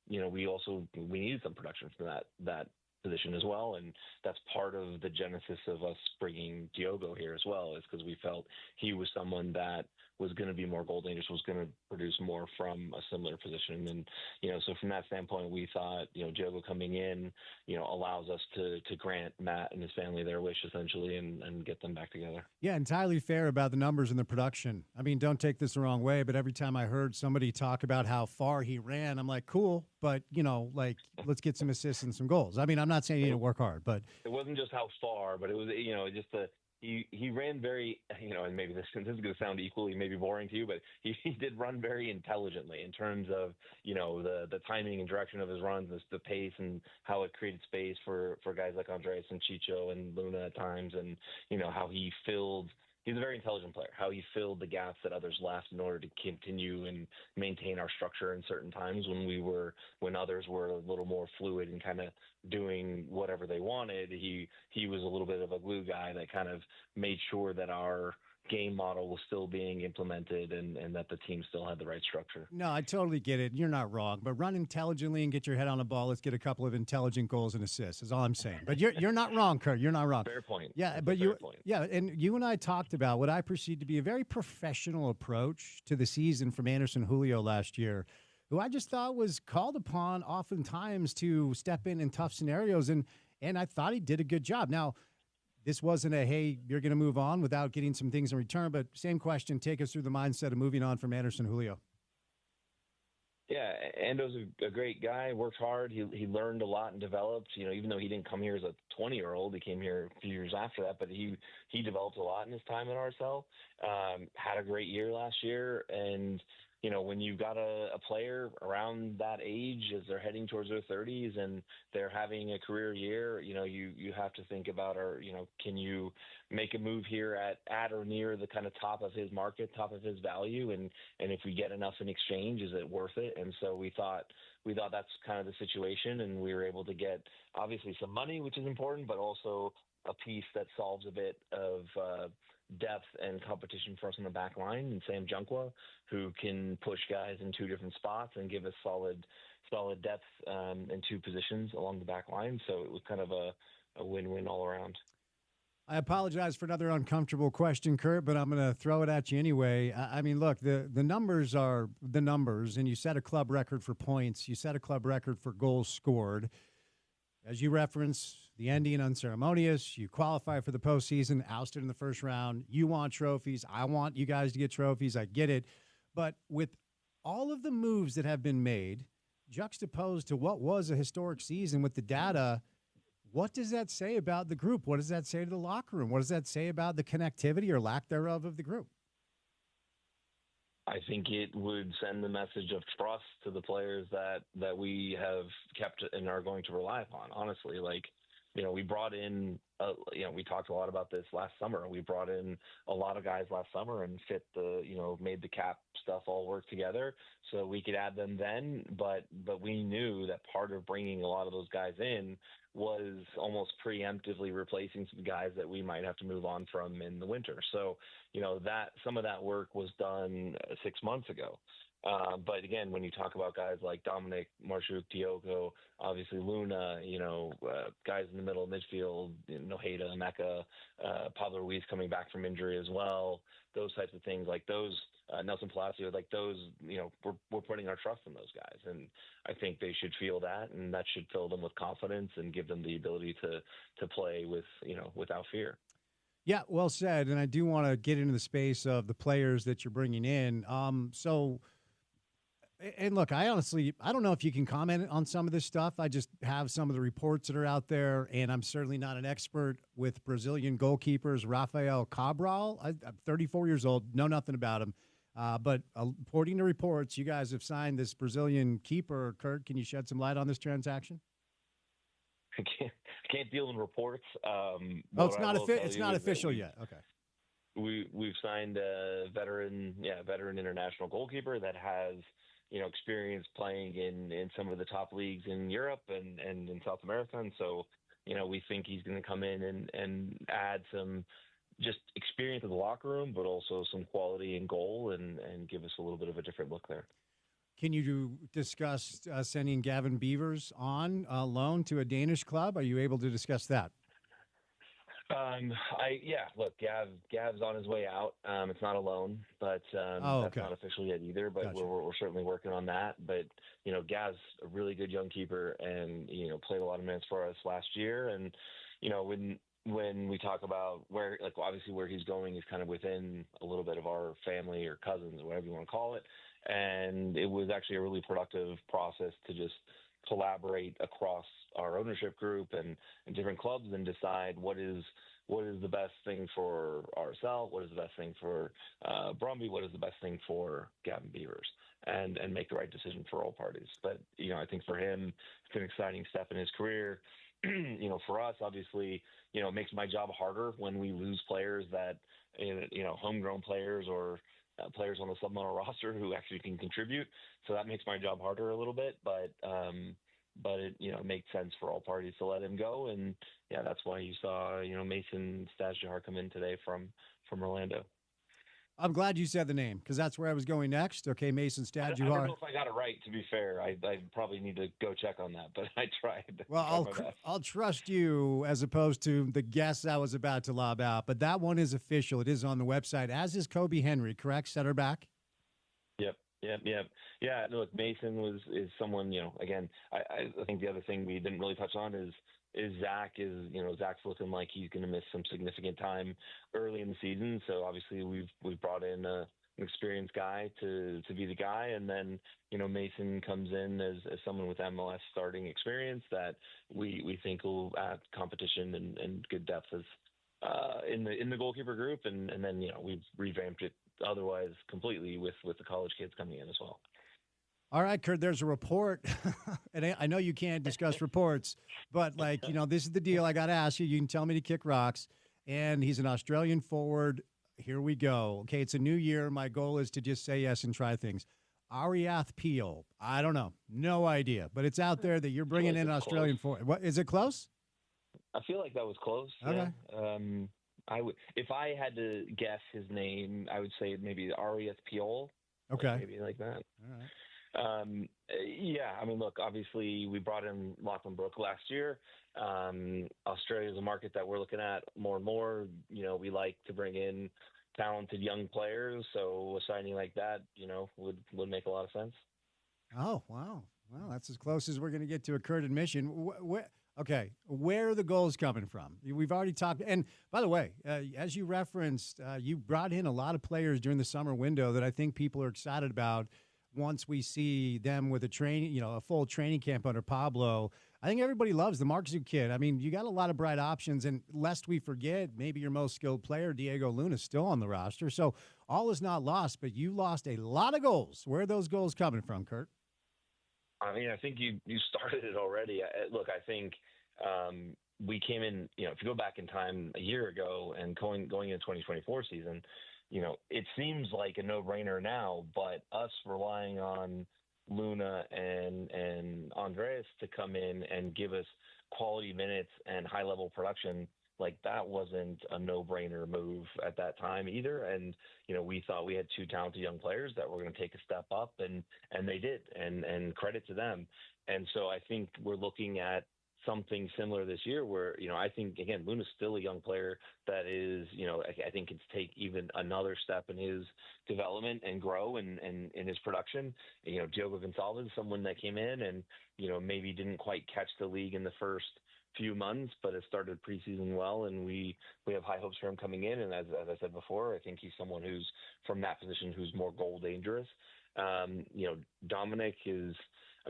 we needed some production from that position as well, and that's part of the genesis of us bringing Diogo here as well, is because we felt he was someone that was going to be more goal dangerous, was going to produce more from a similar position. And so from that standpoint, we thought Diogo coming in allows us to grant Matt and his family their wish, essentially, and get them back together. Yeah, entirely fair about the numbers and the production. I mean, don't take this the wrong way, but every time I heard somebody talk about how far he ran, I'm like, cool, but let's get some assists and some goals. I mean, I'm not saying you need to work hard, but it wasn't just how far, but it was just he ran very, and maybe this is going to sound equally maybe boring to you, but he did run very intelligently in terms of the timing and direction of his runs, the pace, and how it created space for guys like Andres and Chicho and Luna at times, and how he filled. He's a very intelligent player. How he filled the gaps that others left in order to continue and maintain our structure in certain times when others were a little more fluid and kind of doing whatever they wanted. He was a little bit of a glue guy that kind of made sure that our game model was still being implemented and that the team still had the right structure. No, I totally get it. You're not wrong, but run intelligently and get your head on the ball. Let's get a couple of intelligent goals and assists is all I'm saying. But you're not wrong, Kurt. You're not wrong. Fair point. Yeah, That's but point. Yeah, and you and I talked about what I perceived to be a very professional approach to the season from Anderson Julio last year, who I just thought was called upon oftentimes to step in tough scenarios, and I thought he did a good job. Now, this wasn't a, hey, you're going to move on without getting some things in return, but same question, take us through the mindset of moving on from Anderson Julio. Yeah, Ando's a great guy, worked hard. He learned a lot and developed, even though he didn't come here as a 20-year-old, he came here a few years after that, but he developed a lot in his time at RSL, had a great year last year, and when you've got a player around that age as they're heading towards their 30s and they're having a career year, you have to think about, can you make a move here at or near the kind of top of his market, top of his value, and if we get enough in exchange, is it worth it? And so we thought that's kind of the situation, and we were able to get obviously some money, which is important, but also a piece that solves a bit of depth and competition for us on the back line, and Sam Junkwa, who can push guys in two different spots and give us solid depth in two positions along the back line. So it was kind of a win-win all around. I apologize for another uncomfortable question, Kurt, but I'm going to throw it at you anyway. I mean, look, the numbers are the numbers, and you set a club record for points. You set a club record for goals scored. As you reference, the ending unceremonious. You qualify for the postseason, ousted in the first round. You want trophies. I want you guys to get trophies. I get it. But with all of the moves that have been made, juxtaposed to what was a historic season with the data, what does that say about the group? What does that say to the locker room? What does that say about the connectivity or lack thereof of the group? I think it would send the message of trust to the players that we have kept and are going to rely upon. Honestly, we brought in, we talked a lot about this last summer. We brought in a lot of guys last summer and made the cap stuff all work together so we could add them then. But we knew that part of bringing a lot of those guys in was almost preemptively replacing some guys that we might have to move on from in the winter. So, that some of that work was done 6 months ago. But again, when you talk about guys like Dominic, Marshuk, Diogo, obviously Luna, guys in the middle of midfield, Nojeda, Emeka, Pablo Ruiz coming back from injury as well, those types of things, like those, Nelson Palacio, like those, we're putting our trust in those guys. And I think they should feel that, and that should fill them with confidence and give them the ability to play without fear. Yeah, well said. And I do want to get into the space of the players that you're bringing in. And look, I don't know if you can comment on some of this stuff. I just have some of the reports that are out there, and I'm certainly not an expert with Brazilian goalkeepers. Rafael Cabral, I'm 34 years old, know nothing about him. But according to reports, you guys have signed this Brazilian keeper. Kurt, can you shed some light on this transaction? I can't deal in reports. It's not official yet. Okay. We've signed a veteran international goalkeeper that has experience playing in some of the top leagues in Europe and in South America, and so we think he's going to come in and add some just experience in the locker room, but also some quality in goal and give us a little bit of a different look there. Can you discuss sending Gavin Beavers on loan to a Danish club? Are you able to discuss that? Look, Gav's on his way out. It's not a loan, but that's not official yet either. But gotcha. we're certainly working on that. But Gav's a really good young keeper, and played a lot of minutes for us last year. And when we talk about where, obviously where he's going is kind of within a little bit of our family or cousins or whatever you want to call it. And it was actually a really productive process to just collaborate across our ownership group and different clubs and decide what is the best thing for ourselves, what is the best thing for Brumby, what is the best thing for Gavin Beavers, and make the right decision for all parties. But I think for him, it's an exciting step in his career. For us, obviously, it makes my job harder when we lose players that homegrown players or players on the supplemental roster who actually can contribute. So that makes my job harder a little bit, but it makes sense for all parties to let him go. And yeah, that's why you saw, Mason Stajjar come in today from Orlando. I'm glad you said the name because that's where I was going next. Okay, Mason Stajjar. I don't know if I got it right, to be fair. I probably need to go check on that, but I tried. Well, I'll trust you as opposed to the guess I was about to lob out. But that one is official. It is on the website, as is Kobe Henry, correct? Center back? Yep. Yeah, look, Mason is someone, again, I think the other thing we didn't really touch on is Zach Zach's looking like he's going to miss some significant time early in the season. So obviously we've brought in an experienced guy to be the guy. And then, Mason comes in as someone with MLS starting experience that we think will add competition and good depth as in the goalkeeper group. And then, we've revamped it otherwise completely with the college kids coming in as well. All right, Kurt, there's a report, and I know you can't discuss reports, but this is the deal. I got to ask you. You can tell me to kick rocks, and he's an Australian forward. Here we go. Okay, it's a new year. My goal is to just say yes and try things. Ariath Peel. I don't know. No idea, but it's out there that you're bringing in an Australian forward. What, is it close? I feel like that was close. Okay. Yeah. I would, if I had to guess his name, I would say maybe Arias Piol. Okay. Maybe like that. All right. Yeah, I mean, look, obviously we brought in Lachlan Brook last year. Australia is a market that we're looking at more and more. We like to bring in talented young players, so a signing like that, would make a lot of sense. Oh, wow. Well, that's as close as we're going to get to a Kurt admission. Okay, where are the goals coming from? We've already talked. And by the way, as you referenced, you brought in a lot of players during the summer window that I think people are excited about once we see them with a full training camp under Pablo. I think everybody loves the Markzu kid. I mean, you got a lot of bright options, and lest we forget, maybe your most skilled player, Diego Luna, is still on the roster. So all is not lost, but you lost a lot of goals. Where are those goals coming from, Kurt? I mean, I think you started it already. Look, I think we came in, if you go back in time a year ago and going into 2024 season, it seems like a no-brainer now, but us relying on Luna and Andres to come in and give us quality minutes and high-level production, like that wasn't a no-brainer move at that time either. And, we thought we had two talented young players that were going to take a step up, and they did, and credit to them. And so I think we're looking at something similar this year where, I think, again, Luna's still a young player that is, I think can take even another step in his development and grow in his production. Diogo Gonçalves, someone that came in and, maybe didn't quite catch the league in the first few months, but has started preseason well, and we have high hopes for him coming in. And as I said before, I think he's someone who's from that position who's more goal dangerous. Dominic is,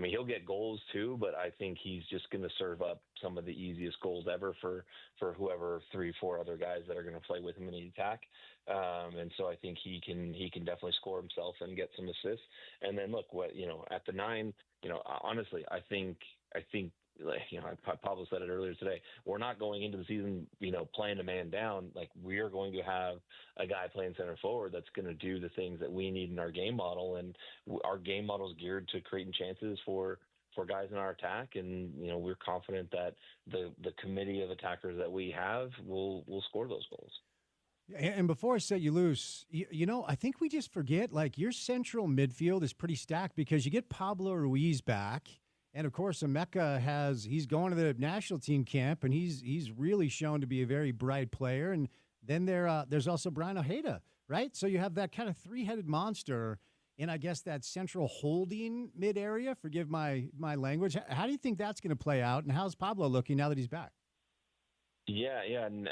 he'll get goals too, but I think he's just going to serve up some of the easiest goals ever for whoever 3-4 other guys that are going to play with him in the attack. And so I think he can definitely score himself and get some assists. And then look, at the 9, honestly, I think Pablo said it earlier today. We're not going into the season, playing a man down. Like, we are going to have a guy playing center forward that's going to do the things that we need in our game model, and our game model is geared to creating chances for guys in our attack. And we're confident that the committee of attackers that we have will score those goals. And before I set you loose, I think we just forget, like, your central midfield is pretty stacked because you get Pablo Ruiz back. And, of course, Emeka he's going to the national team camp, and he's really shown to be a very bright player. And then there's also Brian Ojeda, right? So you have that kind of three-headed monster in, I guess, that central holding mid-area. Forgive my language. How do you think that's going to play out, and how's Pablo looking now that he's back? Yeah. And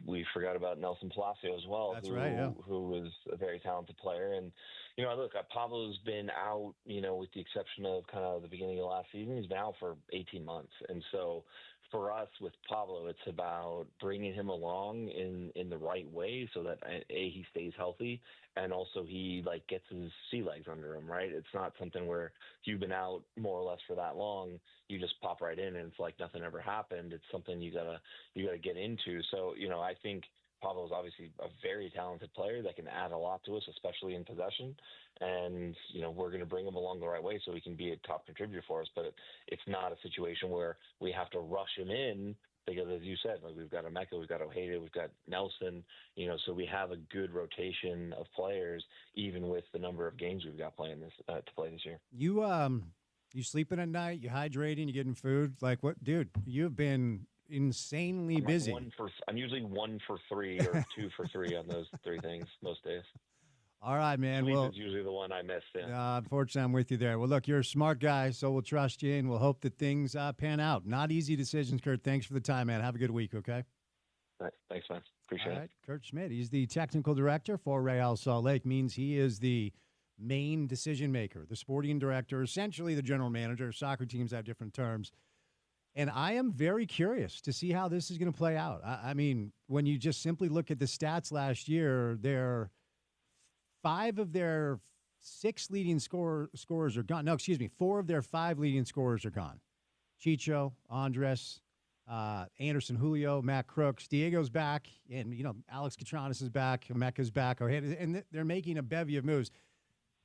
we forgot about Nelson Palacio as well. That's right, yeah. Who was a very talented player. And, look, Pablo's been out, with the exception of kind of the beginning of last season, he's been out for 18 months. And so for us with Pablo, it's about bringing him along in the right way so that he stays healthy, and also he gets his sea legs under him, right? It's not something where you've been out more or less for that long, you just pop right in and it's like nothing ever happened. It's something you gotta get into. So, I think Pablo is obviously a very talented player that can add a lot to us, especially in possession. And, we're going to bring him along the right way so he can be a top contributor for us. But it's not a situation where we have to rush him in because, as you said, we've got Emeka, we've got Ojeda, we've got Nelson, so we have a good rotation of players, even with the number of games we've got playing to play this year. You sleeping at night, you hydrating, you getting food? Like, what, dude, you've been insanely busy. I'm usually 1 for 3 or 2 for 3 on those 3 things most days. All right, man. Sleep is usually the one I miss. Yeah. Unfortunately, I'm with you there. Well, look, you're a smart guy, so we'll trust you, and we'll hope that things pan out. Not easy decisions, Kurt. Thanks for the time, man. Have a good week, okay? Thanks, man. Appreciate it. Kurt Schmidt, he's the technical director for Real Salt Lake, means he is the main decision maker, the sporting director, essentially the general manager. Soccer teams have different terms. And I am very curious to see how this is going to play out. I mean, when you just simply look at the stats last year, 5 of their 6 leading scorers are gone. No, excuse me, 4 of their 5 leading scorers are gone. Chicho, Andres, Anderson, Julio, Matt Crooks. Diego's back, and Alex Catranis is back. Emeka's back. And they're making a bevy of moves.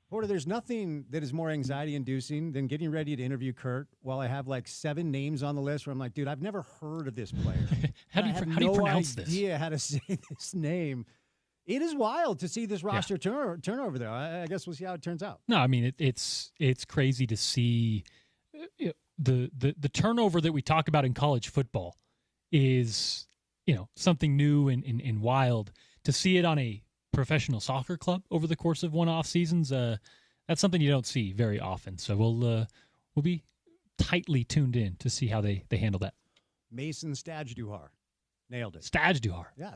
Porter, there's nothing that is more anxiety-inducing than getting ready to interview Kurt while I have like 7 names on the list where I'm like, dude, I've never heard of this player. how do you pronounce this? I have no idea how to say this name. It is wild to see this roster turnover there. I guess we'll see how it turns out. No, I mean, it's crazy to see the turnover that we talk about in college football is, something new and wild. To see it on a professional soccer club over the course of one off seasons, that's something you don't see very often. So we'll be tightly tuned in to see how they handle that. Mason Stajduhar. Nailed it. Stajduhar. Yeah,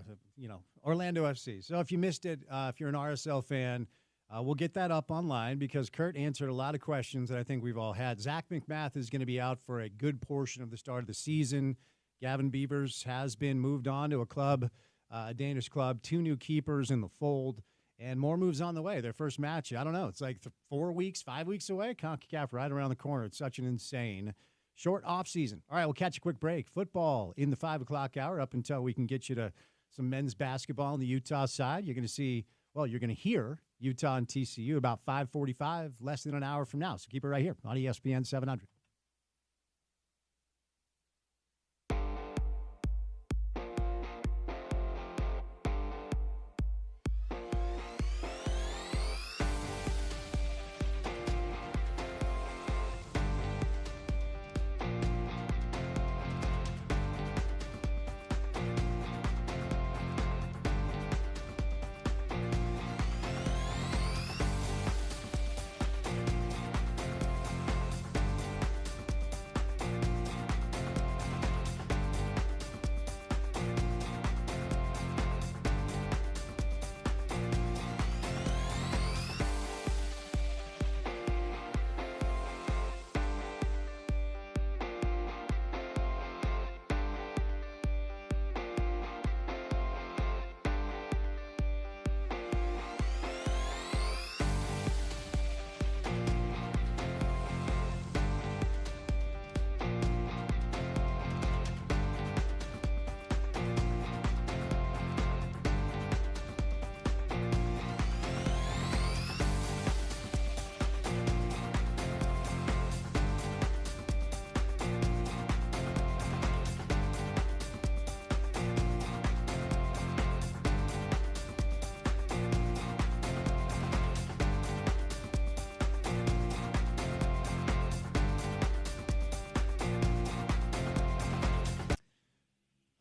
Orlando FC. So if you missed it, if you're an RSL fan, we'll get that up online because Kurt answered a lot of questions that I think we've all had. Zach McMath is going to be out for a good portion of the start of the season. Gavin Beavers has been moved on to a club, a Danish club, 2 new keepers in the fold, and more moves on the way. Their first match, I don't know, it's like 4 weeks, 5 weeks away. CONCACAF right around the corner. It's such an insane short offseason. All right, we'll catch a quick break. Football in the 5 o'clock hour up until we can get you to some men's basketball on the Utah side. You're going to hear Utah and TCU about 5:45, less than an hour from now. So keep it right here on ESPN 700.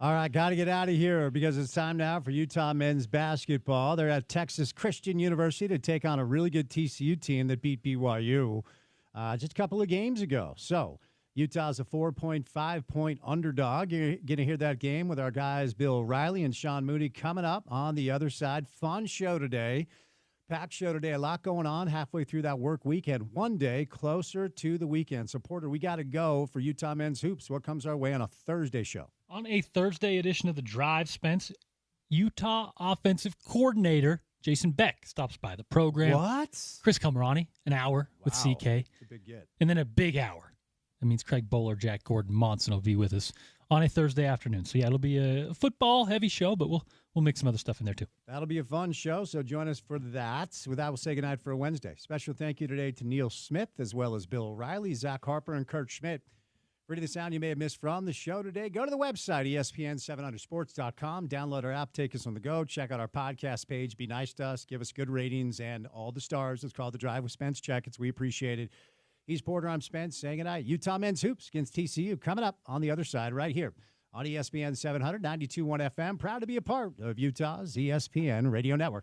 All right, got to get out of here because it's time now for Utah men's basketball. They're at Texas Christian University to take on a really good TCU team that beat BYU just a couple of games ago. So Utah's a 4.5-point underdog. You're going to hear that game with our guys Bill Riley and Sean Mooney coming up on the other side. Fun show today. Packed show today. A lot going on halfway through that work weekend. One day closer to the weekend. So, Porter, we got to go for Utah men's hoops. What comes our way on a Thursday show? On a Thursday edition of The Drive, Spence, Utah offensive coordinator Jason Beck stops by the program. What? Chris Calmarani, an hour with CK. That's a big get. And then a big hour. That means Craig Bowler, Jack Gordon, Monson will be with us on a Thursday afternoon. So, yeah, it'll be a football-heavy show, but we'll mix some other stuff in there, too. That'll be a fun show, so join us for that. With that, we'll say goodnight for a Wednesday. Special thank you today to Neil Smith, as well as Bill Riley, Zach Harper, and Kurt Schmidt. For any of the sound you may have missed from the show today, go to the website, ESPN700sports.com. Download our app, take us on the go. Check out our podcast page. Be nice to us. Give us good ratings and all the stars. It's called The Drive with Spence Checketts. We appreciate it. He's Porter. I'm Spence saying goodnight. Utah men's hoops against TCU coming up on the other side right here on ESPN 700, 92.1 FM. Proud to be a part of Utah's ESPN radio network.